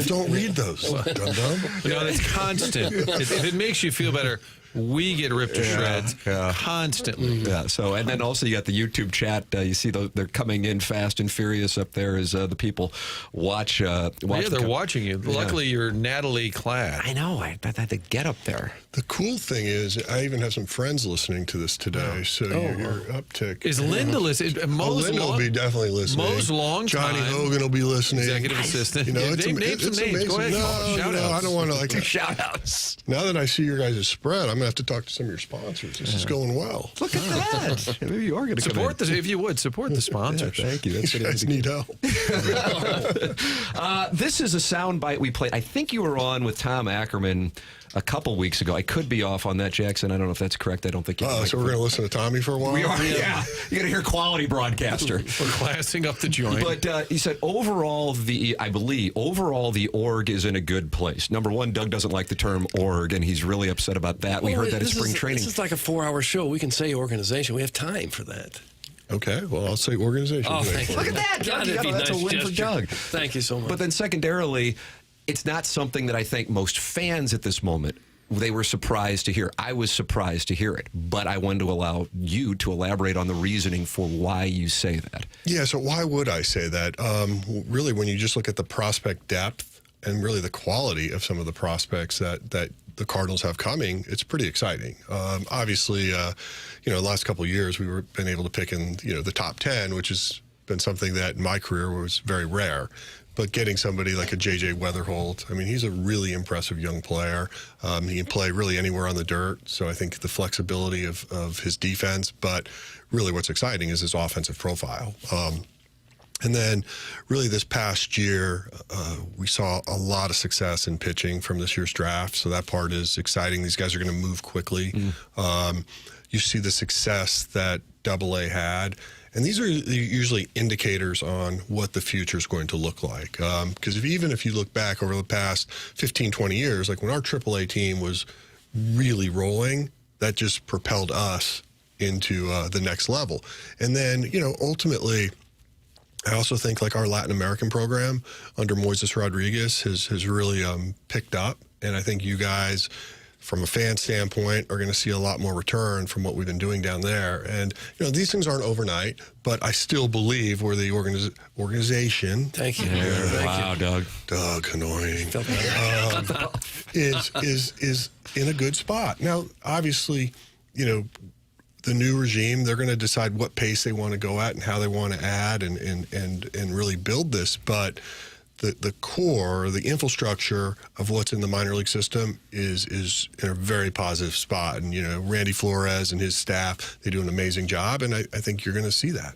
Don't read those, dum-dum. No, it's constant. If it makes you feel better, we get ripped to shreds constantly. Yeah. So, and then also you got the YouTube chat. You see they're coming in fast and furious up there as the people watch. Yeah, they're watching you. Yeah. Luckily, you're Natalie clad. I know. I had to get up there. The cool thing is, I even have some friends listening to this today. So your uptick is Linda listening. Linda will be definitely listening. Mo's long Johnny time. Hogan will be listening. Executive assistant. It's name some names. amazing. Go ahead. No, I don't want to shout outs. Now that I see your guys' spread, I'm gonna have to talk to some of your sponsors. This is going well. Look at that. Maybe you are going to support this if you would support the sponsors. Thank you. You guys need help. This is a soundbite we played. I think you were on with Tom Ackerman a couple weeks ago. I could be off on that, Jackson. I don't know if that's correct. I don't think you so we're going to listen to Tommy for a while? We are, yeah. You're going to hear quality broadcaster. We're classing up the joint. But he said, overall, the org is in a good place. Number one, Doug doesn't like the term org, and he's really upset about that. We heard that at spring training. This is like a 4-hour show. We can say organization. We have time for that. Okay, well, I'll say organization. Oh, thank you. Look at that, Doug. That's a win for Doug. Thank you so much. But then secondarily, it's not something that I think most fans at this moment, they were surprised to hear. I was surprised to hear it, but I wanted to allow you to elaborate on the reasoning for why you say that. Yeah, so why would I say that? Really, when you just look at the prospect depth and really the quality of some of the prospects that the Cardinals have coming, it's pretty exciting. Obviously, the last couple of years we've been able to pick in the top 10, which has been something that in my career was very rare. But getting somebody like a J.J. Weatherholt, I mean, he's a really impressive young player. He can play really anywhere on the dirt. So I think the flexibility of his defense, but really what's exciting is his offensive profile. And then really this past year, we saw a lot of success in pitching from this year's draft. So that part is exciting. These guys are going to move quickly. You see the success that AA had. And these are usually indicators on what the future is going to look like. Because even if you look back over the past 15, 20 years, like when our AAA team was really rolling, that just propelled us into the next level. And then, ultimately, I also think like our Latin American program under Moises Rodriguez has really picked up. And I think you guys, from a fan standpoint, are going to see a lot more return from what we've been doing down there. And, these things aren't overnight, but I still believe we're the organization. Thank you. Wow, Doug. Doug, annoying. Is in a good spot. Now, obviously, the new regime, they're going to decide what pace they want to go at and how they want to add and really build this. But the core, the infrastructure of what's in the minor league system is in a very positive spot. And, Randy Flores and his staff, they do an amazing job, and I think you're going to see that.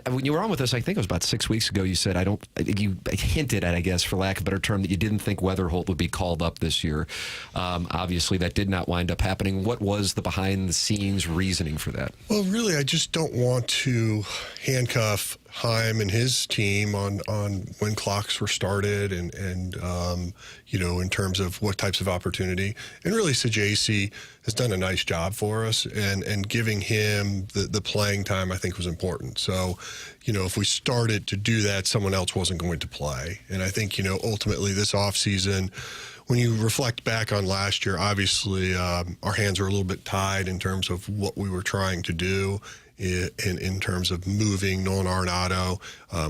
When you were on with us, I think it was about 6 weeks ago, you said, you hinted at, I guess, for lack of a better term, that you didn't think Weatherholt would be called up this year. Obviously, that did not wind up happening. What was the behind-the-scenes reasoning for that? Well, really, I just don't want to handcuff Heim and his team on when clocks were started and in terms of what types of opportunity. And really, Sajaci has done a nice job for us, and giving him the playing time I think was important. So, if we started to do that, someone else wasn't going to play. And I think, ultimately this offseason, when you reflect back on last year, obviously our hands were a little bit tied in terms of what we were trying to do. In terms of moving Nolan Arenado,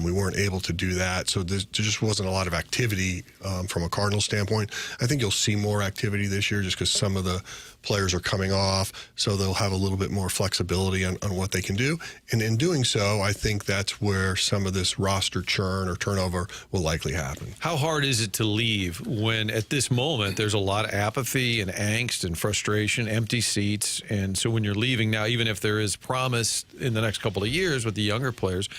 we weren't able to do that. So there just wasn't a lot of activity from a Cardinals standpoint. I think you'll see more activity this year just because some of the players are coming off, so they'll have a little bit more flexibility on what they can do. And in doing so, I think that's where some of this roster churn or turnover will likely happen. How hard is it to leave when at this moment there's a lot of apathy and angst and frustration, empty seats? And so when you're leaving now, even if there is promise in the next couple of years with the younger players,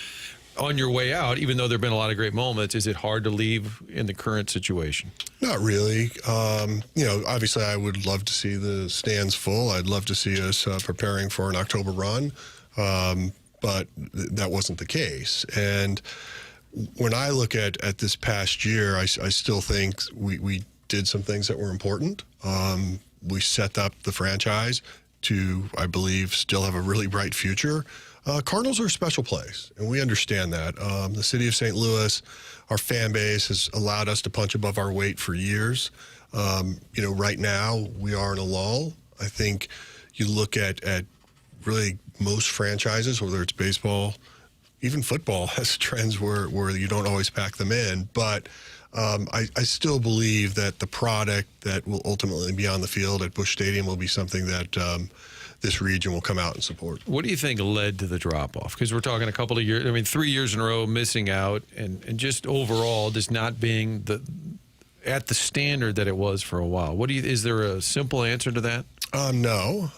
on your way out, even though there have been a lot of great moments, is it hard to leave in the current situation? Not really. Obviously I would love to see the stands full. I'd love to see us preparing for an October run, but that wasn't the case. And when I look at this past year, I still think we did some things that were important. We set up the franchise to, I believe, still have a really bright future. Cardinals are a special place, and we understand that. The city of St. Louis, our fan base has allowed us to punch above our weight for years. Right now we are in a lull. I think you look at really most franchises, whether it's baseball, even football has trends where you don't always pack them in. But I still believe that the product that will ultimately be on the field at Busch Stadium will be something that this region will come out and support. What do you think led to the drop-off? Because we're talking a couple of years, 3 years in a row missing out, and just overall just not being at the standard that it was for a while. Is there a simple answer to that? No,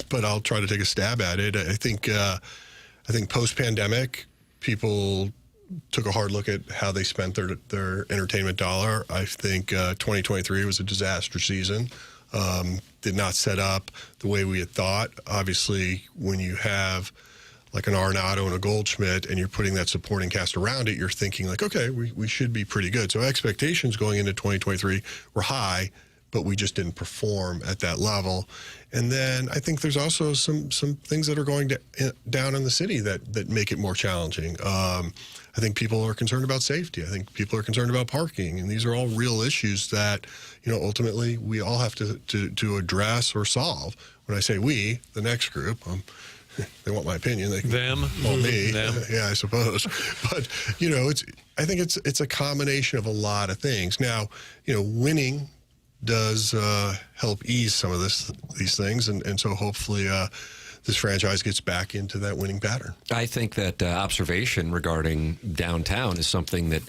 but I'll try to take a stab at it. I think post-pandemic, people took a hard look at how they spent their entertainment dollar. I think 2023 was a disaster season. Did not set up the way we had thought. Obviously, when you have like an Arenado and a Goldschmidt and you're putting that supporting cast around it, you're thinking like, okay, we should be pretty good. So expectations going into 2023 were high, but we just didn't perform at that level. And then I think there's also some things that are going down in the city that make it more challenging. I think people are concerned about safety. I think people are concerned about parking, and these are all real issues that, ultimately we all have to address or solve. When I say we, the next group, they want my opinion. They can them, well, me, them. Yeah, I suppose. But I think it's a combination of a lot of things. Now, winning does help ease some of these things, and so hopefully this franchise gets back into that winning pattern. I think that observation regarding downtown is something that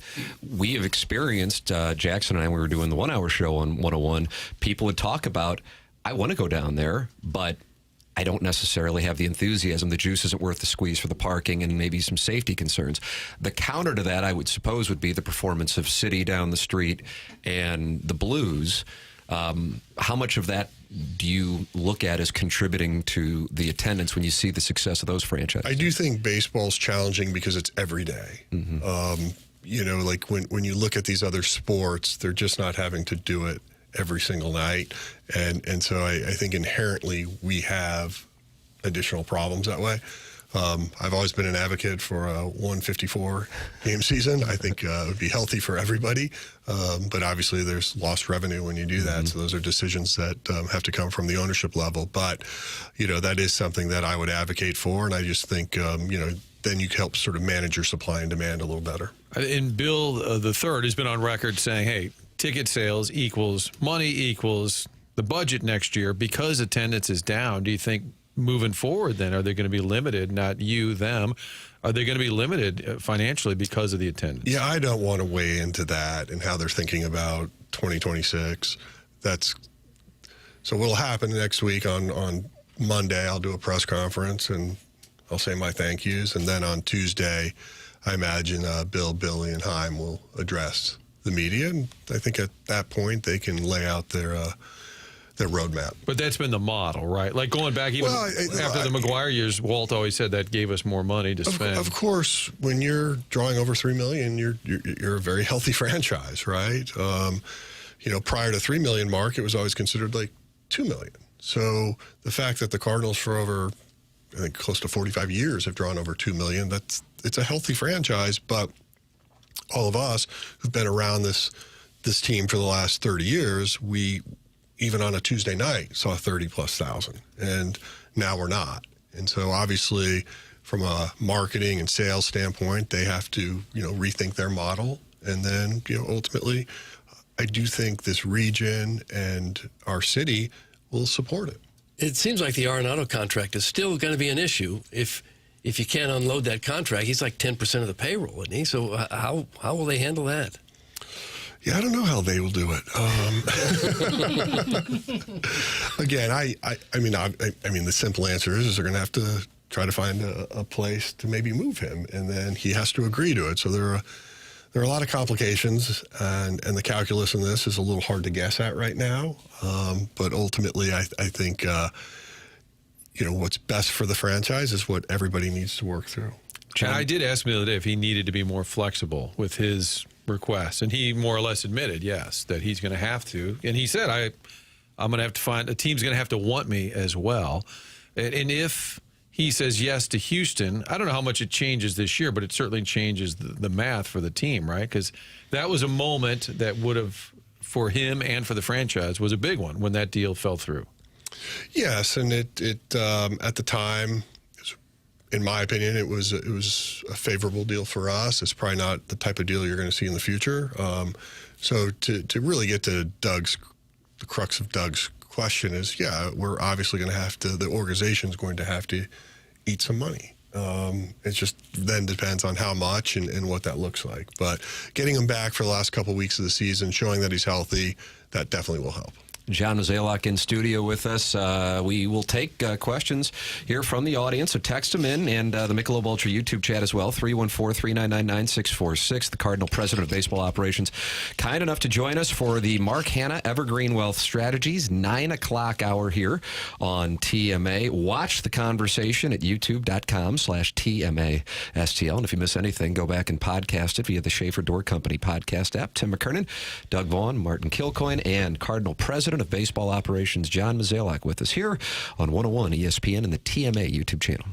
we have experienced. Jackson and I, we were doing the 1 hour show on 101. People would talk about, I want to go down there, but I don't necessarily have the enthusiasm. The juice isn't worth the squeeze for the parking and maybe some safety concerns. The counter to that, I would suppose, would be the performance of City down the street and the Blues. How much of that do you look at as contributing to the attendance when you see the success of those franchises? I do think baseball's challenging because it's every day. Mm-hmm. Like when you look at these other sports, they're just not having to do it every single night. And so I think inherently we have additional problems that way. I've always been an advocate for a 154 game season. I think it would be healthy for everybody. But obviously there's lost revenue when you do that. Mm-hmm. So those are decisions that have to come from the ownership level. But, that is something that I would advocate for. And I just think, then you help sort of manage your supply and demand a little better. And Bill the third has been on record saying, hey, ticket sales equals money equals the budget next year because attendance is down. Do you think moving forward then, are they going to be limited, not you, them, are they going to be limited financially because of the attendance? Yeah, I don't want to weigh into that and how they're thinking about 2026. So what'll happen next week on Monday, I'll do a press conference and I'll say my thank yous. And then on Tuesday, I imagine Bill, Billy, and Haim will address the media. And I think at that point, they can lay out their roadmap. But that's been the model, right? Like going back even after the McGuire years, Walt always said that gave us more money to spend. Of course, when you're drawing over $3 million, you're a very healthy franchise, right? Prior to $3 million mark, it was always considered like $2 million. So the fact that the Cardinals for over, I think, close to 45 years have drawn over $2 million, it's a healthy franchise. But all of us who've been around this team for the last 30 years, we, even on a Tuesday night, saw 30,000+, and now we're not. And so obviously from a marketing and sales standpoint, they have to, rethink their model. And then, ultimately, I do think this region and our city will support it. It seems like the Arenado contract is still going to be an issue if you can't unload that contract. He's like 10% of the payroll, isn't he? So how will they handle that? Yeah, I don't know how they will do it. Again, I mean, the simple answer is they're going to have to try to find a place to maybe move him, and then he has to agree to it. So there are a lot of complications, and the calculus in this is a little hard to guess at right now. But ultimately, I think what's best for the franchise is what everybody needs to work through. And I did ask him the other day if he needed to be more flexible with his request, and he more or less admitted, yes, that he's going to have to. And he said, I'm going to have to find a team's going to have to want me as well. And if he says yes to Houston, I don't know how much it changes this year, but it certainly changes the math for the team, right? Because that was a moment that would have, for him and for the franchise, was a big one when that deal fell through. Yes, and it at the time, in my opinion, it was a favorable deal for us. It's probably not the type of deal you're going to see in the future. So to really get to the crux of Doug's question is, yeah, we're obviously going to have to, the organization's going to have to eat some money. It just then depends on how much and what that looks like. But getting him back for the last couple of weeks of the season, showing that he's healthy, that definitely will help. John Mozeliak in studio with us. We will take questions here from the audience, so text them in, and the Michelob Ultra YouTube chat as well, 314-399-9646. The Cardinal President of Baseball Operations, kind enough to join us for the Mark Hanna Evergreen Wealth Strategies 9 o'clock hour here on TMA. Watch the conversation at youtube.com/TMASTL. And if you miss anything, go back and podcast it via the Schaefer Door Company podcast app. Tim McKernan, Doug Vaughn, Martin Kilcoyne, and Cardinal President President of Baseball Operations, John Mozeliak, with us here on 101 ESPN and the TMA YouTube channel.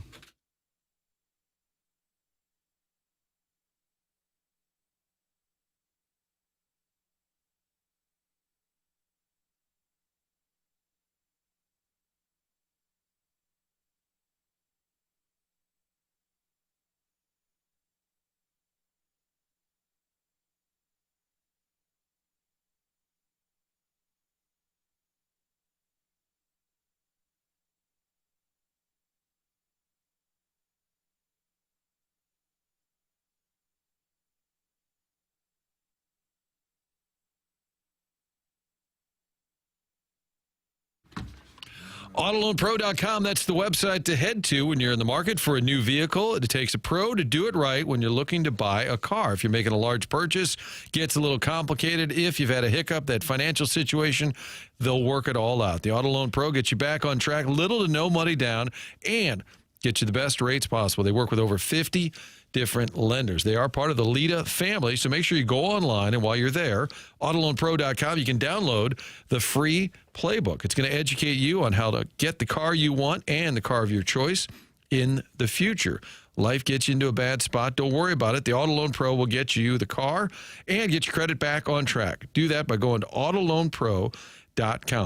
AutoLoanPro.com, that's the website to head to when you're in the market for a new vehicle. It takes a pro to do it right when you're looking to buy a car. If you're making a large purchase, gets a little complicated. If you've had a hiccup, that financial situation, they'll work it all out. The Auto Loan Pro gets you back on track, little to no money down, and get you the best rates possible. They work with over 50 different lenders. They are part of the Lita family, so make sure you go online, and while you're there, AutoLoanPro.com, you can download the free playbook. It's going to educate you on how to get the car you want and the car of your choice in the future. Life gets you into a bad spot, don't worry about it. The Auto Loan Pro will get you the car and get your credit back on track. Do that by going to AutoLoanPro.com.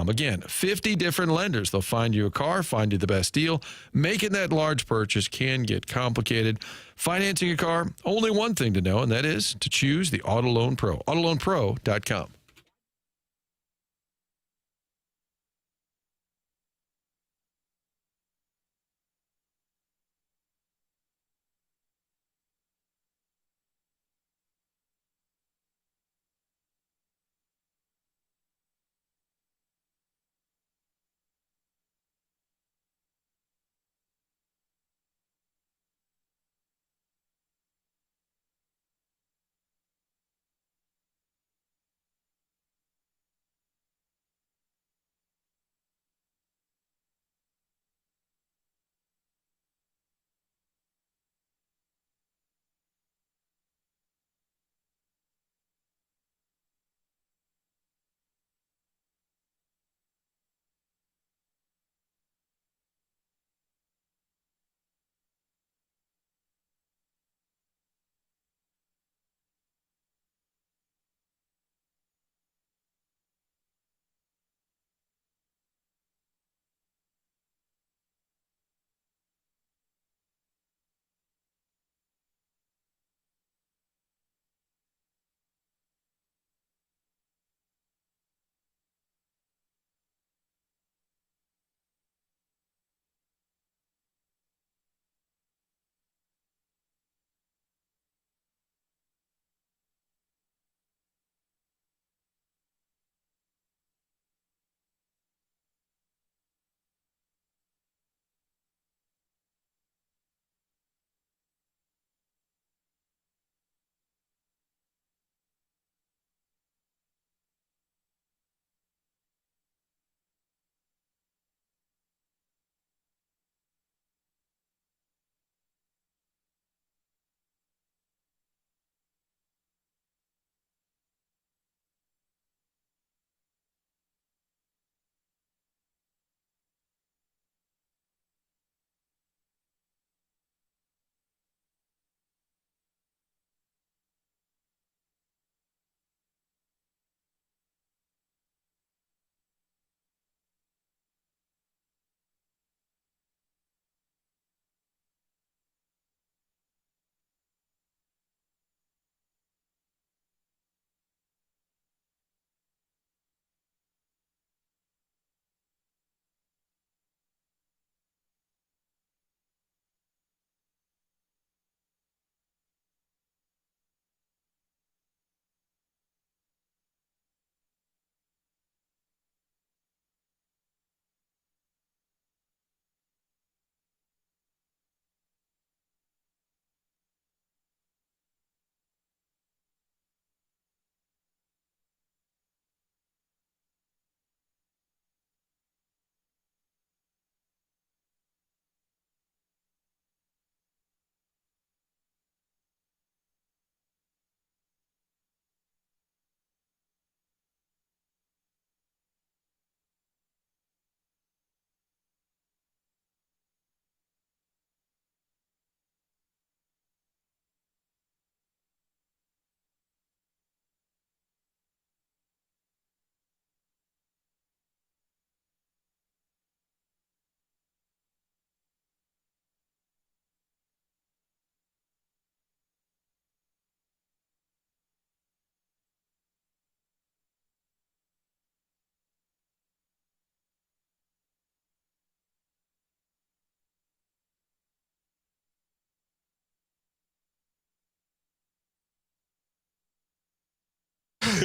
Again, 50 different lenders. They'll find you a car, find you the best deal. Making that large purchase can get complicated. Financing a car, only one thing to know, and that is to choose the Auto Loan Pro. AutoLoanPro.com.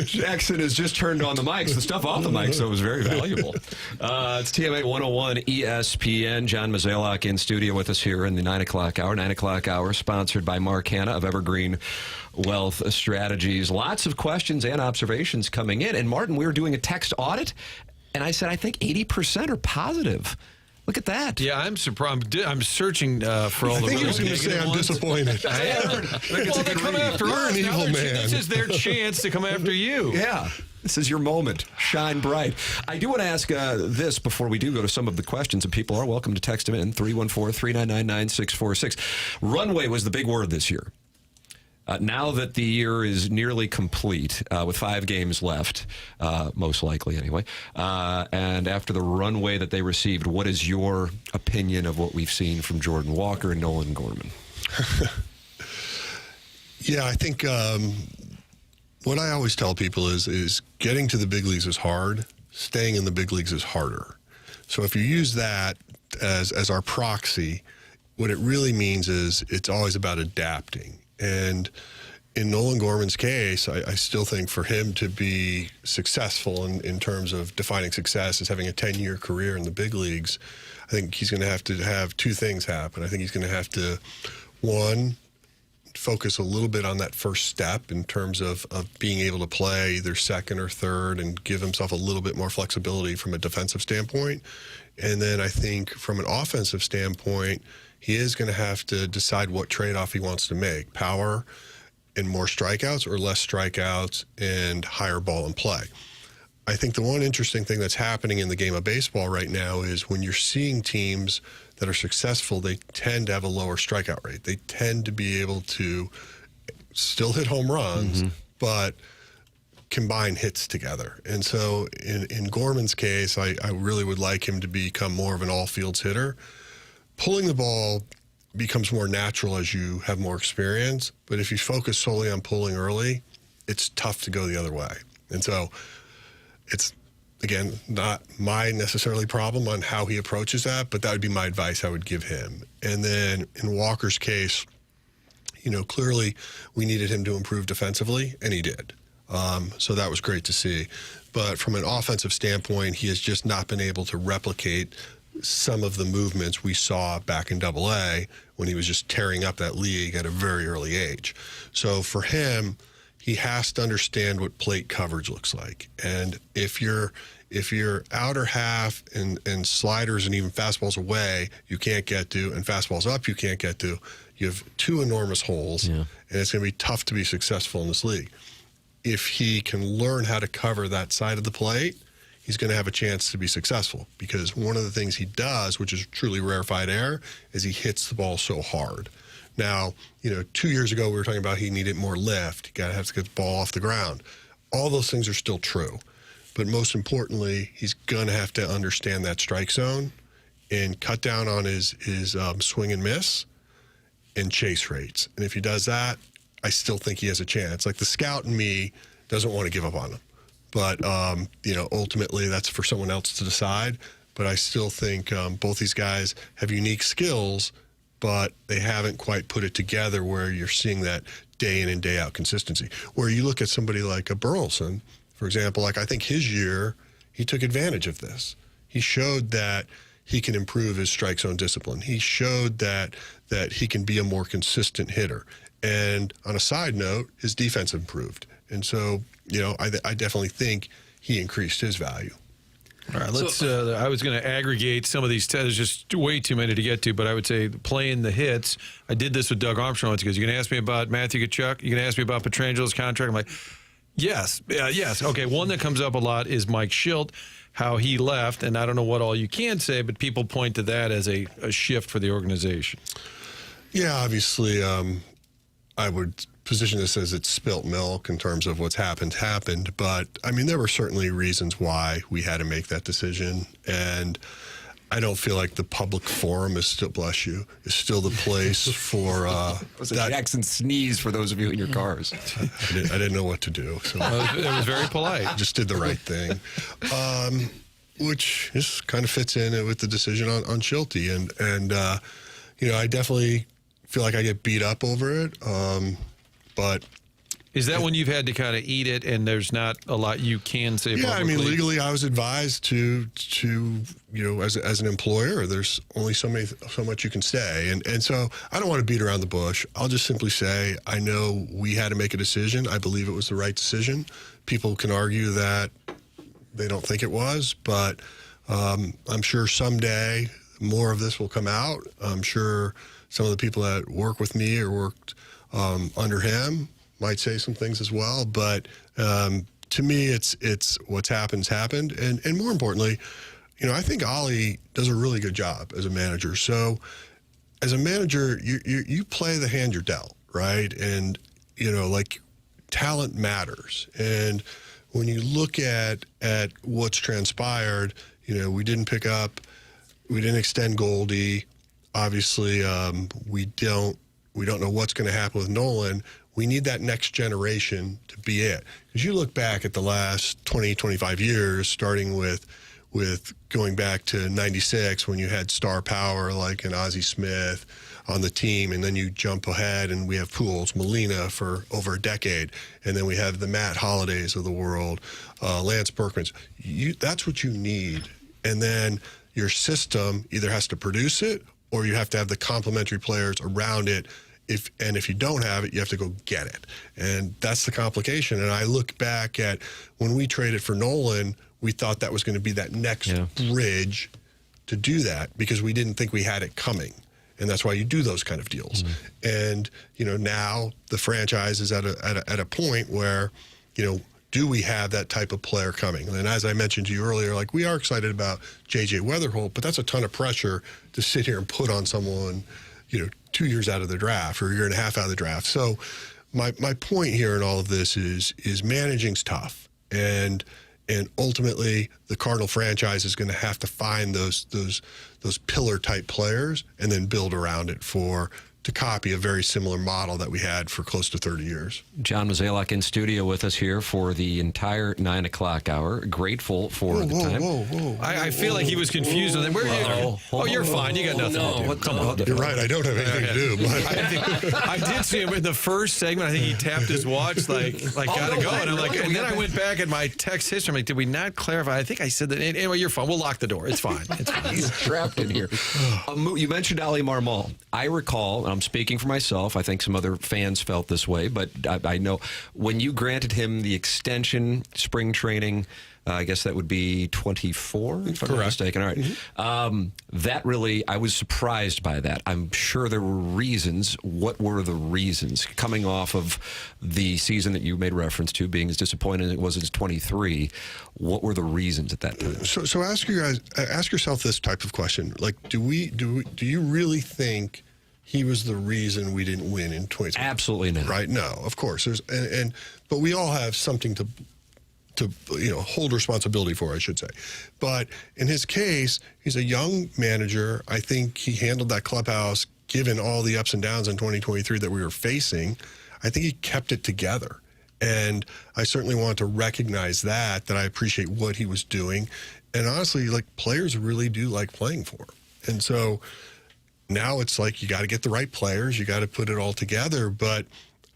Jackson has just turned on the mics. The stuff off the mics, though, was very valuable. It's TMA 101 ESPN. John Mozeliak in studio with us here in the 9 o'clock hour. 9 o'clock hour sponsored by Mark Hanna of Evergreen Wealth Strategies. Lots of questions and observations coming in. And, Martin, we were doing a text audit, and I said I think 80% are positive. Look at that. Yeah, I'm surprised. I'm searching for all the. I think he was going to say I'm disappointed. I am. Well, they come after You're us. an evil man. This is their chance to come after you. Yeah. This is your moment. Shine bright. I do want to ask this before we do go to some of the questions, and people are welcome to text them in, 314-399-9646. Runway was the big word this year. Now that the year is nearly complete, with 5 games left, most likely anyway, and after the runway that they received, what is your opinion of what we've seen from Jordan Walker and Nolan Gorman? Yeah, I think what I always tell people is getting to the big leagues is hard. Staying in the big leagues is harder. So if you use that as our proxy, what it really means is it's always about adapting. And in Nolan Gorman's case, I still think for him to be successful in terms of defining success as having a 10-year career in the big leagues, I think he's going to have 2 things happen. I think he's going to have to, one, focus a little bit on that first step in terms of being able to play either second or third and give himself a little bit more flexibility from a defensive standpoint. And then I think from an offensive standpoint, he is going to have to decide what trade-off he wants to make, power and more strikeouts or less strikeouts and higher ball in play. I think the one interesting thing that's happening in the game of baseball right now is when you're seeing teams that are successful, they tend to have a lower strikeout rate. They tend to be able to still hit home runs, but combine hits together. And so in Gorman's case, I really would like him to become more of an all-fields hitter. Pulling the ball becomes more natural as you have more experience, but if you focus solely on pulling early, it's tough to go the other way. And so it's, again, not my necessarily problem on how he approaches that, but that would be my advice I would give him. And then in Walker's case, clearly we needed him to improve defensively, and he did. So that was great to see. But from an offensive standpoint, he has just not been able to replicate some of the movements we saw back in AA when he was just tearing up that league at a very early age. So for him, he has to understand what plate coverage looks like. And if you're outer half and sliders and even fastballs away, you can't get to, and fastballs up you can't get to, you have 2 enormous holes, and it's going to be tough to be successful in this league. If he can learn how to cover that side of the plate, he's going to have a chance to be successful, because one of the things he does, which is truly rarefied air, is he hits the ball so hard. Now, 2 years ago we were talking about he needed more lift. You got to have to get the ball off the ground. All those things are still true. But most importantly, he's going to have to understand that strike zone and cut down on his swing and miss and chase rates. And if he does that, I still think he has a chance. Like, the scout in me doesn't want to give up on him. But, ultimately that's for someone else to decide. But I still think both these guys have unique skills, but they haven't quite put it together where you're seeing that day in and day out consistency. Where you look at somebody like a Burleson, for example, I think his year, he took advantage of this. He showed that he can improve his strike zone discipline. He showed that he can be a more consistent hitter. And on a side note, his defense improved. And so, I definitely think he increased his value. All right, let's. I was going to aggregate some of these. There's just way too many to get to, but I would say playing the hits. I did this with Doug Armstrong once. He goes, "You're going to ask me about Matthew Tkachuk? You're going to ask me about Petrangelo's contract?" I'm like, yes. Okay, one that comes up a lot is Mike Schilt, how he left, and I don't know what all you can say, but people point to that as a shift for the organization. Yeah, obviously, I would position this as it's spilt milk in terms of what's happened. But, there were certainly reasons why we had to make that decision. And I don't feel like the public forum is still, bless you, is still the place for it was a Jackson sneeze for those of you in your cars. I didn't know what to do. So it was very polite. I just did the right thing. Which just kind of fits in with the decision on Schilte. And I definitely feel like I get beat up over it. But Is that when you've had to kind of eat it and there's not a lot you can say Yeah, publicly? I mean, legally, I was advised to as an employer, there's only so much you can say. And so I don't want to beat around the bush. I'll just simply say, I know we had to make a decision. I believe it was the right decision. People can argue that they don't think it was, but I'm sure someday more of this will come out. I'm sure some of the people that work with me or worked under him might say some things as well, but to me, it's what's happened. And more importantly, I think Ollie does a really good job as a manager. So as a manager, you play the hand you're dealt, right? And, like talent matters. And when you look at what's transpired, we didn't extend Goldie. Obviously, we don't know what's going to happen with Nolan. We need that next generation to be it. Because you look back at the last 20, 25 years, starting with going back to 96 when you had star power like an Ozzie Smith on the team, and then you jump ahead and we have Pujols, Molina for over a decade, and then we have the Matt Hollidays of the world, Lance Berkmans. That's what you need. And then your system either has to produce it or you have to have the complementary players around it. If you don't have it, you have to go get it. And that's the complication. And I look back at when we traded for Nolan, we thought that was going to be that next bridge to do that because we didn't think we had it coming. And that's why you do those kind of deals. And, now the franchise is at a point where, do we have that type of player coming? And as I mentioned to you earlier, like we are excited about J.J. Weatherholt, but that's a ton of pressure to sit here and put on someone, 2 years out of the draft or a year and a half out of the draft. So my point here in all of this is managing's tough. And ultimately the Cardinal franchise is going to have to find those pillar type players and then build around it to copy a very similar model that we had for close to 30 years. John Mozeliak in studio with us here for the entire 9 o'clock hour. Grateful for the time. I feel like he was confused. Where are you? You're fine. You got nothing to do. Come on. You're right. I don't have anything to do. But I did see him in the first segment. I think he tapped his watch like gotta go. And I'm like, and then I went back at my text history. I'm like, did we not clarify? I think I said that. Anyway, you're fine. We'll lock the door. It's fine. It's fine. He's trapped in here. You mentioned Ali Marmol. I recall, I'm speaking for myself, I think some other fans felt this way, but I know when you granted him the extension, spring training, I guess that would be 24, if I'm not mistaken. All right. That really, I was surprised by that. I'm sure there were reasons. What were the reasons? Coming off of the season that you made reference to being as disappointing as it was as 23, what were the reasons at that time? So ask yourself this type of question. Like, do you really think he was the reason we didn't win in 2020? Absolutely not. Right? No, of course. But we all have something to hold responsibility for, I should say. But in his case, he's a young manager. I think he handled that clubhouse, given all the ups and downs in 2023 that we were facing. I think he kept it together. And I certainly want to recognize that I appreciate what he was doing. And honestly, like, players really do like playing for him. And so now it's like you got to get the right players. You got to put it all together. But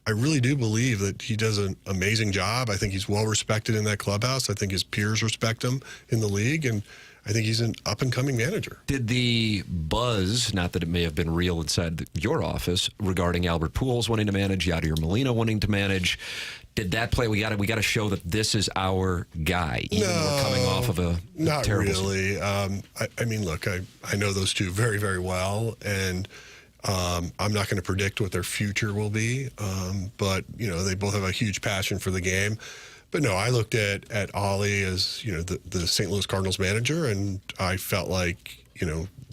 I really do believe that he does an amazing job. I think he's well respected in that clubhouse. I think his peers respect him in the league. And I think he's an up-and-coming manager. Did the buzz, not that it may have been real inside your office, regarding Albert Pujols wanting to manage, Yadier Molina wanting to manage, did that play? We got to show that this is our guy, even though we're coming off of a not terrible really. I mean, look, I know those two very, very well, and I'm not going to predict what their future will be, but they both have a huge passion for the game. But no, I looked at Ollie as the St. Louis Cardinals manager, and I felt like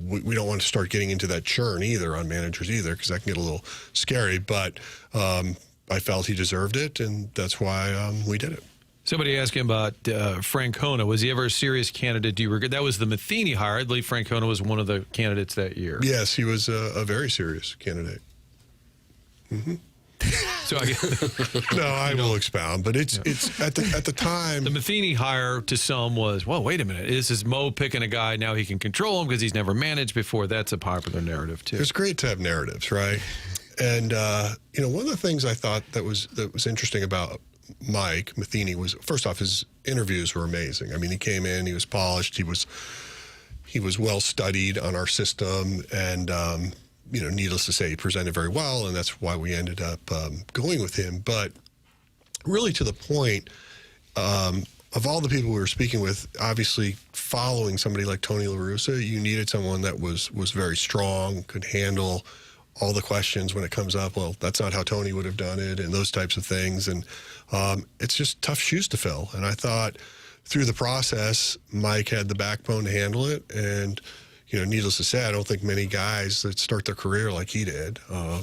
we don't want to start getting into that churn either on managers either, because that can get a little scary. But I felt he deserved it, and that's why we did it. Somebody asked him about Francona. Was he ever a serious candidate? Do you regret? That was the Matheny hire. I believe Francona was one of the candidates that year. Yes, he was a very serious candidate. Mm-hmm. So no, I will expound, but it's at the time. The Matheny hire to some was, well, wait a minute, this is Mo picking a guy, now he can control him because he's never managed before. That's a popular narrative too. It's great to have narratives, right? And one of the things I thought that was interesting about Mike Matheny was, first off, his interviews were amazing. I mean, he came in, he was polished, he was well studied on our system, and needless to say, he presented very well, and that's why we ended up going with him. But really, to the point, of all the people we were speaking with, obviously following somebody like Tony La Russa, you needed someone that was very strong, could handle all the questions when it comes up. Well, that's not how Tony would have done it, and those types of things. And it's just tough shoes to fill. And I thought through the process, Mike had the backbone to handle it. And, needless to say, I don't think many guys that start their career like he did, a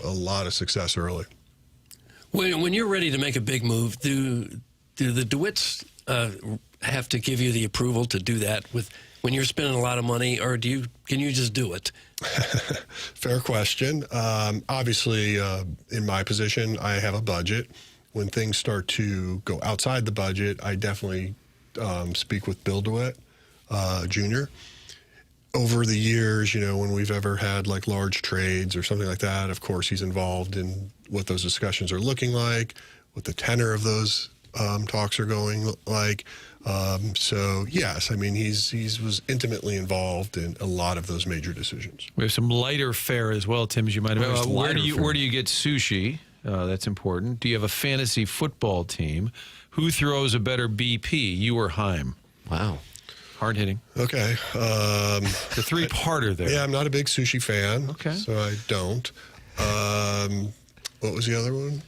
lot of success early. When you're ready to make a big move, do the DeWitts have to give you the approval to do that when you're spending a lot of money, or can you just do it? Fair question. Obviously, in my position, I have a budget. When things start to go outside the budget, I definitely speak with Bill DeWitt Jr. Over the years, when we've ever had like large trades or something like that, of course, he's involved in what those discussions are looking like, what the tenor of those talks are going like. So yes, I mean, he was intimately involved in a lot of those major decisions. We have some lighter fare as well, Tim, as you might have. Where do you get sushi? That's important. Do you have a fantasy football team? Who throws a better BP, you or Heim? Wow. Hard hitting. Okay. The three-parter there. Yeah, I'm not a big sushi fan. Okay. So I don't. What was the other one?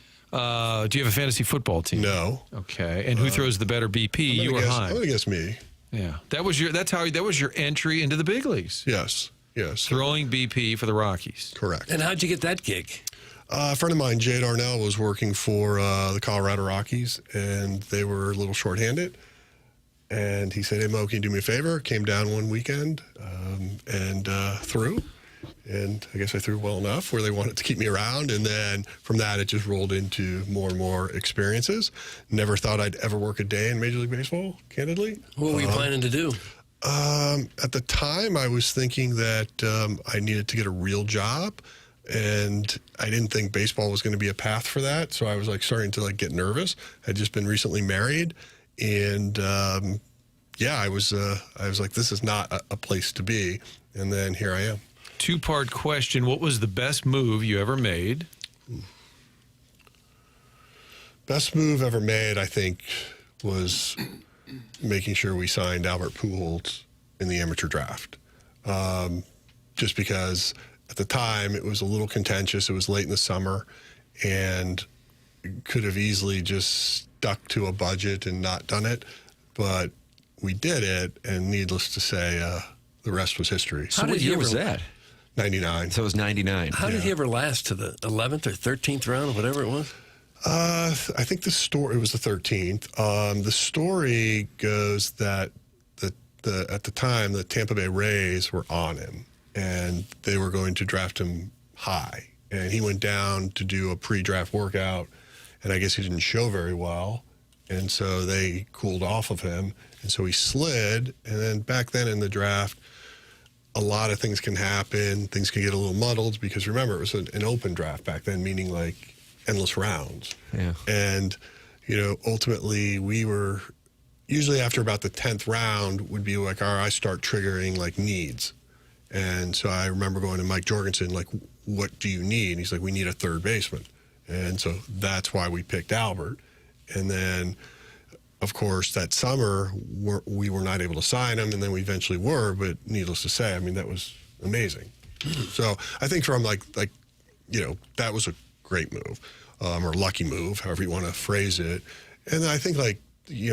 Do you have a fantasy football team? No. Okay. And who throws the better BP, you or Heim? I'm going to guess me. Yeah. That was your entry into the big leagues. Yes. Throwing BP for the Rockies. Correct. And how'd you get that gig? A friend of mine, Jay Darnell, was working for the Colorado Rockies, and they were a little shorthanded. And he said, "Hey, Mo, can you do me a favor?" Came down one weekend and threw. And I guess I threw well enough where they wanted to keep me around. And then from that, it just rolled into more and more experiences. Never thought I'd ever work a day in Major League Baseball, candidly. What were you planning to do? At the time, I was thinking that I needed to get a real job. And I didn't think baseball was going to be a path for that. So I was like starting to get nervous. I'd just been recently married. And I was like, this is not a place to be. And then here I am. Two-part question. What was the best move you ever made? Best move ever made, I think, was making sure we signed Albert Pujols in the amateur draft. Just because at the time it was a little contentious. It was late in the summer and could have easily just stuck to a budget and not done it. But we did it, and needless to say, the rest was history. So what year was that? 99. So it was 99. How did he ever last to the 11th or 13th round, whatever it was? I think it was the 13th. The story goes that at the time, the Tampa Bay Rays were on him, and they were going to draft him high. And he went down to do a pre-draft workout, and I guess he didn't show very well. And so they cooled off of him. And so he slid. And then back then in the draft, a lot of things can happen. Things can get a little muddled because, remember, it was an open draft back then, meaning like endless rounds. Yeah. And, ultimately we were usually after about the 10th round would be like, all right, I start triggering like needs. And so I remember going to Mike Jorgensen, like, what do you need? And he's like, we need a third baseman. And so that's why we picked Albert. And then, of course, that summer, we were not able to sign him, and then we eventually were, but needless to say, I mean, that was amazing. So I think from that was a great move, or lucky move, however you want to phrase it. And I think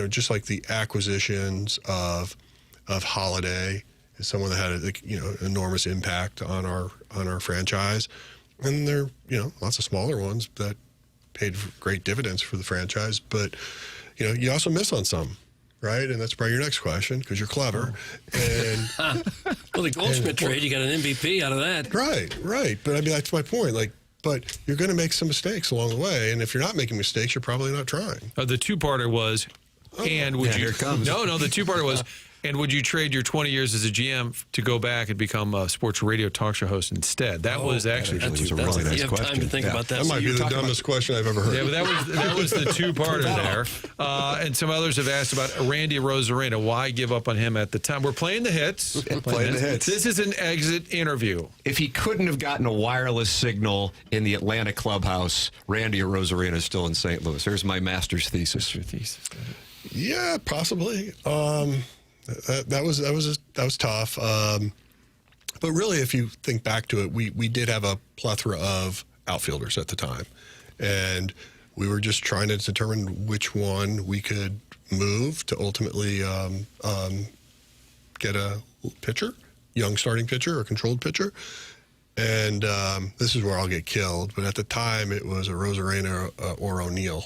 just like the acquisitions of Holiday is someone that had an enormous impact on our franchise. And there are, lots of smaller ones that paid great dividends for the franchise, but you also miss on some, right? And that's probably your next question because you're clever. And well, the Goldschmidt trade, you got an MVP out of that, right. But I mean, that's my point. But you're going to make some mistakes along the way, and if you're not making mistakes, you're probably not trying. The two-parter was, and would you? Here it comes. No. The two-parter was, And would you trade your 20 years as a GM to go back and become a sports radio talk show host instead? That was actually that was a really nice you have question. time to think about that. That might be the dumbest question I've ever heard. Yeah, but that was the two-parter there. And some others have asked about Randy Rosarena. Why give up on him at the time? We're playing the hits. Playing the hits. This is an exit interview. If he couldn't have gotten a wireless signal in the Atlanta clubhouse, Randy Rosarena is still in St. Louis. There's my master's thesis. Yeah, possibly. That was tough. But really, if you think back to it, we did have a plethora of outfielders at the time, and we were just trying to determine which one we could move to ultimately get a pitcher, young starting pitcher or controlled pitcher. And this is where I'll get killed. But at the time, it was a Rosarena or O'Neill.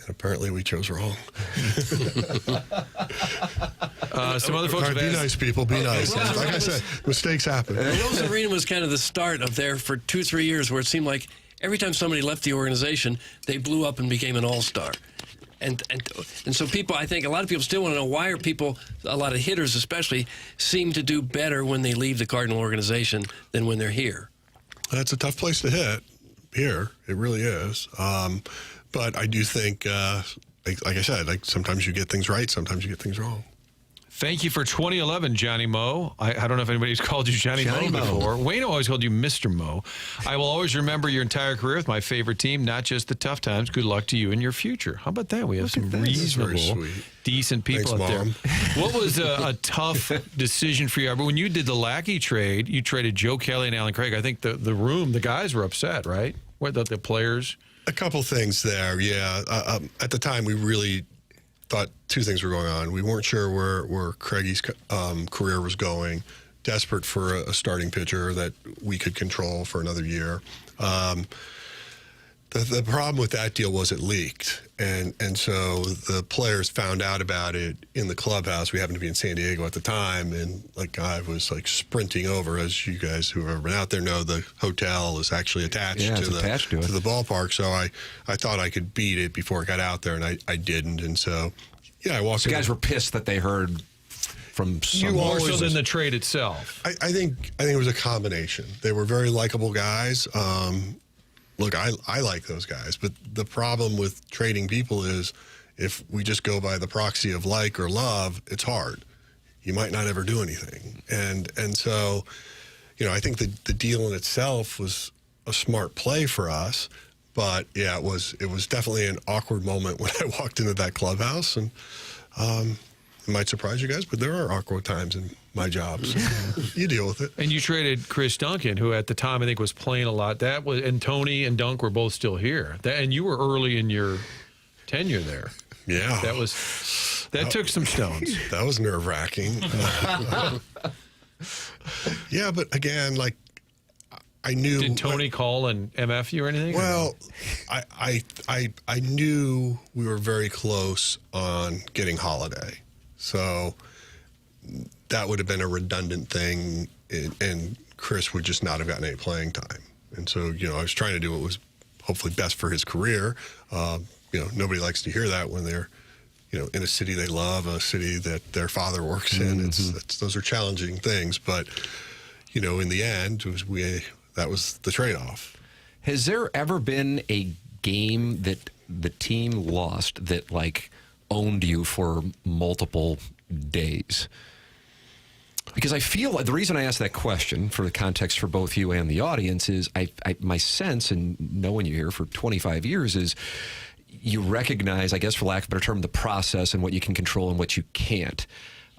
And apparently we chose wrong. Some other folks have be asked, nice, people. Be nice. Like I said, mistakes happen. Rosarena was kind of the start of there for 2-3 years where it seemed like every time somebody left the organization, they blew up and became an all-star. And so people, I think a lot of people still want to know why are people, a lot of hitters especially, seem to do better when they leave the Cardinal organization than when they're here. That's a tough place to hit here. It really is. But I do think, like I said, like sometimes you get things right, sometimes you get things wrong. thank you for 2011, Johnny Mo. I don't know if anybody's called you Johnny Mo before. Wayne always called you Mr. Mo. I will always remember your entire career with my favorite team, not just the tough times. Good luck to you in your future. How about that? We have some reasonable, decent people out there. What was a tough decision for you? When you did the Lackey trade, you traded Joe Kelly and Alan Craig. I think the guys were upset, right? What, the players? A couple things there, yeah. At the time, we really thought two things were going on. We weren't sure where Craigie's career was going, desperate for a starting pitcher that we could control for another year. The problem with that deal was it leaked, and so the players found out about it in the clubhouse. We happened to be in San Diego at the time, and I was sprinting over. As you guys who have ever been out there know, the hotel is actually attached to the ballpark. So I thought I could beat it before I got out there, and I didn't. And so I walked. So guys were pissed that they heard from some more so than the trade itself. I think it was a combination. They were very likable guys. Look, I like those guys, but the problem with trading people is if we just go by the proxy of like or love, it's hard. You might not ever do anything. And so, I think the deal in itself was a smart play for us, but yeah, it was definitely an awkward moment when I walked into that clubhouse, and it might surprise you guys, but there are awkward times in my job. So you deal with it. And you traded Chris Duncan, who at the time I think was playing a lot. And Tony and Dunk were both still here. And you were early in your tenure there. Yeah. That took some stones. That was nerve-wracking. Yeah, but again, I knew. Did Tony call and MF you or anything? Well, I knew we were very close on getting Holiday. So that would have been a redundant thing, and Chris would just not have gotten any playing time. And so, I was trying to do what was hopefully best for his career. Nobody likes to hear that when they're, in a city they love, a city that their father works in. Those are challenging things. But, in the end, that was the trade-off. Has there ever been a game that the team lost that, owned you for multiple days? Because I feel like the reason I asked that question, for the context for both you and the audience, is my sense, and knowing you here for 25 years, is you recognize, I guess for lack of a better term, the process and what you can control and what you can't.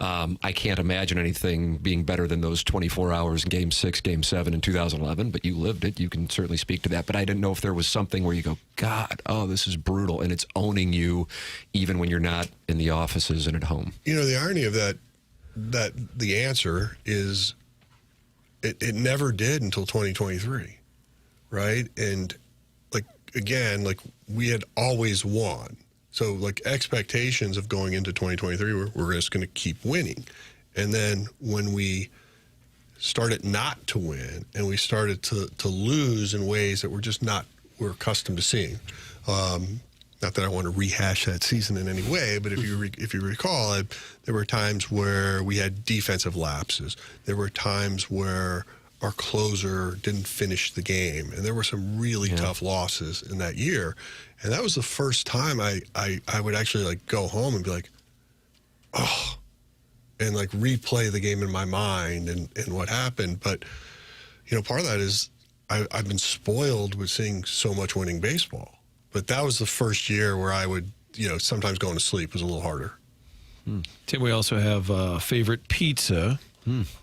I can't imagine anything being better than those 24 hours in Game 6, Game 7 in 2011, but you lived it. You can certainly speak to that. But I didn't know if there was something where you go, God, this is brutal, and it's owning you even when you're not in the offices and at home. The irony of that the answer is it never did until 2023, right? And we had always won. So expectations of going into 2023 we're just going to keep winning. And then when we started not to win and we started to lose in ways that we're accustomed to seeing, not that I want to rehash that season in any way, but if you recall, there were times where we had defensive lapses. There were times where our closer didn't finish the game, and there were some really tough losses in that year. And that was the first time I would actually like go home and be like, oh, and like replay the game in my mind and what happened. But, you know, part of that is I've been spoiled with seeing so much winning baseball. But that was the first year where I would, you know, sometimes going to sleep was a little harder. Tim, we also have favorite pizza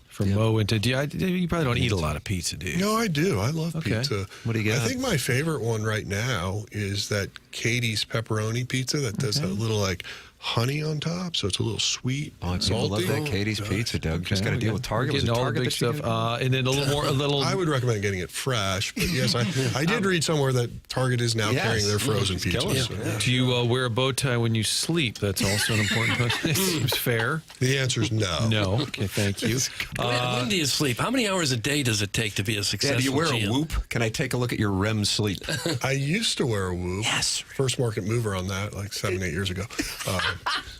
from Mo. You probably don't eat a lot of pizza, do you? No, I do. I love pizza. What do you got? I think my favorite one right now is that Katie's pepperoni pizza that does a little like honey on top, so it's a little sweet. Oh, and people salty. love that Katie's pizza, Doug. Just got to deal with Target. Was it Getting all the Target big that you stuff, get? and then a little more. I would recommend getting it fresh, but yes, I did read somewhere that Target is now carrying their frozen pizzas. So. Do you wear a bow tie when you sleep? That's also an important question. It seems fair. The answer is no. No. Okay, thank you. When do you sleep? How many hours a day does it take to be a successful Do you wear GM? a Whoop? Can I take a look at your REM sleep? I used to wear a Whoop. Yes. First market mover on that, like 7-8 years ago.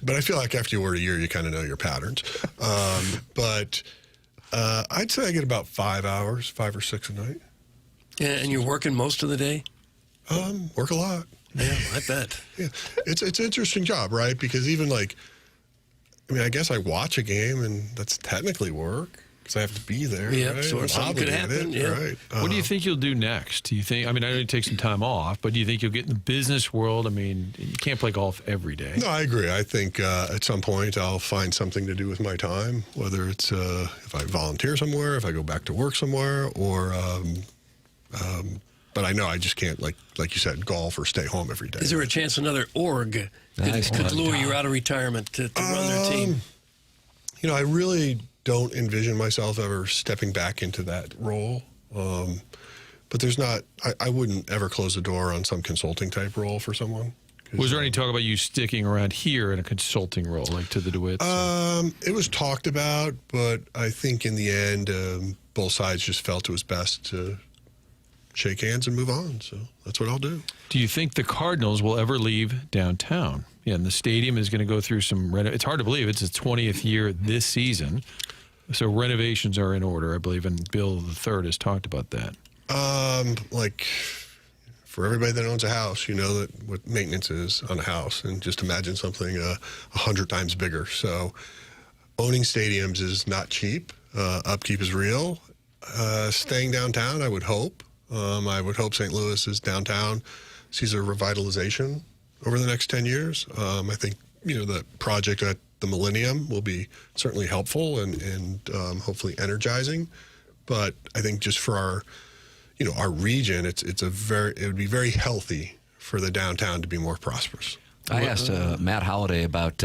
But I feel like after you wear a year, you kind of know your patterns. But I'd say I get about 5 hours, 5 or 6 a night. Yeah, and you're working most of the day? Work a lot. Yeah, I bet. Yeah, it's an interesting job, right? Because even like, I mean, I guess I watch a game, and that's technically work because I have to be there. Yeah, right? so I'm something could happen. obligated, Yeah. right? What do you think you'll do next? Do you think? I mean, I know you take some time off, but do you think you'll get in the business world? I mean, you can't play golf every day. No, I agree. I think at some point I'll find something to do with my time, whether it's if I volunteer somewhere, if I go back to work somewhere, or. But I know I just can't, like you said, golf or stay home every day. Is there a chance another org could lure you out of retirement to run their team? You know, I really don't envision myself ever stepping back into that role. But there's not, I wouldn't ever close the door on some consulting type role for someone. Was there any talk about you sticking around here in a consulting role, like to the DeWitts? It was talked about, but I think in the end, both sides just felt it was best to shake hands and move on. So that's what I'll do. Do you think the Cardinals will ever leave downtown? Yeah, and the stadium is going to go through some it's hard to believe it's its 20th year this season. So renovations are in order, I believe, and Bill III has talked about that. Like for everybody that owns a house, you know that what maintenance is on a house, and just imagine something 100 times bigger. So owning stadiums is not cheap. Upkeep is real. Staying downtown, I would hope. I would hope St. Louis's downtown sees a revitalization over the next 10 years. I think, you know, the project at the Millennium will be certainly helpful and hopefully energizing. But I think just for our, you know, our region, it would be very healthy for the downtown to be more prosperous. I asked Matt Holliday about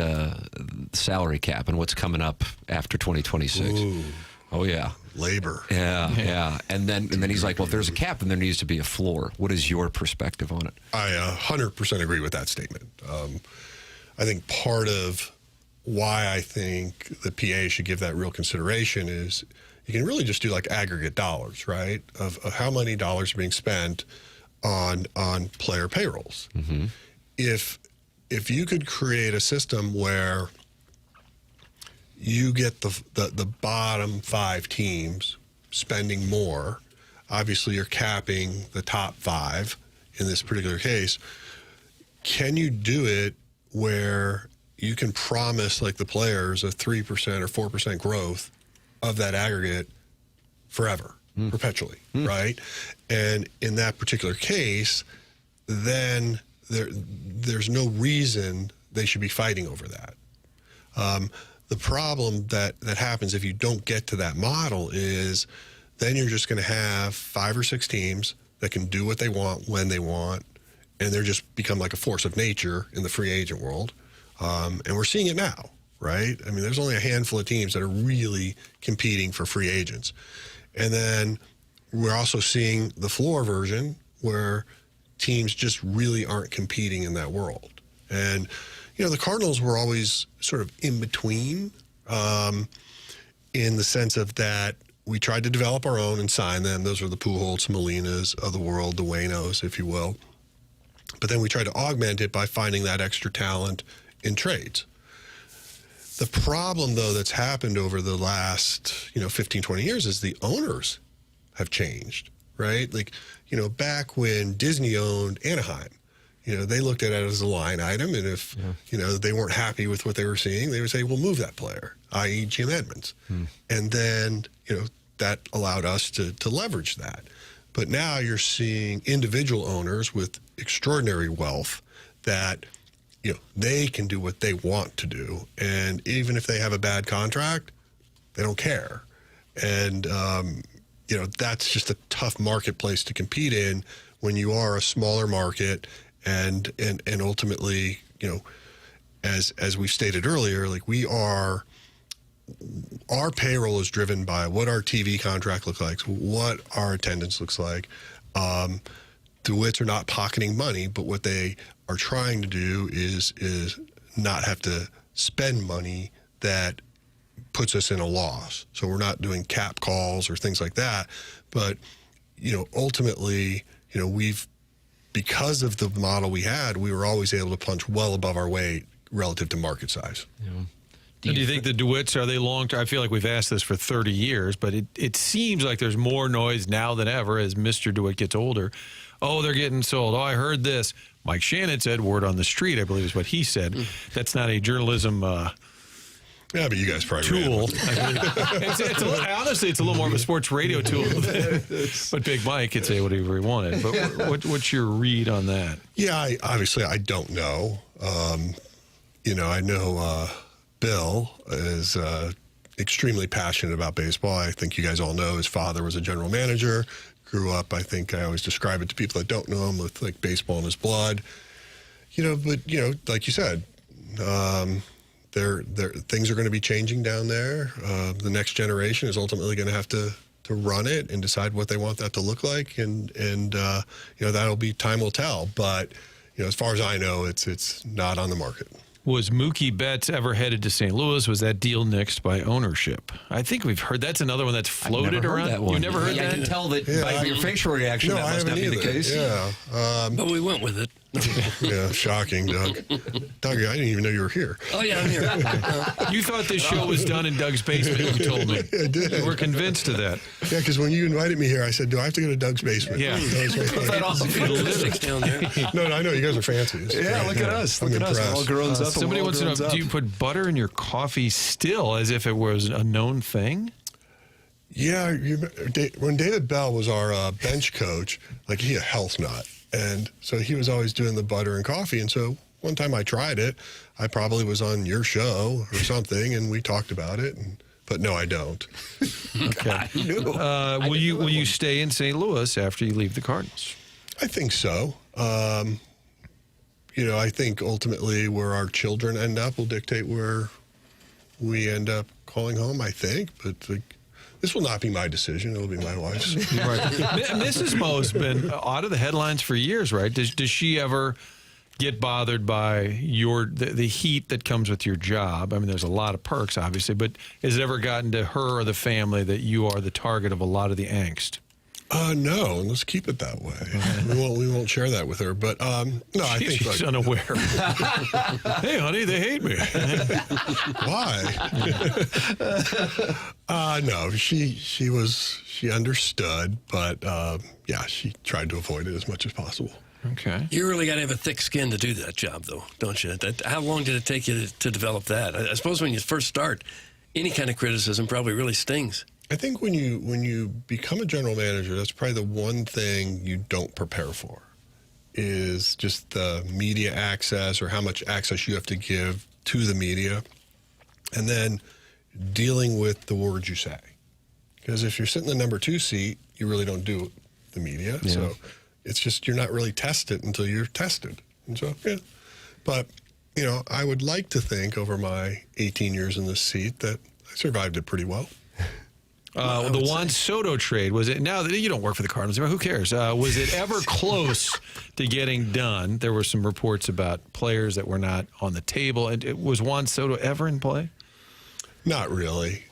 salary cap and what's coming up after 2026. Ooh. Oh, yeah. Labor. Yeah. And then he's like, well, if there's a cap, then there needs to be a floor. What is your perspective on it? I 100% agree with that statement. I think part of why I think the PA should give that real consideration is you can really just do like aggregate dollars, right? Of how many dollars are being spent on player payrolls. Mm-hmm. If you could create a system where you get the bottom 5 teams spending more, obviously you're capping the top 5 in this particular case. Can you do it where you can promise like the players a 3% or 4% growth of that aggregate forever, perpetually, right? And in that particular case, then there's no reason they should be fighting over that. The problem that happens if you don't get to that model is then you're just going to have 5 or 6 teams that can do what they want when they want, and they're just become like a force of nature in the free agent world. And we're seeing it now, right? I mean, there's only a handful of teams that are really competing for free agents. And then we're also seeing the floor version where teams just really aren't competing in that world. And you know, the Cardinals were always sort of in between in the sense of that we tried to develop our own and sign them. Those were the Pujols, Molinas of the world, the Waynos, if you will. But then we try to augment it by finding that extra talent in trades. The problem, though, that's happened over the last, 15, 20 years is the owners have changed, right? Like, back when Disney owned Anaheim, they looked at it as a line item. And if, they weren't happy with what they were seeing, they would say, well, move that player, i.e. Jim Edmonds. And then, that allowed us to leverage that. But now you're seeing individual owners with extraordinary wealth that, they can do what they want to do. And even if they have a bad contract, they don't care. And, that's just a tough marketplace to compete in when you are a smaller market and ultimately, as we've stated earlier, like our payroll is driven by what our TV contract looks like, what our attendance looks like. DeWitts are not pocketing money, but what they are trying to do is not have to spend money that puts us in a loss. So we're not doing cap calls or things like that. But, ultimately, because of the model we had, we were always able to punch well above our weight relative to market size. Do you think the DeWitts, are they long-term? I feel like we've asked this for 30 years, but it seems like there's more noise now than ever as Mr. DeWitt gets older. Oh, they're getting sold. Oh, I heard this. Mike Shannon said, word on the street, I believe is what he said. That's not a journalism yeah, but you guys probably tool. Honestly, it's a little more of a sports radio tool. But Big Mike could say whatever he wanted. But what's your read on that? Yeah, I don't know. I know Bill is extremely passionate about baseball. I think you guys all know his father was a general manager. Grew up, I think I always describe it to people that don't know him with like baseball in his blood. But like you said, things are going to be changing down there. The next generation is ultimately going to have to run it and decide what they want that to look like, and that'll be time will tell. But as far as I know, it's not on the market. Was Mookie Betts ever headed to St. Louis? Was that deal nixed by ownership? I think we've heard that's another one that's floated around. That one. You've never heard that? I can tell that by your facial reaction that must not be the case. Yeah. But we went with it. Yeah, shocking, Doug. Doug, I didn't even know you were here. Oh, yeah, I'm here. You thought this show was done in Doug's basement, you told me. I did. You were convinced of that. Yeah, because when you invited me here, I said, do I have to go to Doug's basement? Yeah. Down there. No, I know. You guys are fancy. Yeah, look at us. I'm Look at us. All grown up. Somebody wants to know, do you put butter in your coffee still as if it was a known thing? Yeah. When David Bell was our bench coach, like he a health nut. And so he was always doing the butter and coffee. And so one time I tried it. I probably was on your show or something, and we talked about it. But no, I don't. Okay. Will you stay in St. Louis after you leave the Cardinals? I think so. I think ultimately where our children end up will dictate where we end up calling home, I think. But this will not be my decision. It'll be my wife's. Right. Mrs. Mo's been out of the headlines for years, right? Does she ever get bothered by the heat that comes with your job? I mean, there's a lot of perks, obviously, but has it ever gotten to her or the family that you are the target of a lot of the angst? No, and let's keep it that way. We won't share that with her. But no, I think she's unaware. Hey, honey, they hate me. Why? No, she understood, but she tried to avoid it as much as possible. Okay. You really got to have a thick skin to do that job, though, don't you? How long did it take you to develop that? I suppose when you first start, any kind of criticism probably really stings. I think when you become a general manager, that's probably the one thing you don't prepare for, is just the media access or how much access you have to give to the media, and then dealing with the words you say. Because if you're sitting in the number 2 seat, you really don't do the media. Yeah. So it's just you're not really tested until you're tested. And so, yeah. But, I would like to think over my 18 years in this seat that I survived it pretty well. The Juan Soto trade, was it? Now that you don't work for the Cardinals, who cares? Was it ever close to getting done? There were some reports about players that were not on the table. And was Juan Soto ever in play? Not really.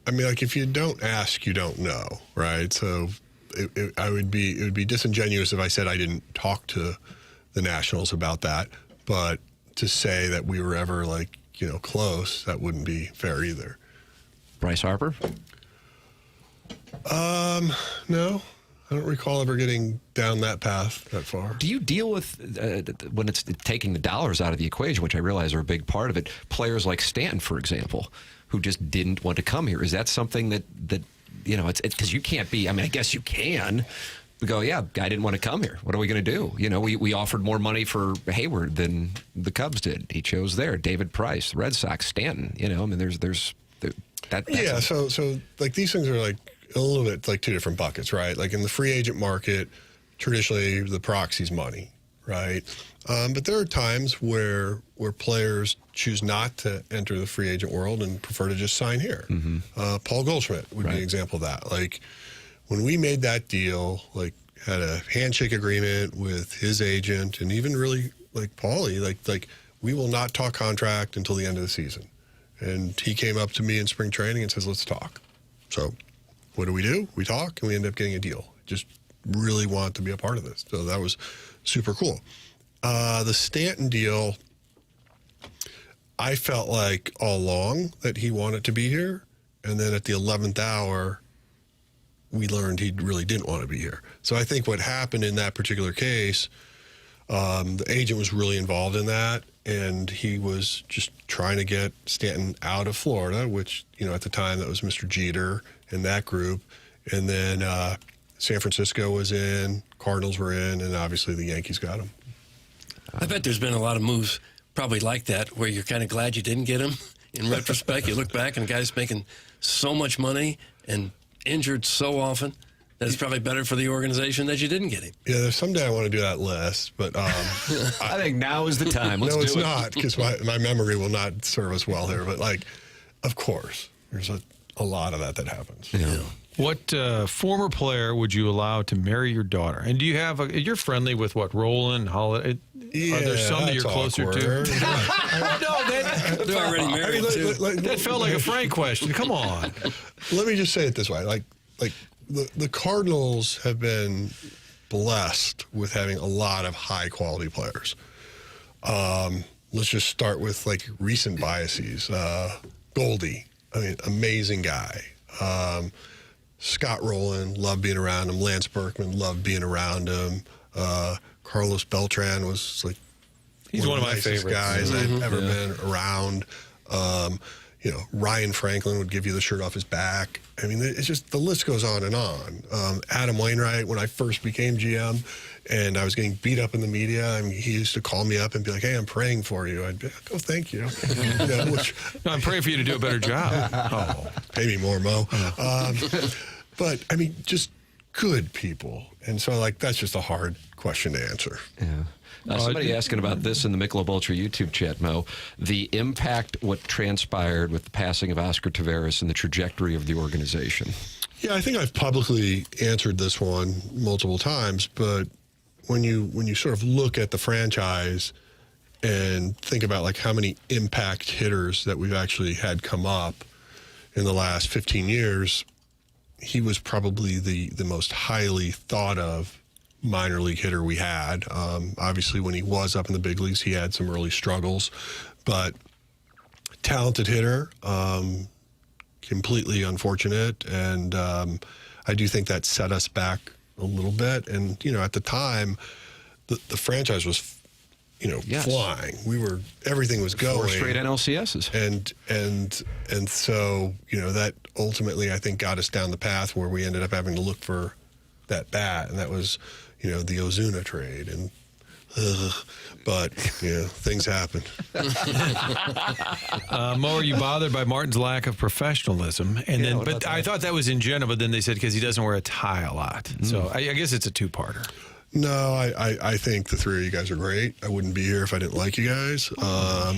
If you don't ask, you don't know, right? So it would be disingenuous if I said I didn't talk to the Nationals about that. But to say that we were ever close, that wouldn't be fair either. Bryce Harper? No. I don't recall ever getting down that path that far. Do you deal with, when it's taking the dollars out of the equation, which I realize are a big part of it, players like Stanton, for example, who just didn't want to come here? Is that something that it's because you can't be, I mean, I guess you can go, yeah, guy didn't want to come here. What are we going to do? We offered more money for Hayward than the Cubs did. He chose there. David Price, the Red Sox, Stanton, I mean, there's that. Yeah, so these things are a little bit two different buckets, right? Like in the free agent market, traditionally the proxy's money, right? But there are times where players choose not to enter the free agent world and prefer to just sign here. Mm-hmm. Paul Goldschmidt would be an example of that. When we made that deal, had a handshake agreement with his agent and even really Paulie, we will not talk contract until the end of the season. And he came up to me in spring training and says, let's talk. So what do? We talk and we end up getting a deal. Just really want to be a part of this. So that was super cool. The Stanton deal, I felt like all along that he wanted to be here. And then at the 11th hour, we learned he really didn't want to be here. So I think what happened in that particular case, the agent was really involved in that. And he was just trying to get Stanton out of Florida, which, at the time that was Mr. Jeter and that group. And then San Francisco was in, Cardinals were in, and obviously the Yankees got him. I bet there's been a lot of moves probably like that where you're kind of glad you didn't get him. In retrospect, you look back and the guy's making so much money and injured so often that it's probably better for the organization that you didn't get him. Yeah, someday I want to do that list, but I think now is the time. Let's no, do it's it. not, because my memory will not serve us well here. But of course, there's a lot of that happens. Yeah. What former player would you allow to marry your daughter? And do you have you're friendly with Roland, Holiday? Yeah, are there some that you're closer to? They're already married. That felt like a Frank question. Come on. Let me just say it this way: the Cardinals have been blessed with having a lot of high quality players. Let's just start with recent biases. Goldie, I mean, amazing guy. Scott Rowland, loved being around him. Lance Berkman, loved being around him. Carlos Beltran was he's one of my nicest favorites guys I've ever been around. Ryan Franklin would give you the shirt off his back. I mean, it's just the list goes on and on. Adam Wainwright, when I first became GM and I was getting beat up in the media, he used to call me up and be like, "Hey, I'm praying for you." I'd be like, "Oh, thank you." No, I'm praying for you to do a better job. Oh, pay me more, Mo. But I mean, just good people, and so that's just a hard question to answer. Yeah. Somebody asking about this in the Michelob Ultra YouTube chat, Mo. The impact, what transpired with the passing of Oscar Taveras and the trajectory of the organization. Yeah, I think I've publicly answered this one multiple times, but when you sort of look at the franchise and think about how many impact hitters that we've actually had come up in the last 15 years, he was probably the most highly thought of minor league hitter we had. Obviously, when he was up in the big leagues, he had some early struggles, but talented hitter, completely unfortunate. And I do think that set us back a little bit. And, at the time, the franchise was, flying. Everything was going. 4 straight NLCSs. And so, that ultimately, I think, got us down the path where we ended up having to look for that bat. And that was, the Ozuna trade. And, but, things happen. Mo, are you bothered by Martin's lack of professionalism? And but I thought that was in general, but then they said because he doesn't wear a tie a lot. So I guess it's a two-parter. No, I think the three of you guys are great. I wouldn't be here if I didn't like you guys.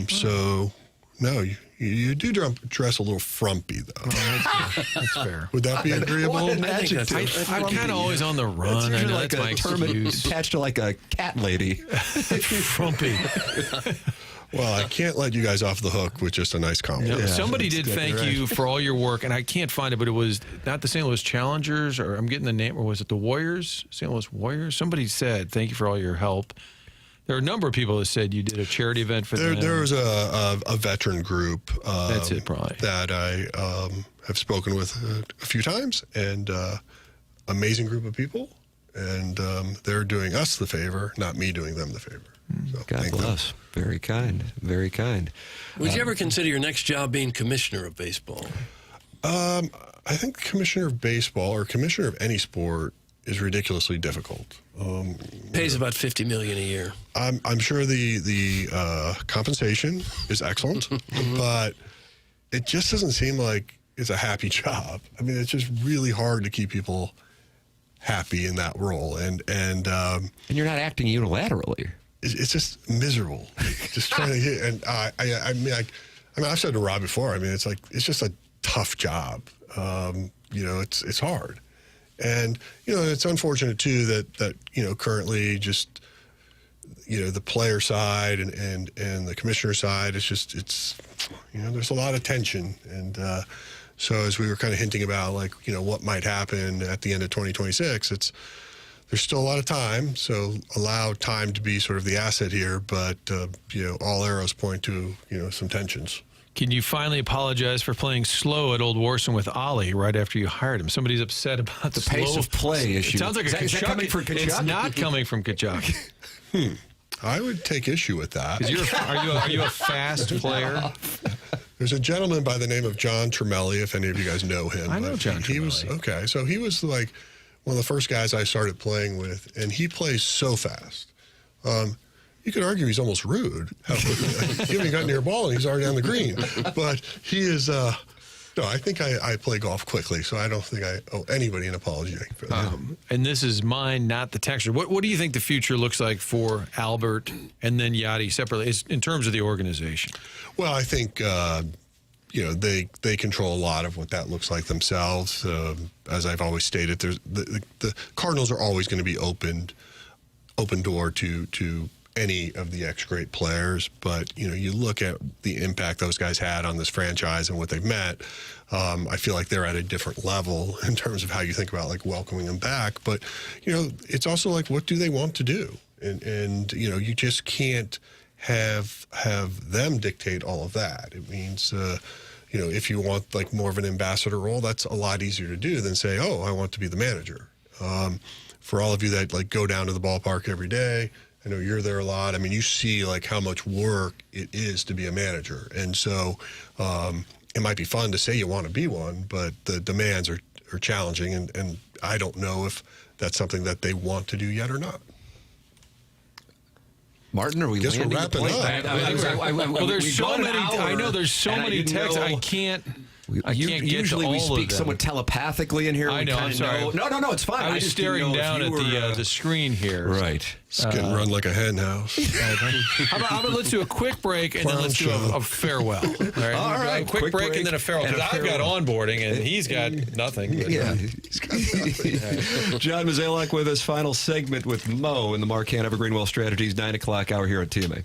So, no, you do dress a little frumpy, though. That's fair. Would that be agreeable? I'm kind of always on the run. That's I know like that's my a term excuse. attached to a cat lady. Frumpy. Well, I can't let you guys off the hook with just a nice compliment. Yeah, somebody did thank you for all your work, and I can't find it, but it was not the St. Louis Challengers, or I'm getting the name, or was it the Warriors? St. Louis Warriors? Somebody said, thank you for all your help. There are a number of people that said you did a charity event for them. There was a veteran group. That's it, probably. That I have spoken with a few times, and amazing group of people. And they're doing us the favor, not me doing them the favor. So God bless. Very kind. Very kind. Would you ever consider your next job being commissioner of baseball? I think commissioner of baseball or commissioner of any sport is ridiculously difficult. Pays about $50 million a year. I'm sure the compensation is excellent, but it just doesn't seem like it's a happy job. I mean, it's just really hard to keep people happy in that role, and you're not acting unilaterally. It's just miserable. Just trying to hit, and I mean, I've said to Rob before. I mean, it's just a tough job. It's hard, and it's unfortunate too that currently just the player side and the commissioner side it's there's a lot of tension, and so as we were kind of hinting about what might happen at the end of 2026, there's still a lot of time, so allow time to be sort of the asset here, but all arrows point to some tensions. Can you finally apologize for playing slow at Old Warson with Ollie right after you hired him? Somebody's upset about the pace of play issue. It sounds like is that coming from Kachuk? It's not coming from Kachuk. I would take issue with that. Are you a fast player? There's a gentleman by the name of John Tremelli, if any of you guys know him. I know John Tremelli. He was okay. So he was like one of the first guys I started playing with, and he plays so fast. You could argue he's almost rude. You haven't gotten near a ball, and he's already on the green. But he is. No, I think I play golf quickly, so I don't think I owe anybody an apology for that. And this is mine, not the texture. What do you think the future looks like for Albert and then Yachty separately in terms of the organization? Well, I think they control a lot of what that looks like themselves. As I've always stated, the Cardinals are always going to be open door to any of the ex-great players, but you look at the impact those guys had on this franchise and what they've met. I feel like they're at a different level in terms of how you think about welcoming them back. But it's also what do they want to do, and you just can't have them dictate all of that. It means if you want more of an ambassador role, that's a lot easier to do than say, oh, I want to be the manager. For all of you that go down to the ballpark every day, I know you're there a lot. I mean, you see how much work it is to be a manager. And so it might be fun to say you want to be one, but the demands are challenging. And I don't know if that's something that they want to do yet or not. Martin, are we Guess we're landing the wrapping plane? up. Well, there's so many. I know there's so many texts. I can't get Usually to all we of speak them. somewhat telepathically in here. I We know. kinda I'm sorry. No, it's fine. I was just staring didn't know down if at you were, the screen here. Right. It's getting run like a hen house. How about let's do a quick break and then let's do a farewell. All right. All right. A quick break and then a farewell. Because I've got onboarding and he's got nothing. But, Yeah. John Mozeliak with us. Final segment with Mo in the Marcan Evergreen Wealth Strategies 9 o'clock hour here at TMA.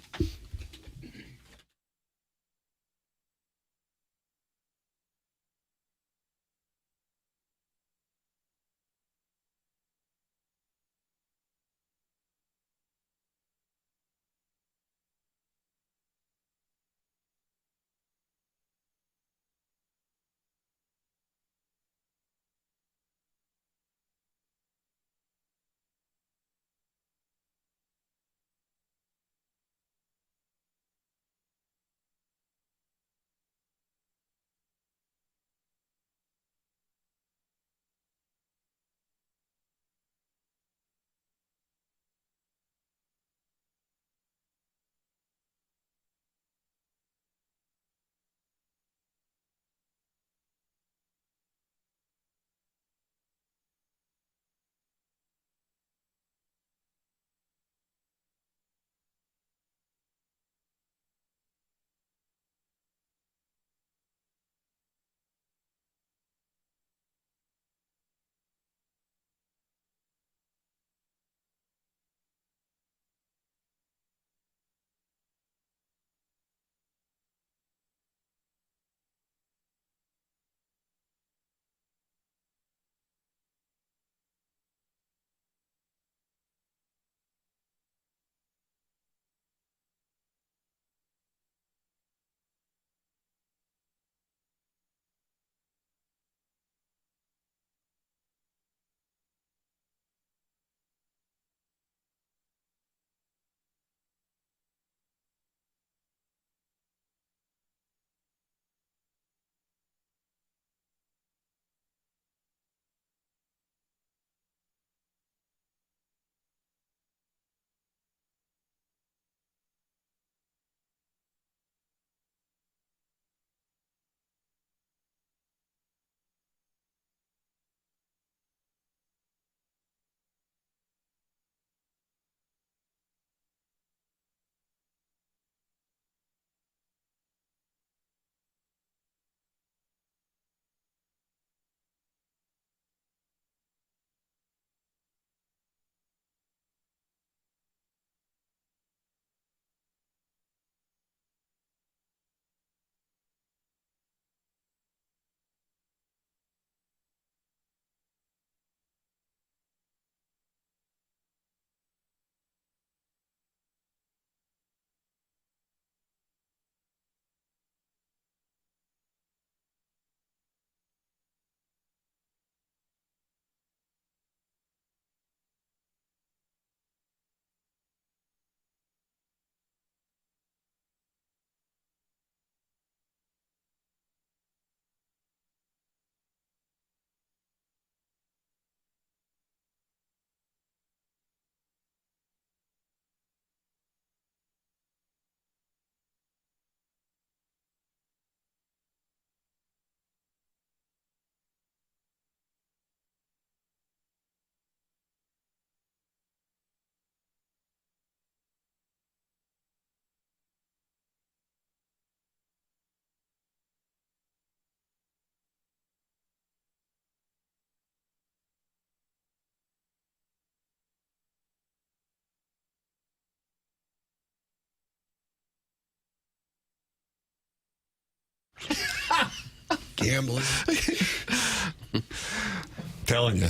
gambling. Telling you.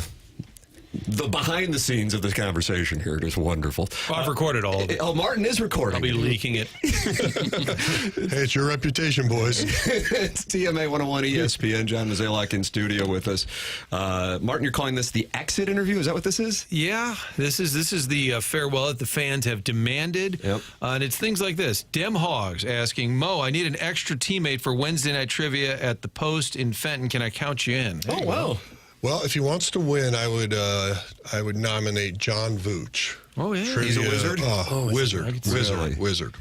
The behind the scenes of this conversation here is wonderful. I've recorded all of it. Oh, Martin is recording. I'll be leaking it. Hey, it's your reputation, boys. It's TMA 101 ESPN. John Mozeliak in studio with us. Martin, you're calling this the exit interview? Is that what this is? Yeah, this is the farewell that the fans have demanded. Yep. And it's things like this. Dem Hogs asking, Mo, I need an extra teammate for Wednesday night trivia at the Post in Fenton. Can I count you in? Oh, wow. Well, if he wants to win, I would nominate John Vooch. Oh, yeah. He's a wizard? Wizard.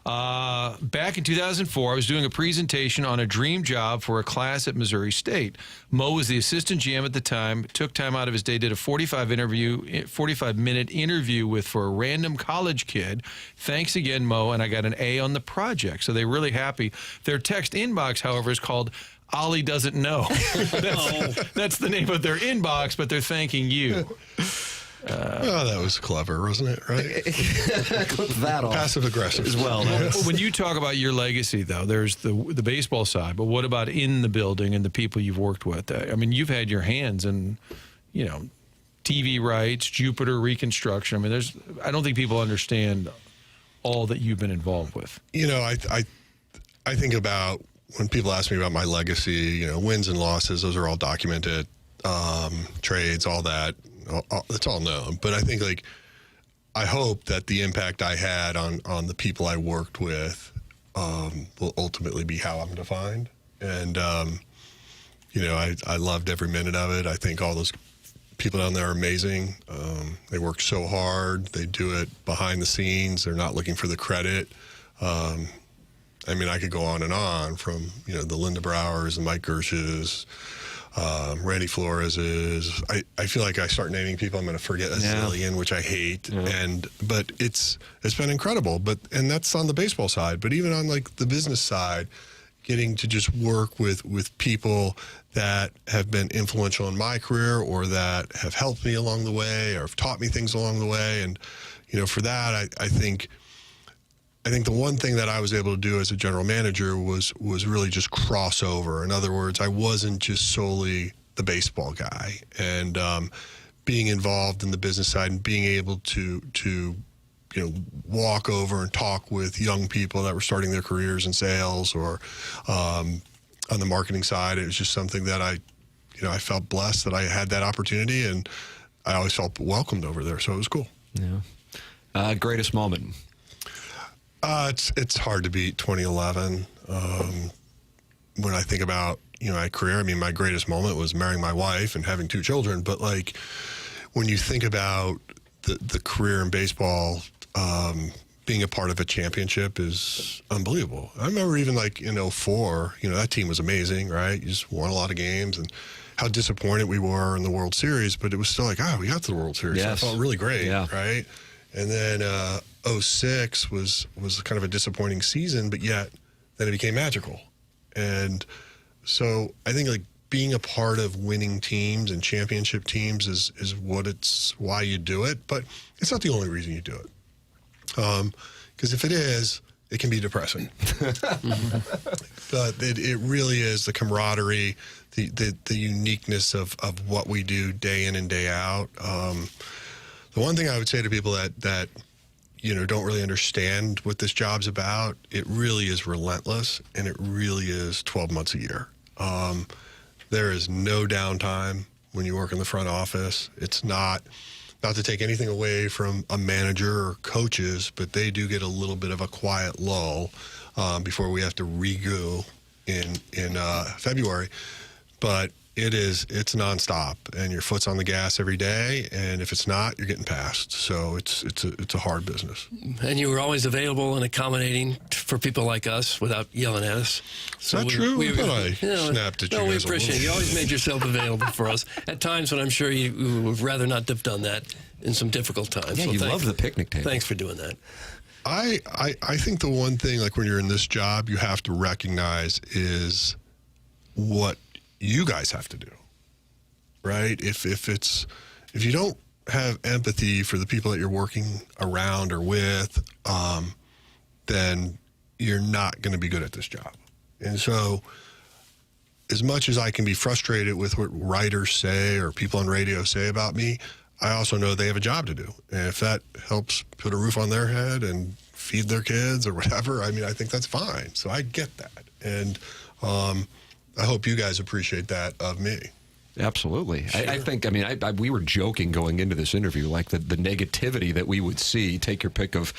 Back in 2004, I was doing a presentation on a dream job for a class at Missouri State. Mo was the assistant GM at the time, took time out of his day, did a 45-minute interview for a random college kid. Thanks again, Mo, and I got an A on the project. So they're really happy. Their text inbox, however, is called Ollie Doesn't Know. That's the name of their inbox, but they're thanking you. That was clever, wasn't it? Right? Clip that off. Passive aggressive as well. When you talk about your legacy, though, there's the baseball side, but what about in the building and the people you've worked with? I mean, you've had your hands in, TV rights, Jupiter reconstruction. I mean, I don't think people understand all that you've been involved with. I think about when people ask me about my legacy, wins and losses, those are all documented, trades, all that. It's all known. But I think, I hope that the impact I had on the people I worked with will ultimately be how I'm defined. And, I loved every minute of it. I think all those people down there are amazing. They work so hard. They do it behind the scenes. They're not looking for the credit. I could go on and on from, the Linda Browers and Mike Gershes, Randy Flores's. I feel like I start naming people, I'm going to forget a zillion, which I hate. Yeah. But it's been incredible. And that's on the baseball side. But even on the business side, getting to just work with people that have been influential in my career or that have helped me along the way or have taught me things along the way. And, for that, I think the one thing that I was able to do as a general manager was really just cross over. In other words, I wasn't just solely the baseball guy. And being involved in the business side and being able to walk over and talk with young people that were starting their careers in sales or on the marketing side, it was just something that I felt blessed that I had that opportunity, and I always felt welcomed over there. So it was cool. Yeah. Greatest moment? It's hard to beat 2011. When I think about, my career, my greatest moment was marrying my wife and having 2 children. But when you think about the career in baseball, being a part of a championship is unbelievable. I remember even in 2004, that team was amazing, right? You just won a lot of games and how disappointed we were in the World Series, but it was still we got to the World Series. Yes. So I felt really great, yeah. Right? And then 2006 was kind of a disappointing season, but yet then it became magical. And so I think being a part of winning teams and championship teams is why you do it, but it's not the only reason you do it. Because if it is, it can be depressing. But it really is the camaraderie, the uniqueness of what we do day in and day out. The one thing I would say to people that don't really understand what this job's about, it really is relentless, and it really is 12 months a year. There is no downtime when you work in the front office. It's not to take anything away from a manager or coaches, but they do get a little bit of a quiet lull before we have to re-go in February. But it's nonstop, and your foot's on the gas every day, and if it's not, you're getting passed. So it's a hard business. And you were always available and accommodating for people like us without yelling at us. So is that true? I thought I snapped at you. No, we guys appreciate it. You always made yourself available for us at times when I'm sure you would rather not have done that in some difficult times. Yeah, so you love the picnic table. Thanks for doing that. I think the one thing, when you're in this job, you have to recognize is what you guys have to do, right? If you don't have empathy for the people that you're working around or with, then you're not going to be good at this job. And so as much as I can be frustrated with what writers say or people on radio say about me, I also know they have a job to do. And if that helps put a roof on their head and feed their kids or whatever, I mean, I think that's fine. So I get that. And I hope you guys appreciate that of me. Absolutely. Sure. I think, we were joking going into this interview, like the negativity that we would see. Take your pick of,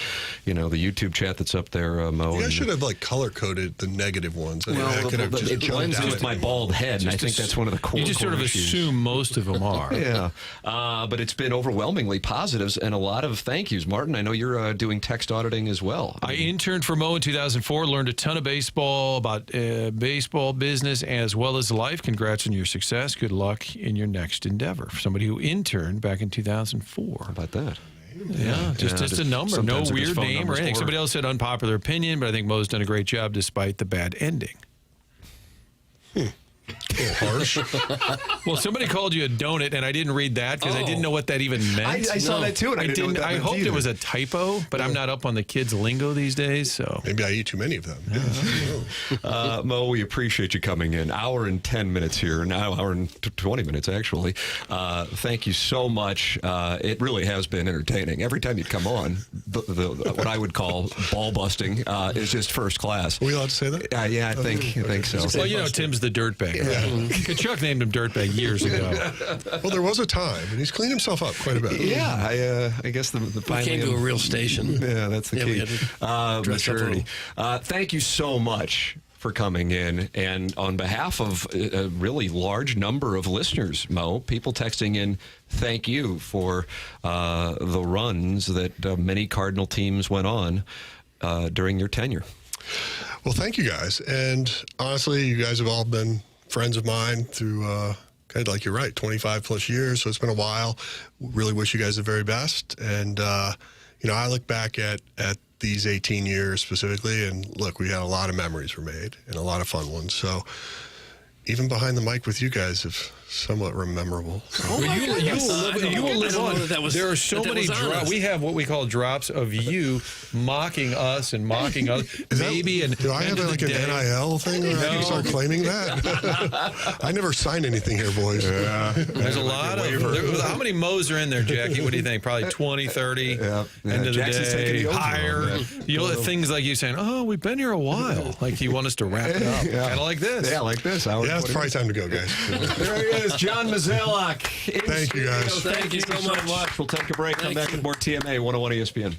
the YouTube chat that's up there, Mo. You guys should have, color-coded the negative ones. Well, it blends with my bald head, and I think that's one of the core You just sort of issues. assume most of them are. Yeah. But it's been overwhelmingly positives and a lot of thank yous. Martin, I know you're doing text auditing as well. I interned for Mo in 2004, learned a ton of baseball, about baseball business as well as life. Congrats on your success. Good luck in your next endeavor. For somebody who interned back in 2004. How about that? Yeah, just a number. No weird name or anything. Somebody else said unpopular opinion, but I think Mo's done a great job despite the bad ending. A little harsh. Well, somebody called you a donut, and I didn't read that because I didn't know what that even meant. I saw that too, and I didn't know what that I meant hoped either. it was a typo, but I'm not up on the kids' lingo these days, so maybe I eat too many of them. Mo, we appreciate you coming in. Hour and 10 minutes here, now hour and 20 minutes actually. Thank you so much. It really has been entertaining. Every time you come on, what I would call ball busting is just first class. Are we allowed to say that? Yeah, I think so. Well, Tim's the dirtbag. Yeah. Chuck named him dirtbag years ago. Well, there was a time, and he's cleaned himself up quite a bit. Yeah, I guess the we came to a real station. Yeah, that's the key. Maturity. Thank you so much for coming in, and on behalf of a really large number of listeners, Mo, people texting in, thank you for the runs that many Cardinal teams went on during your tenure. Well, thank you guys. And honestly, you guys have all been friends of mine through, like you're right, 25 plus years. So it's been a while. Really wish you guys the very best. And, I look back at these 18 years specifically, and look, we had a lot of memories were made and a lot of fun ones. So even behind the mic with you guys is somewhat memorable. You will live on. There are so many drops. We have what we call drops of you mocking us and mocking others. Do I have an NIL thing where I can start claiming that? I never signed anything here, boys. Yeah. There's a lot of... how many Mo's are in there, Jackie? What do you think? Probably 20, 30? Yeah. End of the day. Higher. Things like you saying, oh, we've been here a while. Like you want us to wrap it up. Kind of like this. Yeah, like this. Yeah, it's probably time to go, guys. There he is, John Mozeliak. Thank you, guys. Thank you so much. We'll take a break. Come back with more TMA 101 ESPN.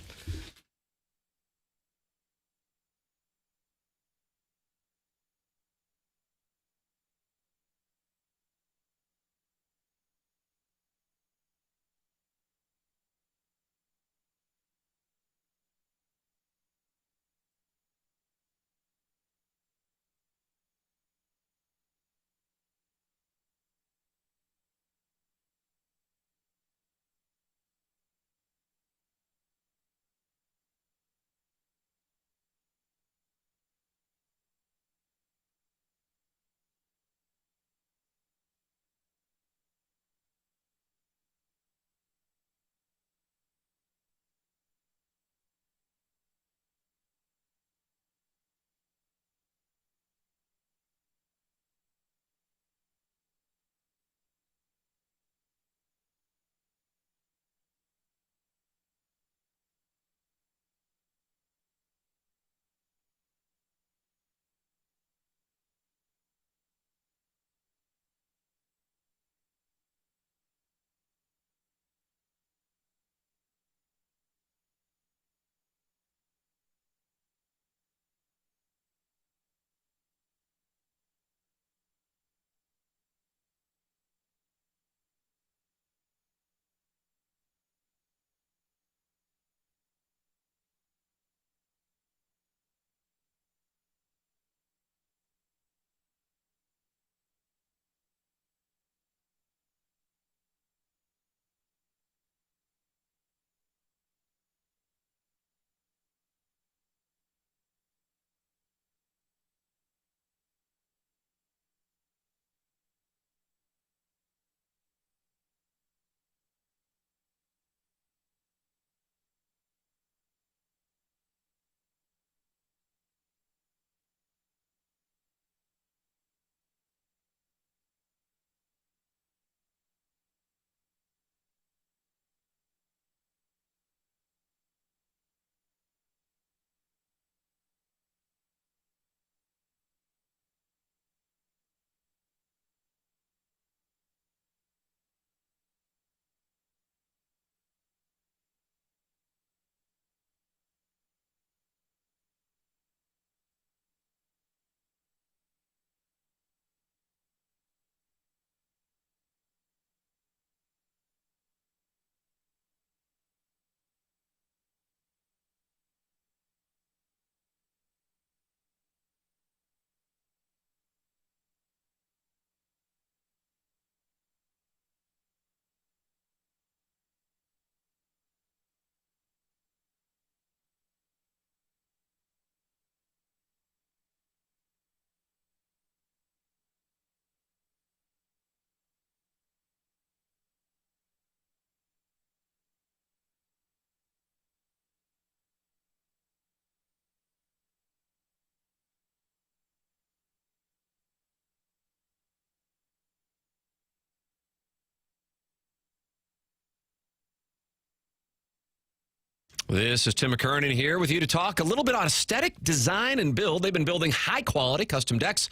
This is Tim McKernan here with you to talk a little bit on aesthetic design and build. They've been building high-quality custom decks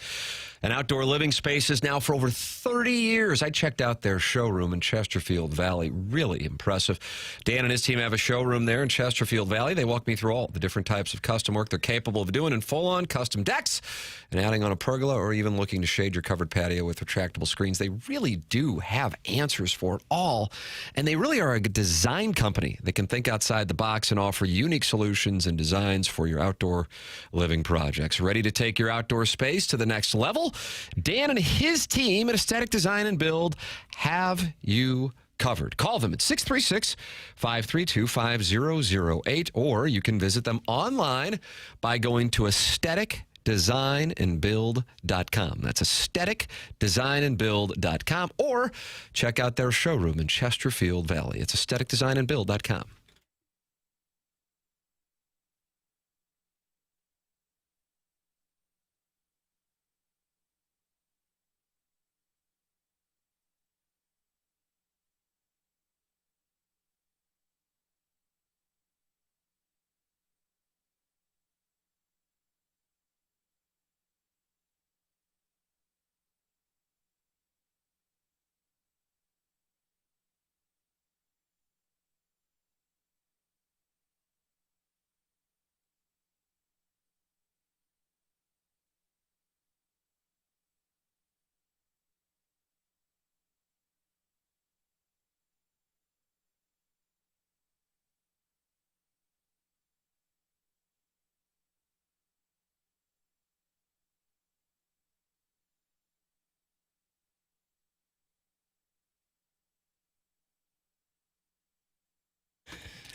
and outdoor living spaces now for over 30 years. I checked out their showroom in Chesterfield Valley. Really impressive. Dan and his team have a showroom there in Chesterfield Valley. They walk me through all the different types of custom work they're capable of doing in full-on custom decks and adding on a pergola or even looking to shade your covered patio with retractable screens. They really do have answers for it all, and they really are a design company that can think outside the box and offer unique solutions and designs for your outdoor living projects. Ready to take your outdoor space to the next level? Dan and his team at Aesthetic Design and Build have you covered. Call them at 636-532-5008, or you can visit them online by going to aestheticdesignandbuild.com. That's aestheticdesignandbuild.com, or check out their showroom in Chesterfield Valley. It's aestheticdesignandbuild.com.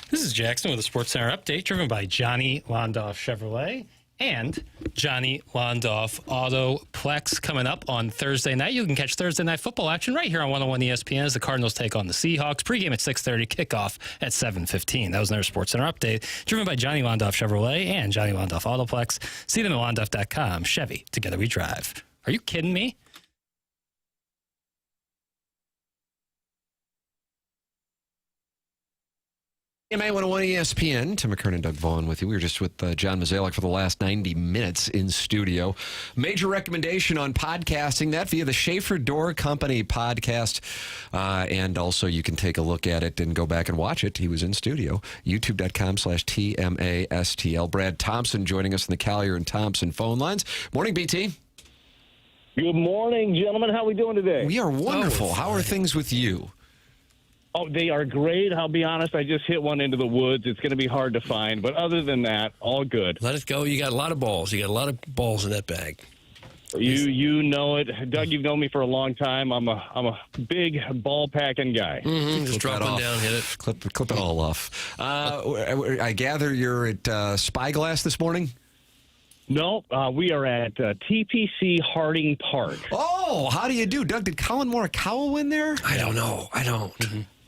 This is Jackson with a Sports Center update driven by Johnny Londoff Chevrolet and Johnny Londoff Autoplex. Coming up on Thursday night, you can catch Thursday night football action right here on 101 ESPN as the Cardinals take on the Seahawks. Pregame at 6:30, kickoff at 7:15. That was another Sports Center update driven by Johnny Londoff Chevrolet and Johnny Londoff Autoplex. See them at londoff.com. Chevy, together we drive. Are you kidding me? MA 101 ESPN, Tim McKernan, Doug Vaughn with you. We were just with John Mozeliak for the last 90 minutes in studio. Major recommendation on podcasting, that via the Schaefer Door Company podcast. And also you can take a look at it and go back and watch it. He was in studio. YouTube.com/TMASTL. Brad Thompson joining us in the Collier and Thompson phone lines. Morning, BT. Good morning, gentlemen. How are we doing today? We are wonderful. How are things with you? Oh, they are great. I'll be honest. I just hit one into the woods. It's going to be hard to find. But other than that, all good. Let it go. You got a lot of balls. You got a lot of balls in that bag. You know it. Doug, you've known me for a long time. I'm a big ball packing guy. Just drop one down, hit it. Clip it all off. I gather you're at Spyglass this morning? No, we are at TPC Harding Park. Oh, how do you do? Doug, did Colin Morikawa win there? I don't know. I don't.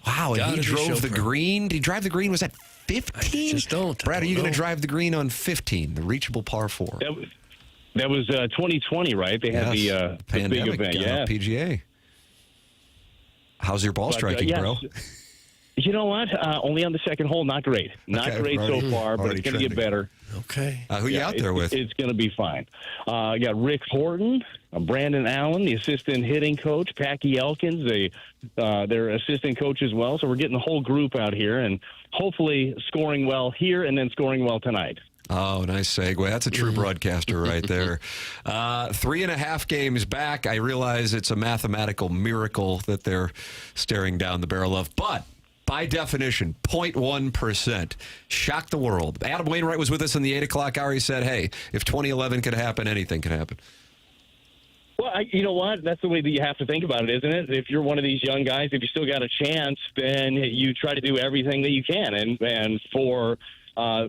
Wow, and he drove the green. Did he drive the green? Was that 15? I just don't. Brad, are you going to drive the green on 15, the reachable par 4? That was 2020, right? They had the big event, yeah. PGA. How's your ball striking, bro? You know what? Only on the second hole, not great. Not great so far, but it's going to get better. Okay. Who you out there with? It's going to be fine. I got Rick Horton, Brandon Allen, the assistant hitting coach, Packy Elkins, their assistant coach as well. So we're getting the whole group out here and hopefully scoring well here and then scoring well tonight. Oh, nice segue. That's a true broadcaster right there. 3.5 games back. I realize it's a mathematical miracle that they're staring down the barrel of, but by definition, 0.1%. Shocked the world. Adam Wainwright was with us in the 8 o'clock hour. He said, hey, if 2011 could happen, anything can happen. Well, you know what? That's the way that you have to think about it, isn't it? If you're one of these young guys, if you still got a chance, then you try to do everything that you can. And for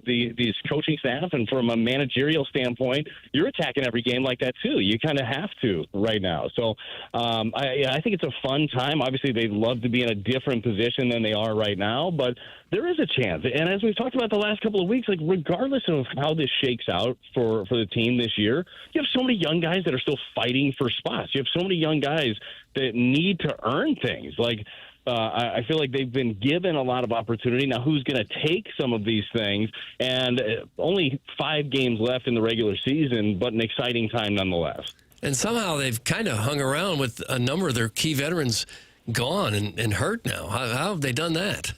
these coaching staff and from a managerial standpoint, you're attacking every game like that too. You kind of have to right now. So I think it's a fun time. Obviously, they'd love to be in a different position than they are right now, but there is a chance. And as we've talked about the last couple of weeks, like regardless of how this shakes out for the team this year, you have so many young guys that are still fighting for spots. You have so many young guys that need to earn things. Like I feel like they've been given a lot of opportunity. Now, who's going to take some of these things? And only 5 games left in the regular season, but an exciting time nonetheless. And somehow they've kind of hung around with a number of their key veterans gone and hurt now. How have they done that?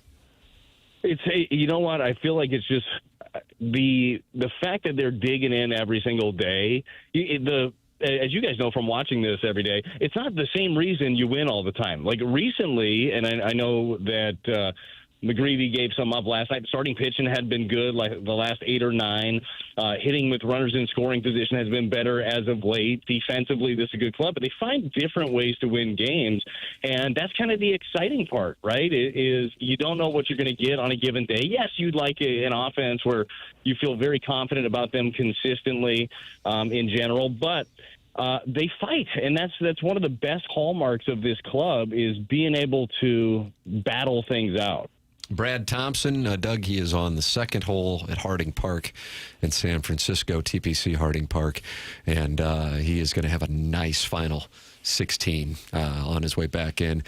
You know what? I feel like it's just the fact that they're digging in every single day. As you guys know from watching this every day, it's not the same reason you win all the time. Like recently, and I know that McGreevy gave some up last night. Starting pitching had been good, like the last 8 or 9. Hitting with runners in scoring position has been better as of late. Defensively, this is a good club, but they find different ways to win games, and that's kind of the exciting part, right? It is you don't know what you're going to get on a given day. Yes, you'd like an offense where you feel very confident about them consistently in general, but they fight, and that's one of the best hallmarks of this club is being able to battle things out. Brad Thompson, Doug, he is on the second hole at Harding Park in San Francisco, TPC Harding Park, and he is going to have a nice final 16 on his way back in.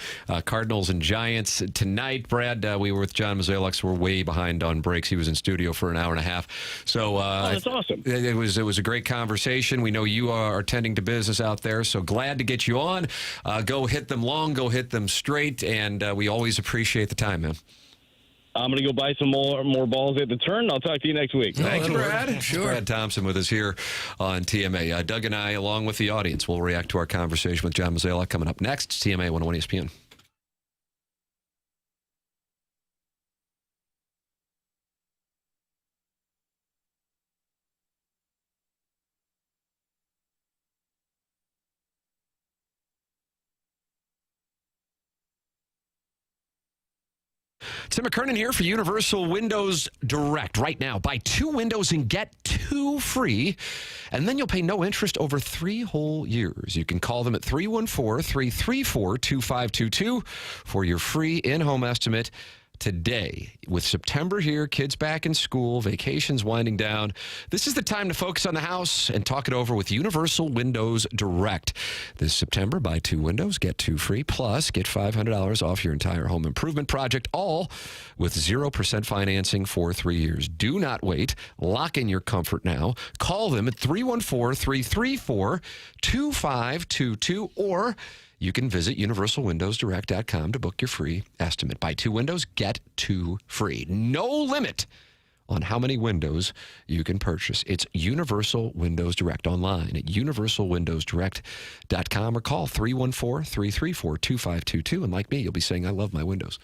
Cardinals and Giants tonight. Brad, we were with John Mozeliak, so we're way behind on breaks. He was in studio for an hour and a half. So that's awesome. It was a great conversation. We know you are tending to business out there, so glad to get you on. Go hit them long, go hit them straight, and we always appreciate the time, man. I'm going to go buy some more balls at the turn. I'll talk to you next week. Thanks, Brad. Sure. Brad Thompson with us here on TMA. Doug and I, along with the audience, will react to our conversation with John Mozeliak coming up next. TMA 101 ESPN. Tim McKernan here for Universal Windows Direct. Right now, buy 2 windows and get 2 free, and then you'll pay no interest over 3 whole years. You can call them at 314-334-2522 for your free in-home estimate today. With September here, kids back in school, vacations winding down, this is the time to focus on the house and talk it over with Universal Windows Direct. This September, buy 2 windows, get 2 free, plus get $500 off your entire home improvement project, all with 0% financing for 3 years. Do not wait. Lock in your comfort now. Call them at 314-334-2522, or you can visit universalwindowsdirect.com to book your free estimate. Buy 2 windows, get 2 free. No limit on how many windows you can purchase. It's Universal Windows Direct online at universalwindowsdirect.com or call 314-334-2522. And like me, you'll be saying, I love my windows.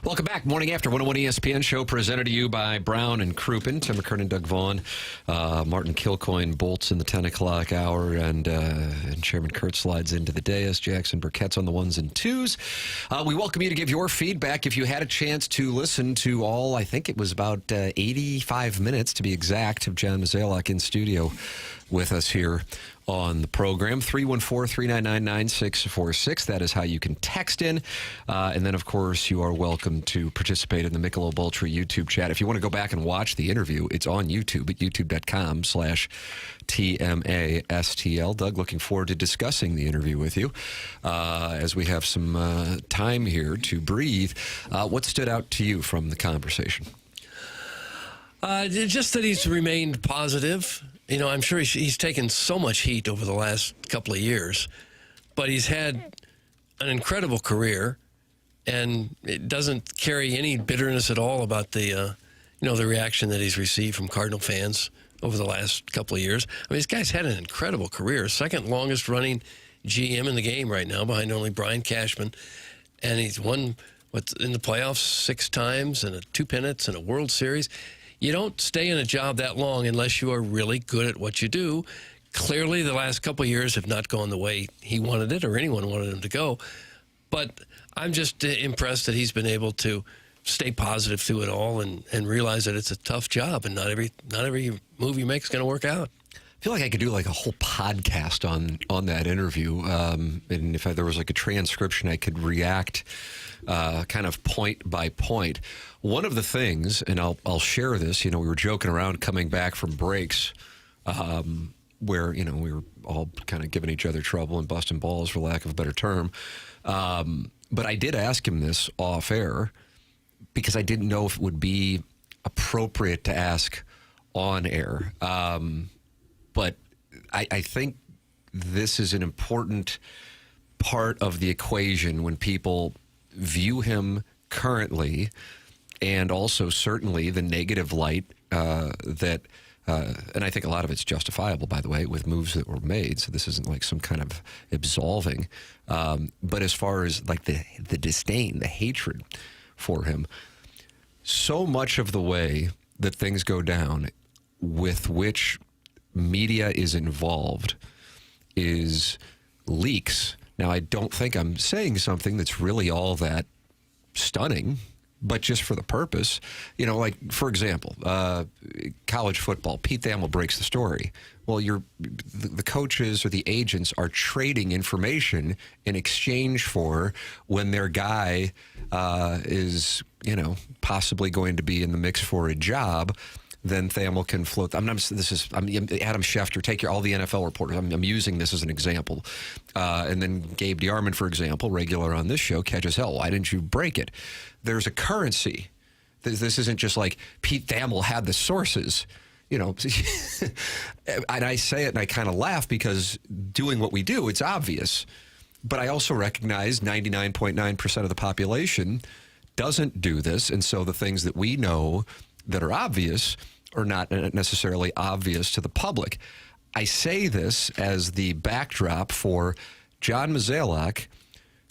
Welcome back. Morning After 101 ESPN show presented to you by Brown and Crouppen. Tim McKernan, Doug Vaughn, Martin Kilcoyne bolts in the 10 o'clock hour, and Chairman Kurt slides into the dais. Jackson Burkett's on the ones and twos. We welcome you to give your feedback. If you had a chance to listen to all, I think it was about 85 minutes to be exact, of John Mozeliak in studio with us here on the program. 314-399-9646. That is how you can text in. And then, of course, you are welcome to participate in the Michelob Ultra YouTube chat. If you want to go back and watch the interview, it's on YouTube at youtube.com/TMASTL. Doug, looking forward to discussing the interview with you as we have some time here to breathe. What stood out to you from the conversation? Just that he's remained positive. You know, I'm sure he's taken so much heat over the last couple of years, but he's had an incredible career, and it doesn't carry any bitterness at all about the reaction that he's received from Cardinal fans over the last couple of years. I mean, this guy's had an incredible career, second longest running GM in the game right now, behind only Brian Cashman, and he's won in the playoffs 6 times and 2 pennants and a World Series. You don't stay in a job that long unless you are really good at what you do. Clearly, the last couple of years have not gone the way he wanted it or anyone wanted him to go. But I'm just impressed that he's been able to stay positive through it all and realize that it's a tough job and not every move you make is going to work out. I feel like I could do like a whole podcast on that interview. And if there was like a transcription, I could react kind of point by point. One of the things, and I'll share this, we were joking around coming back from breaks where, we were all kind of giving each other trouble and busting balls, for lack of a better term. But I did ask him this off air because I didn't know if it would be appropriate to ask on air. But I think this is an important part of the equation when people view him currently, and also certainly the negative light that, and I think a lot of it's justifiable, by the way, with moves that were made. So this isn't like some kind of absolving. But as far as like the disdain, the hatred for him, so much of the way that things go down with which media is involved is leaks. Now, I don't think I'm saying something that's really all that stunning, but just for the purpose. Like, for example, college football, Pete Thamel breaks the story. Well, the coaches or the agents are trading information in exchange for when their guy is, possibly going to be in the mix for a job. Then Thamel can float. I'm Adam Schefter. Take all the NFL reporters. I'm using this as an example. And then Gabe DeArmond, for example, regular on this show, catches hell. Why didn't you break it? There's a currency. This isn't just like Pete Thamel had the sources. And I say it and I kind of laugh because doing what we do, it's obvious. But I also recognize 99.9% of the population doesn't do this. And so the things that we know that are obvious are not necessarily obvious to the public. I say this as the backdrop for John Mozeliak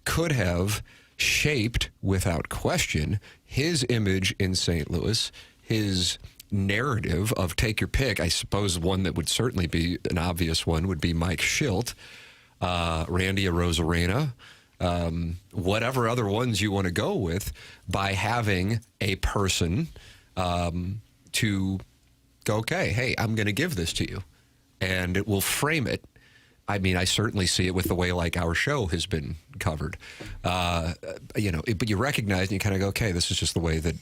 could have shaped, without question, his image in St. Louis, his narrative of take your pick. I suppose one that would certainly be an obvious one would be Mike Schilt, Randy Arozarena, whatever other ones you want to go with, by having a person to go, okay, hey, I'm going to give this to you. And it will frame it. I mean, I certainly see it with the way like our show has been covered. But you recognize and you kind of go, okay, this is just the way that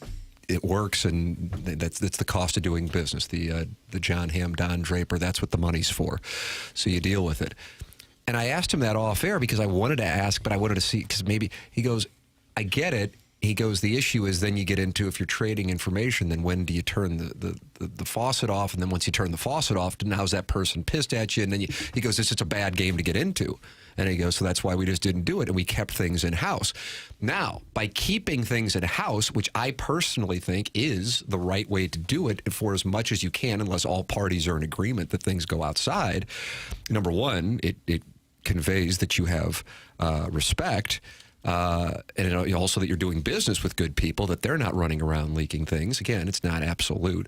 it works, and that's the cost of doing business. The John Hamm, Don Draper, that's what the money's for. So you deal with it. And I asked him that off air because I wanted to ask, but I wanted to see, because maybe he goes, I get it. He goes, the issue is then you get into, if you're trading information, then when do you turn the faucet off? And then once you turn the faucet off, then how's that person pissed at you? And then he goes, it's just a bad game to get into. And he goes, so that's why we just didn't do it. And we kept things in-house. Now, by keeping things in-house, which I personally think is the right way to do it for as much as you can, unless all parties are in agreement that things go outside, number one, it conveys that you have respect and also that you're doing business with good people, that they're not running around leaking things. Again, it's not absolute.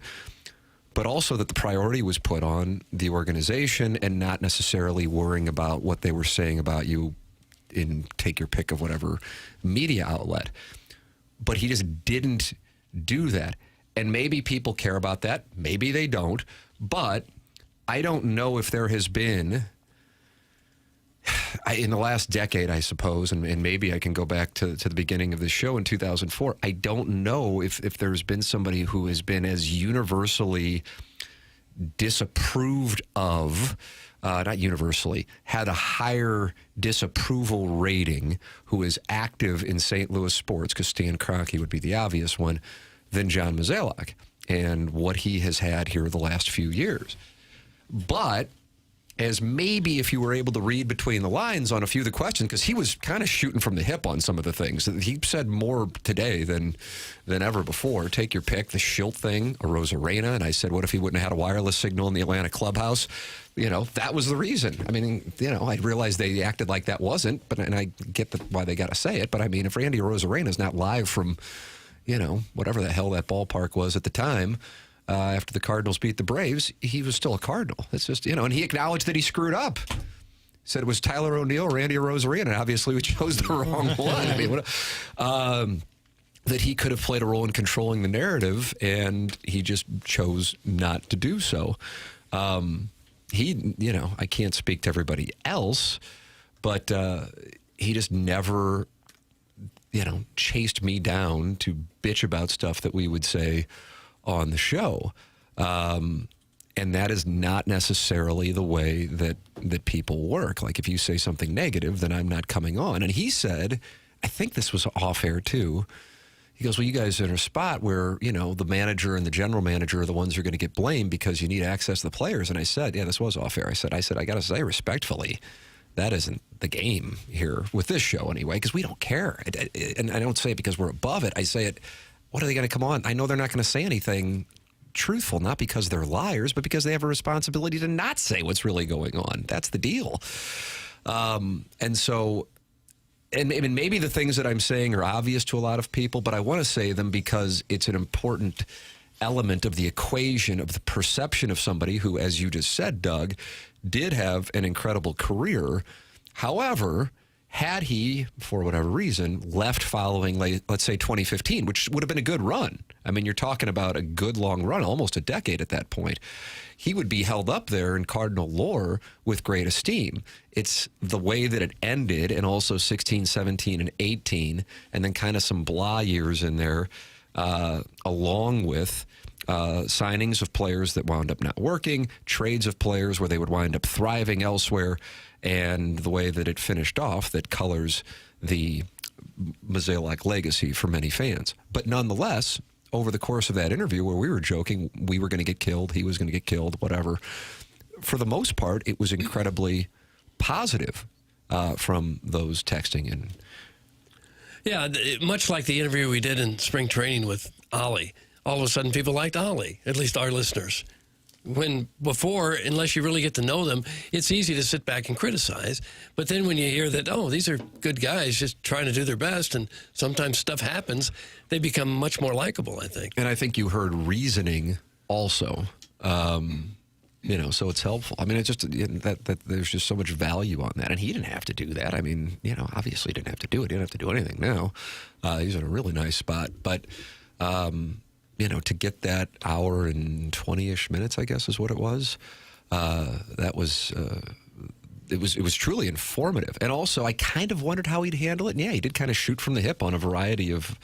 But also that the priority was put on the organization and not necessarily worrying about what they were saying about you in take your pick of whatever media outlet. But he just didn't do that. And maybe people care about that. Maybe they don't. But I don't know if there has been, in the last decade, I suppose, and maybe I can go back to the beginning of the show in 2004, I don't know if there's been somebody who has been as universally disapproved of, not universally, had a higher disapproval rating, who is active in St. Louis sports, because Stan Kroenke would be the obvious one, than John Mozeliak and what he has had here the last few years. But as maybe if you were able to read between the lines on a few of the questions, because he was kind of shooting from the hip on some of the things. He said more today than ever before. Take your pick, the Schilt thing, Arozarena, and I said, what if he wouldn't have had a wireless signal in the Atlanta clubhouse? That was the reason. I mean, I realized they acted like that wasn't, and I get why they got to say it, but I mean, if Randy Arozarena is not live from, whatever the hell that ballpark was at the time, after the Cardinals beat the Braves, he was still a Cardinal. It's just, and he acknowledged that he screwed up. Said it was Tyler O'Neill, Randy Arozarena, and obviously we chose the wrong one. I mean, that he could have played a role in controlling the narrative, and he just chose not to do so. I can't speak to everybody else, but he just never, chased me down to bitch about stuff that we would say on the show. And that is not necessarily the way that people work. Like, if you say something negative, then I'm not coming on. And he said, I think this was off air too, he goes, well, you guys are in a spot where, the manager and the general manager are the ones who are going to get blamed because you need access to the players. And I said, yeah, this was off air. I said, I got to say respectfully, that isn't the game here with this show anyway, because we don't care. And I don't say it because we're above it. I say it, what are they going to come on? I know they're not going to say anything truthful, not because they're liars, but because they have a responsibility to not say what's really going on. That's the deal. And so, and maybe the things that I'm saying are obvious to a lot of people, but I want to say them because it's an important element of the equation of the perception of somebody who, as you just said, Doug, did have an incredible career. However, had he, for whatever reason, left following, let's say, 2015, which would have been a good run. I mean, you're talking about a good long run, almost a decade at that point. He would be held up there in Cardinal lore with great esteem. It's the way that it ended, and also 16, 17, and 18, and then kind of some blah years in there, along with signings of players that wound up not working, trades of players where they would wind up thriving elsewhere, and the way that it finished off that colors the Mozeliak legacy for many fans. But nonetheless, over the course of that interview where we were joking, we were going to get killed, he was going to get killed, whatever, for the most part, it was incredibly positive from those texting in. Yeah, much like the interview we did in spring training with Ollie. All of a sudden, people liked Ollie, at least our listeners. When before, unless you really get to know them, it's easy to sit back and criticize. But then when you hear that, oh, these are good guys just trying to do their best, and sometimes stuff happens, they become much more likable, I think. And I think you heard reasoning also, so it's helpful. I mean, it's just that there's just so much value on that. And he didn't have to do that. I mean, obviously he didn't have to do it. He didn't have to do anything now. He's in a really nice spot. But, to get that hour and 20-ish minutes, I guess is what it was, that was... It was truly informative, and also I kind of wondered how he'd handle it. And yeah, he did kind of shoot from the hip on a variety of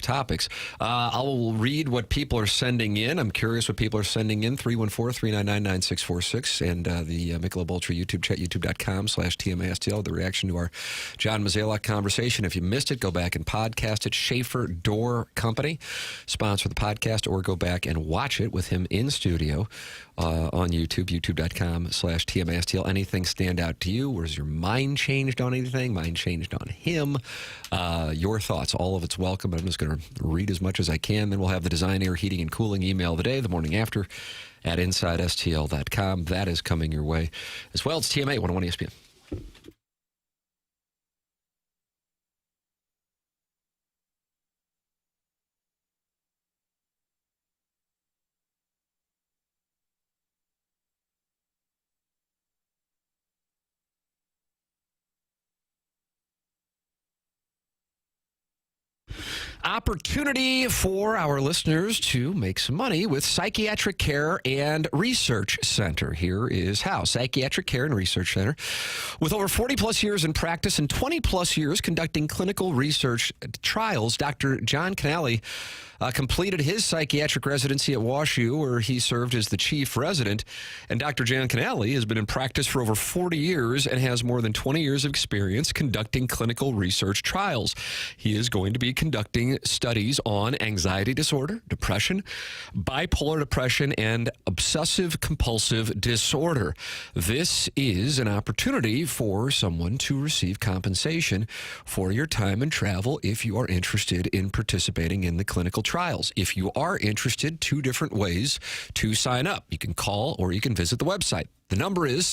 topics. I'll read what people are sending in. I'm curious what people are sending in. 314-399-9646 and the Michelob Ultra YouTube chat, youtube.com/TMASTL. The reaction to our John Mozeliak conversation. If you missed it, go back and podcast it. Schaefer Door Company sponsor the podcast, or go back and watch it with him in studio on YouTube, youtube.com/TMASTL. Anything stand out to you? Was your mind changed on anything? Mind changed on him? Your thoughts, all of it's welcome. I'm just going to read as much as I can. Then we'll have the Design, Air, Heating, and Cooling email of the day, the morning after, at InsideSTL.com. That is coming your way as well. It's TMA 101 ESPN. Opportunity for our listeners to make some money with Psychiatric Care and Research Center. Here is how. Psychiatric Care and Research Center, with over 40 plus years in practice and 20 plus years conducting clinical research trials, Dr. John Canale completed his psychiatric residency at WashU, where he served as the chief resident. And Dr. John Canale has been in practice for over 40 years and has more than 20 years of experience conducting clinical research trials. He is going to be conducting studies on anxiety disorder, depression, bipolar depression, and obsessive compulsive disorder. This is an opportunity for someone to receive compensation for your time and travel if you are interested in participating in the clinical trials. If you are interested, 2 different ways to sign up. You can call or you can visit the website. The number is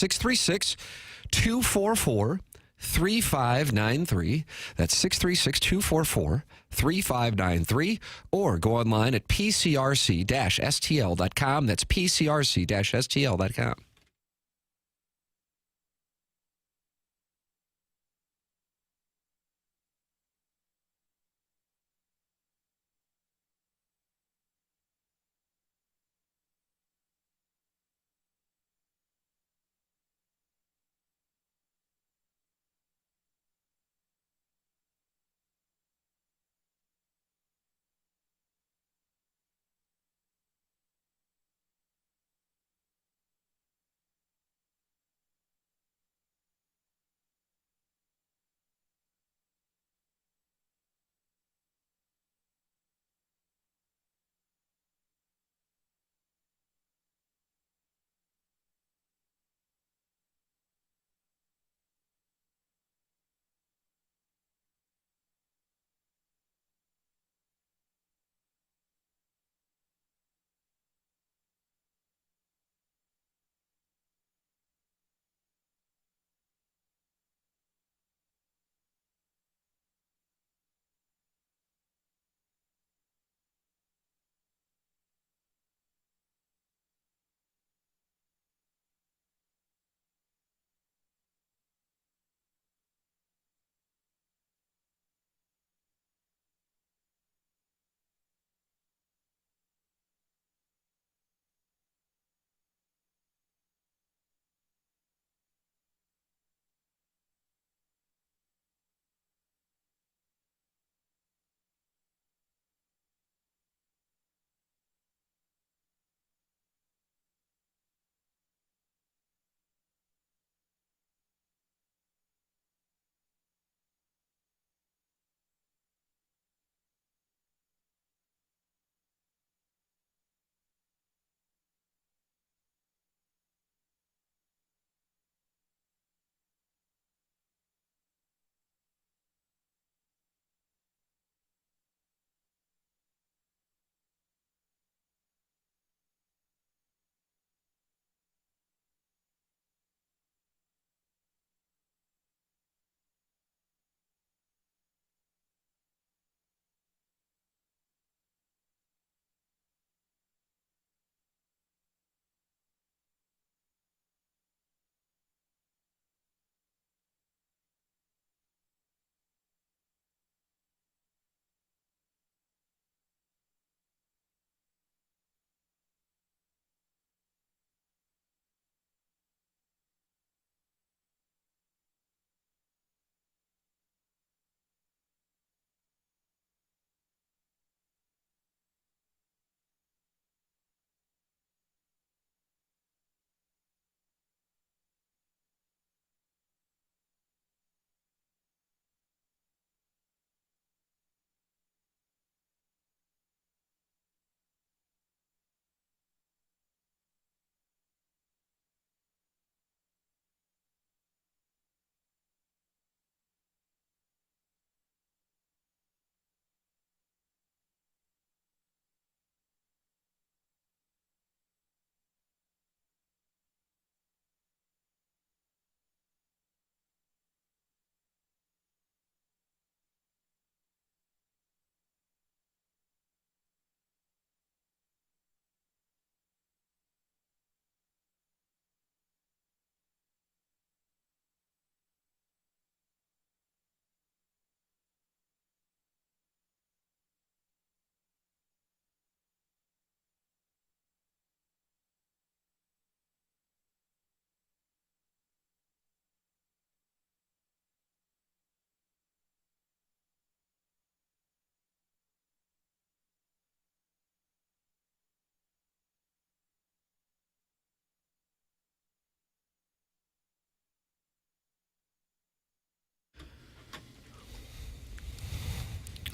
636-244-3593. That's 636-244-3593. Or go online at pcrc-stl.com. That's pcrc-stl.com.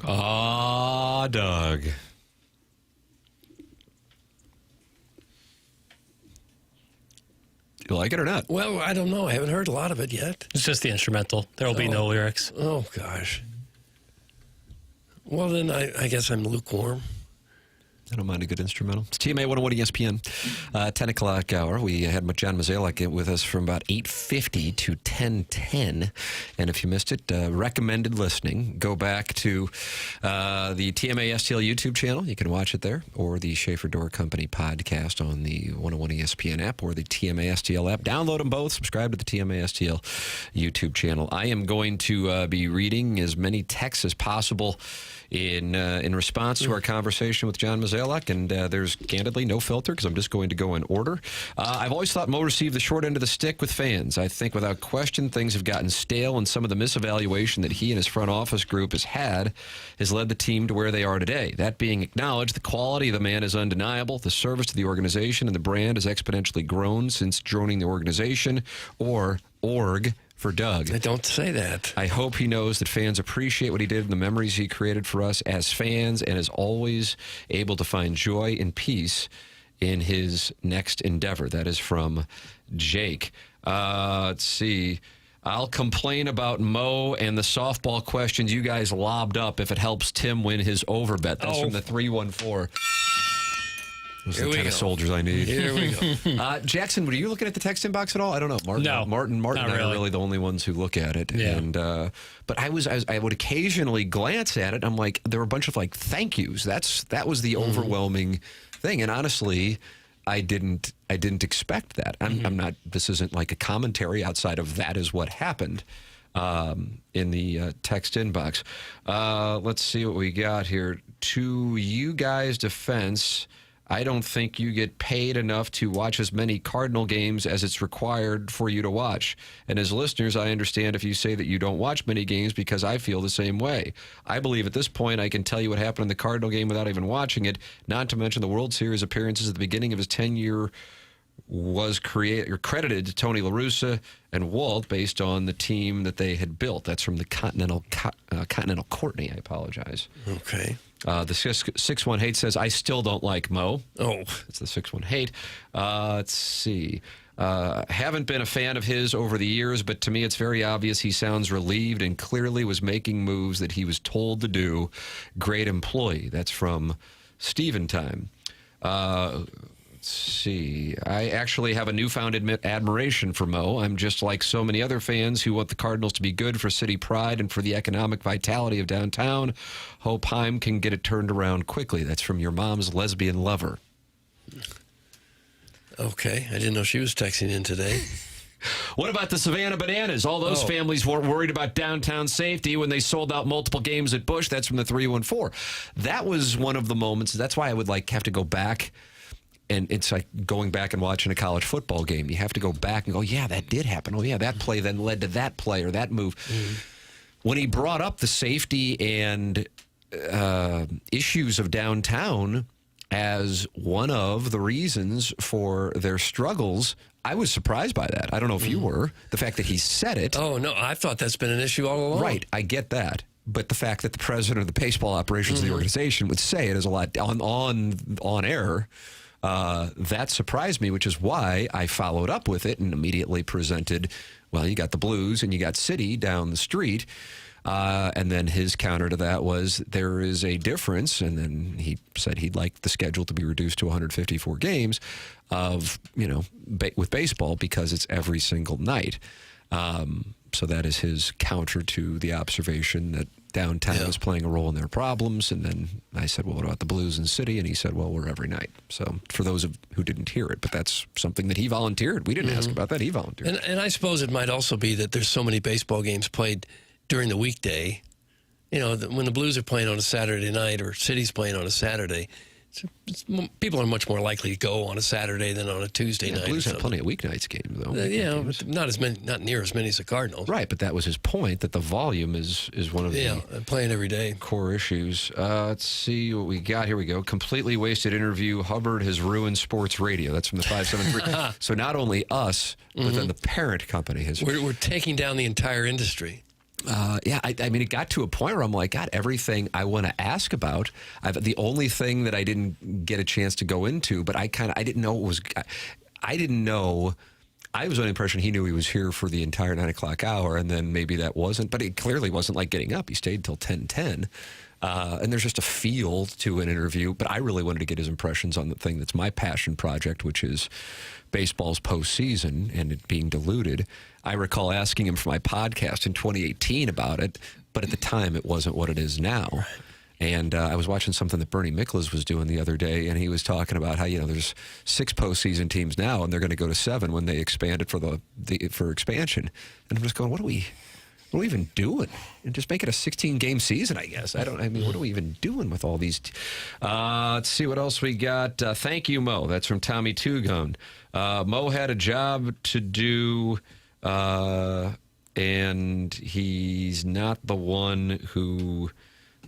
Ah, Doug. You like it or not? Well, I don't know. I haven't heard a lot of it yet. It's just the instrumental. There will be no lyrics. Oh, gosh. Well, then I guess I'm lukewarm. I don't mind a good instrumental. It's TMA 101 ESPN, 10 o'clock hour. We had John Mozeliak with us from about 8:50 to 10:10. And if you missed it, recommended listening. Go back to the TMA STL YouTube channel. You can watch it there. Or the Schaefer Door Company podcast on the 101 ESPN app or the TMA STL app. Download them both. Subscribe to the TMA STL YouTube channel. I am going to be reading as many texts as possible in response to our conversation with John Mozeliak, and there's candidly no filter because I'm just going to go in order. I've always thought Mo received the short end of the stick with fans. I think without question things have gotten stale, and some of the misevaluation that he and his front office group has led the team to where they are today. That being acknowledged, the quality of the man is undeniable. The service to the organization and the brand has exponentially grown since joining the organization, or org, for Doug. I don't say that. I hope he knows that fans appreciate what he did and the memories he created for us as fans, and is always able to find joy and peace in his next endeavor. That is from Jake. Let's see. I'll complain about Mo and the softball questions you guys lobbed up if it helps Tim win his over bet. That's from the 314. Those are the kind of soldiers I need. Here we go. Jackson, were you looking at the text inbox at all? I don't know. Martin and I are really the only ones who look at it. Yeah. And but I would occasionally glance at it. I'm like, there were a bunch of like thank yous. That was the overwhelming thing. And honestly, I didn't expect that. I'm not. This isn't like a commentary outside of that is what happened. In the text inbox. Let's see what we got here. To you guys' defense, I don't think you get paid enough to watch as many Cardinal games as it's required for you to watch. And as listeners, I understand if you say that you don't watch many games because I feel the same way. I believe at this point I can tell you what happened in the Cardinal game without even watching it, not to mention the World Series appearances at the beginning of his tenure was credited to Tony La Russa and Walt based on the team that they had built. That's from the Continental Courtney. I apologize. Okay. The 618 says, I still don't like Mo. Oh. It's the 618. Let's see. Haven't been a fan of his over the years, but to me it's very obvious he sounds relieved and clearly was making moves that he was told to do. Great employee. That's from Steven Time. Let's see. I actually have a newfound admiration for Mo. I'm just like so many other fans who want the Cardinals to be good for city pride and for the economic vitality of downtown. Hope Heim can get it turned around quickly. That's from your mom's lesbian lover. Okay. I didn't know she was texting in today. What about the Savannah Bananas? All those families weren't worried about downtown safety when they sold out multiple games at Busch. That's from the 314. That was one of the moments. That's why I would have to go back. And it's like going back and watching a college football game. You have to go back and go, yeah, that did happen. Oh, yeah, that play then led to that play or that move. When he brought up the safety and issues of downtown as one of the reasons for their struggles, I was surprised by that. I don't know if you were. The fact that he said it. Oh, no, I thought that's been an issue all along. Right, I get that. But the fact that the president of the baseball operations of the organization would say it is a lot on air. That surprised me, which is why I followed up with it and immediately presented, well, you got the Blues and you got City down the street. And then his counter to that was there is a difference. And then he said he'd like the schedule to be reduced to 154 games of, with baseball because it's every single night. So that is his counter to the observation that downtown is playing a role in their problems. And then I said, well, what about the Blues and City? And he said, well, we're every night. So for those who didn't hear it, but that's something that he volunteered. We didn't ask about that. He volunteered. And I suppose it might also be that there's so many baseball games played during the weekday. When the Blues are playing on a Saturday night or City's playing on a Saturday, people are much more likely to go on a Saturday than on a Tuesday night. Blues have plenty of weeknights games, though. But not near as many as the Cardinals. Right, but that was his point, that the volume is one of the playing every day core issues. Let's see what we got. Here we go. Completely wasted interview. Hubbard has ruined sports radio. That's from the 573. So not only us, but then the parent company has. We're taking down the entire industry. Yeah, I mean, it got to a point where I'm like, God, everything I want to ask about, the only thing that I didn't get a chance to go into, but I didn't know it was, I didn't know, I was under the impression he knew he was here for the entire 9 o'clock hour, and then maybe that wasn't, but it clearly wasn't like getting up. He stayed till 10:10. And there's just a feel to an interview, but I really wanted to get his impressions on the thing that's my passion project, which is baseball's postseason and it being diluted. I recall asking him for my podcast in 2018 about it, but at the time it wasn't what it is now. Right. And I was watching something that Bernie Miklasz was doing the other day, and he was talking about how, there's 6 postseason teams now, and they're going to go to 7 when they expand it for expansion. And I'm just going, what are we even doing? And just make it a 16-game season, I guess. What are we even doing with all these? Let's see what else we got. Thank you, Mo. That's from Tommy Tugun. Mo had a job to do, and he's not the one who,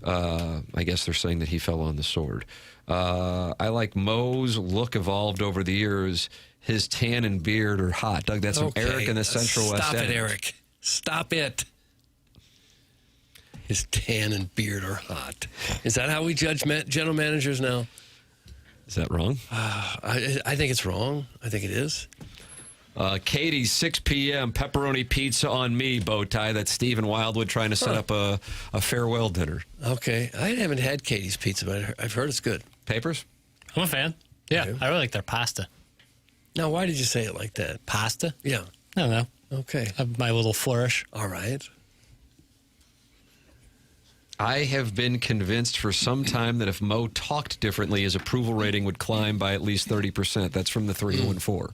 I guess they're saying that he fell on the sword. I like Mo's look evolved over the years. His tan and beard are hot. Doug, that's from Eric in the Central West End. Stop it, Eric. Stop it. His tan and beard are hot. Is that how we judge general managers now? Is that wrong? I think it's wrong. I think it is. Katie, 6 p.m., pepperoni pizza on me, bow tie. That's Stephen Wildwood trying to set up a farewell dinner. Okay. I haven't had Katie's pizza, but I've heard it's good. Papers? I'm a fan. Yeah, I really like their pasta. Now, why did you say it like that? Pasta? Yeah. I don't know. Okay. My little flourish. All right. I have been convinced for some time that if Mo talked differently, his approval rating would climb by at least 30%. That's from the 314.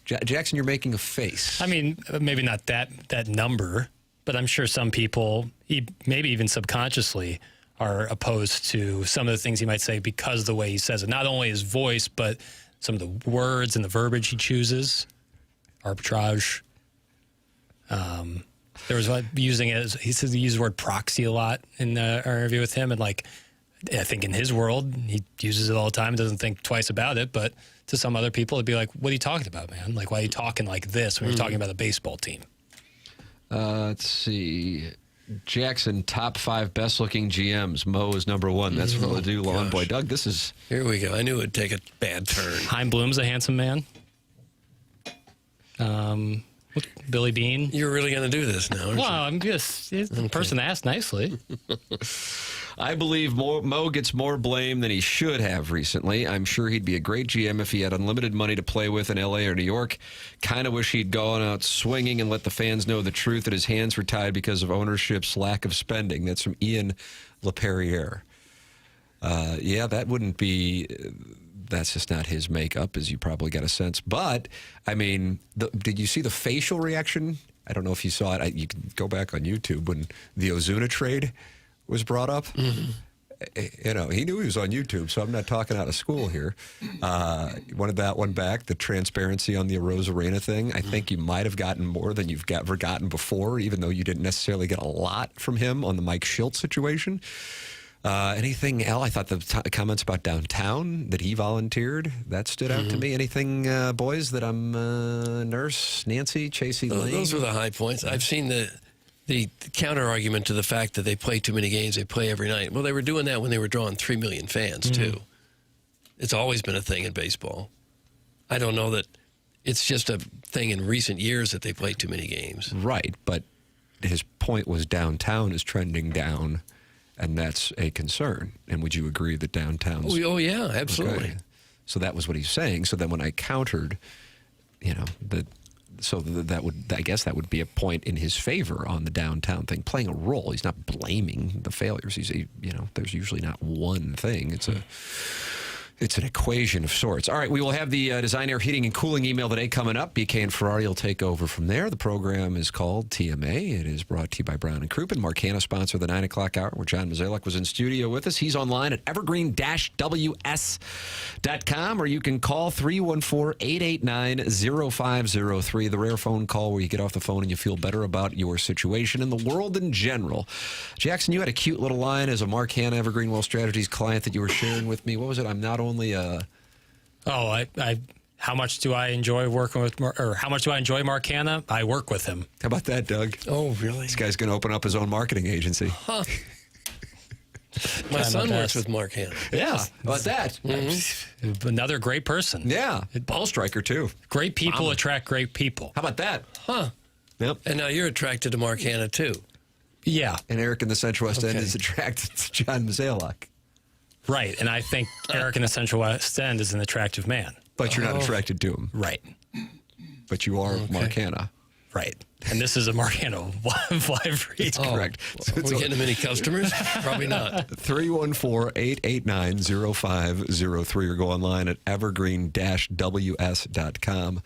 Jackson, you're making a face. I mean, maybe not that number, but I'm sure some people, maybe even subconsciously, are opposed to some of the things he might say because of the way he says it. Not only his voice, but some of the words and the verbiage he chooses. Arbitrage. There was using it as, he says he used the word proxy a lot in our interview with him. And I think in his world, he uses it all the time, doesn't think twice about it. But to some other people, it'd be like, what are you talking about, man? Like, why are you talking like this when you're talking about a baseball team? Let's see. Jackson, top 5 best-looking GMs. Mo is number 1. That's from Ladue Lawn Boy. Doug, this is... Here we go. I knew it would take a bad turn. Chaim Bloom's a handsome man. Billy Bean. You're really going to do this now, aren't you? I'm just the person asked nicely. I believe Mo gets more blame than he should have recently. I'm sure he'd be a great GM if he had unlimited money to play with in L.A. or New York. Kind of wish he'd gone out swinging and let the fans know the truth that his hands were tied because of ownership's lack of spending. That's from Ian LaPerriere. Yeah, that wouldn't be... That's just not his makeup, as you probably got a sense. But, I mean, did you see the facial reaction? I don't know if you saw it. You can go back on YouTube when the Ozuna trade was brought up. Mm-hmm. He knew he was on YouTube, so I'm not talking out of school here. Wanted that one back, the transparency on the Arozarena thing. I think you might have gotten more than you've ever gotten before, even though you didn't necessarily get a lot from him on the Mike Schilt situation. Anything else? I thought the comments about downtown that he volunteered, that stood out to me. Anything, boys, that I'm Nurse, Nancy, Chasey Lane? Those were the high points. I've seen the counter-argument to the fact that they play too many games, they play every night. Well, they were doing that when they were drawing 3 million fans, too. It's always been a thing in baseball. I don't know that it's just a thing in recent years that they play too many games. Right, but his point was downtown is trending down. And that's a concern. And would you agree that downtown's... Oh, yeah, absolutely. Okay. So that was what he's saying. So then when I countered, that would, I guess that would be a point in his favor on the downtown thing, playing a role. He's not blaming the failures. There's usually not one thing. It's an equation of sorts. All right, we will have the Design Air Heating and Cooling email today coming up. BK and Ferrari will take over from there. The program is called TMA. It is brought to you by Brown & Crouppen. Marcana sponsor the 9 o'clock hour, where John Mozeliak was in studio with us. He's online at evergreen-ws.com, or you can call 314-889-0503, the rare phone call where you get off the phone and you feel better about your situation and the world in general. Jackson, you had a cute little line as a Marcana Evergreen Wealth Strategies client that you were sharing with me. What was it? I'm not only a... I How much do I enjoy working with, or how much do I enjoy Mark Hanna? I work with him. How about that, Doug? Oh, really? This guy's going to open up his own marketing agency. Huh. My son works with Mark Hanna. Yeah, how about that? Another great person. Yeah, ball striker too. Great people Mama. attract great people. How about that? Huh. Yep. And now you're attracted to Mark Hanna, too. Yeah. And Eric in the Central West End is attracted to John Mozeliak. Right, and I think Eric in the Central West End is an attractive man. But you're not attracted to him. Right. But you are Mark Hanna. Right. And this is a Mark Hanna live read. Correct. Are we getting many customers? Probably not. 314-889-0503 or go online at evergreen-ws.com.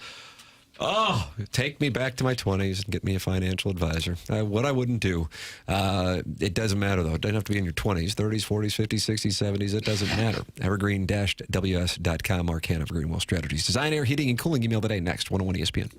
Oh, take me back to my 20s and get me a financial advisor. What I wouldn't do. It doesn't matter, though. It doesn't have to be in your 20s, 30s, 40s, 50s, 60s, 70s. It doesn't matter. Evergreen-ws.com. Mark Hanna, Evergreen Wealth Strategies. Design, air, heating, and cooling. Email today. Next, 101 ESPN.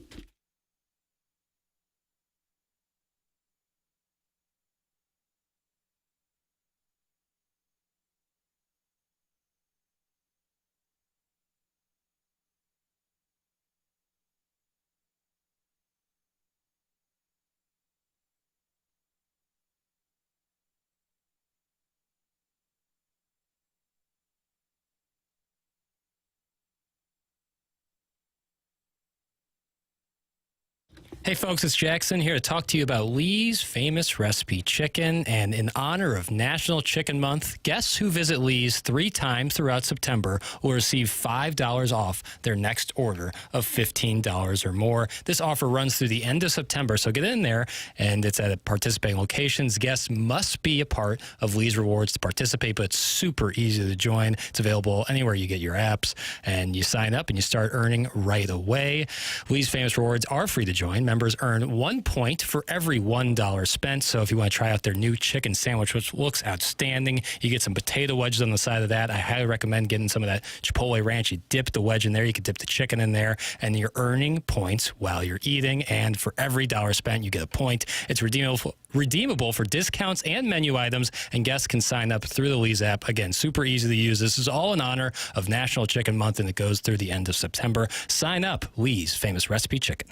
Hey folks, it's Jackson here to talk to you about Lee's Famous Recipe Chicken. And in honor of National Chicken Month, guests who visit Lee's 3 times throughout September will receive $5 off their next order of $15 or more. This offer runs through the end of September, so get in there, and it's at participating locations. Guests must be a part of Lee's Rewards to participate, but it's super easy to join. It's available anywhere you get your apps, and you sign up and you start earning right away. Lee's Famous Rewards are free to join. Members earn 1 point for every $1 spent. So if you want to try out their new chicken sandwich, which looks outstanding, you get some potato wedges on the side of that. I highly recommend getting some of that Chipotle ranch. You dip the wedge in there. You can dip the chicken in there, and you're earning points while you're eating. And for every dollar spent, you get a point. It's redeemable for discounts and menu items, and guests can sign up through the Lee's app. Again, super easy to use. This is all in honor of National Chicken Month, and it goes through the end of September. Sign up. Lee's Famous Recipe Chicken.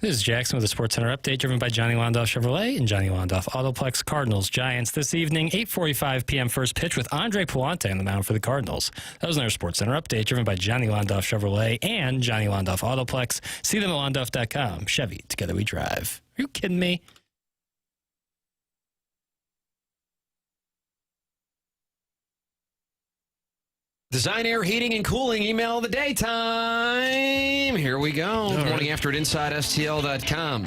This is Jackson with a SportsCenter update driven by Johnny Londoff Chevrolet and Johnny Londoff Autoplex. Cardinals Giants this evening, 8:45 p.m. first pitch with Andre Puente on the mound for the Cardinals. That was another SportsCenter update driven by Johnny Londoff Chevrolet and Johnny Londoff Autoplex. See them at londoff.com. Chevy, together we drive. Are you kidding me? Design, Air, Heating, and Cooling email of the day time. Here we go. Morning after at InsideSTL.com.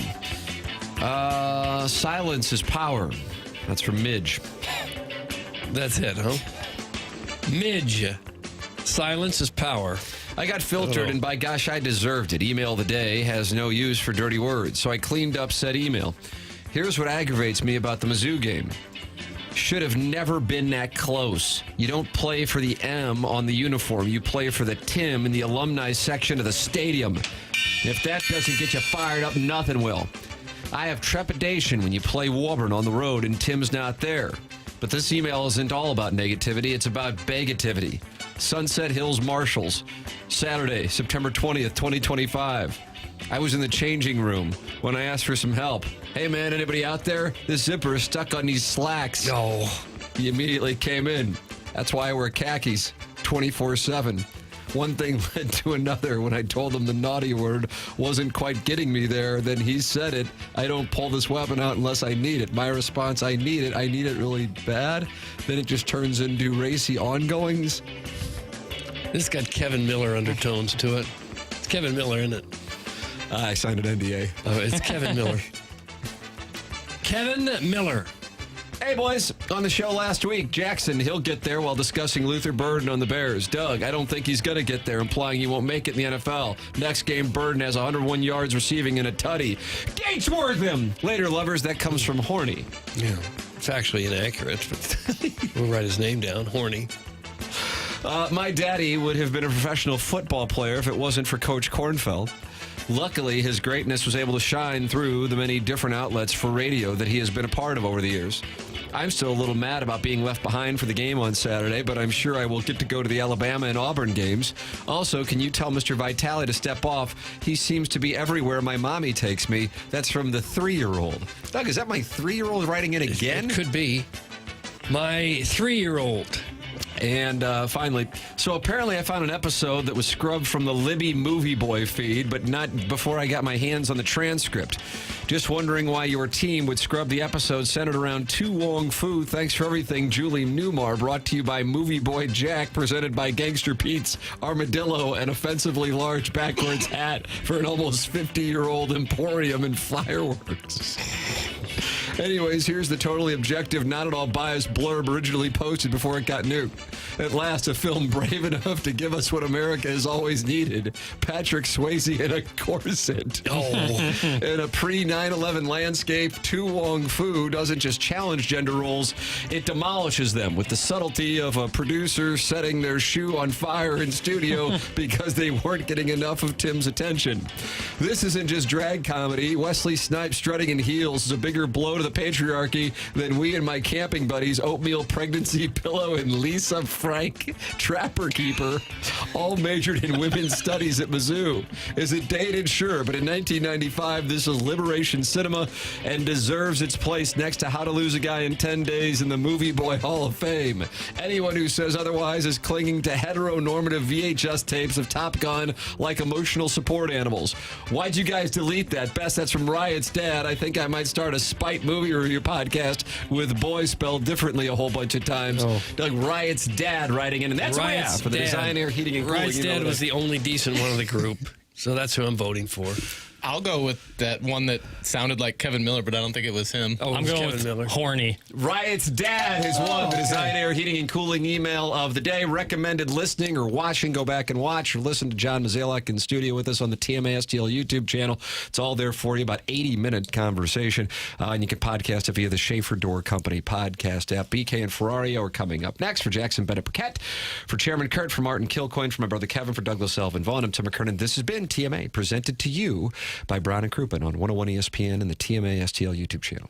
Silence is power. That's from Midge. That's it, huh? Midge. Silence is power. I got filtered, and by gosh, I deserved it. Email of the day has no use for dirty words, so I cleaned up said email. Here's what aggravates me about the Mizzou game. Should have never been that close. You don't play for the M on the uniform. You play for the Tim in the alumni section of the stadium. If that doesn't get you fired up, nothing will. I have trepidation when you play Woburn on the road and Tim's not there. But this email isn't all about negativity. It's about begativity. Sunset Hills Marshals, Saturday, September 20th, 2025. I was in the changing room when I asked for some help. Hey, man, anybody out there? This zipper is stuck on these slacks. No. He immediately came in. That's why I wear khakis 24/7. One thing led to another. When I told him the naughty word wasn't quite getting me there, then he said it. I don't pull this weapon out unless I need it. My response, I need it. I need it really bad. Then it just turns into racy ongoings. This got Kevin Miller undertones to it. It's Kevin Miller, isn't it? I signed an NDA. Oh, it's Kevin Miller. Kevin Miller. Hey, boys. On the show last week, Jackson, he'll get there while discussing Luther Burden on the Bears. Doug, I don't think he's going to get there, implying he won't make it in the NFL. Next game, Burden has 101 yards receiving and a tutty. Gatesworth him! Later, lovers, that comes from Horny. Yeah, it's actually inaccurate, but we'll write his name down, Horny. My daddy would have been a professional football player if it wasn't for Coach Kornfeld. Luckily, his greatness was able to shine through the many different outlets for radio that he has been a part of over the years. I'm still a little mad about being left behind for the game on Saturday, but I'm sure I will get to go to the Alabama and Auburn games. Also, can you tell Mr. Vitale to step off? He seems to be everywhere my mommy takes me. That's from the 3-year-old. Doug, is that my 3-year-old writing in again? It could be. My 3-year-old. And finally, so apparently I found an episode that was scrubbed from the Libby Movie Boy feed, but not before I got my hands on the transcript. Just wondering why your team would scrub the episode centered around Tu Wong Fu. Thanks for everything, Julie Newmar. Brought to you by Movie Boy Jack, presented by Gangster Pete's Armadillo, an offensively large backwards hat for an almost 50-year-old emporium and fireworks. Anyways, here's the totally objective, not at all biased blurb originally posted before it got nuked. At last, a film brave enough to give us what America has always needed. Patrick Swayze in a corset. Oh. In a pre-9/11 landscape, Tu Wong Fu doesn't just challenge gender roles, it demolishes them with the subtlety of a producer setting their shoe on fire in studio because they weren't getting enough of Tim's attention. This isn't just drag comedy. Wesley Snipes strutting in heels is a bigger blow to the patriarchy than we and my camping buddies, Oatmeal Pregnancy Pillow and Lisa Frank, Trapper Keeper, all majored in women's studies at Mizzou. Is it dated? Sure, but in 1995, this is liberation cinema and deserves its place next to How to Lose a Guy in 10 Days in the Movie Boy Hall of Fame. Anyone who says otherwise is clinging to heteronormative VHS tapes of Top Gun like emotional support animals. Why'd you guys delete that? Best, that's from Riot's dad. I think I might start a spite movie review podcast with boy spelled differently a whole bunch of times. Doug, Riot's dad writing in, and that's why I for the Design, Air, Heating, and Cooling. Riot's dad was the only decent one of the group, so that's who I'm voting for. I'll go with that one that sounded like Kevin Miller, but I don't think it was him. Oh, I'm going Kevin with Miller. Horny. Riot's dad has won the Design, Air, Heating, and Cooling email of the day. Recommended listening or watching. Go back and watch or listen to John Mozeliak in studio with us on the TMA STL YouTube channel. It's all there for you, about 80-minute conversation. And you can podcast it via the Schaefer Door Company podcast app. BK and Ferrario are coming up next. For Jackson Burkett, for Chairman Kurt, for Martin Kilcoyne, for my brother Kevin, for Douglas Elvin Vaughn, I'm Tim McKernan. This has been TMA, presented to you by Brown and Crouppen on 101 ESPN and the TMA STL YouTube channel.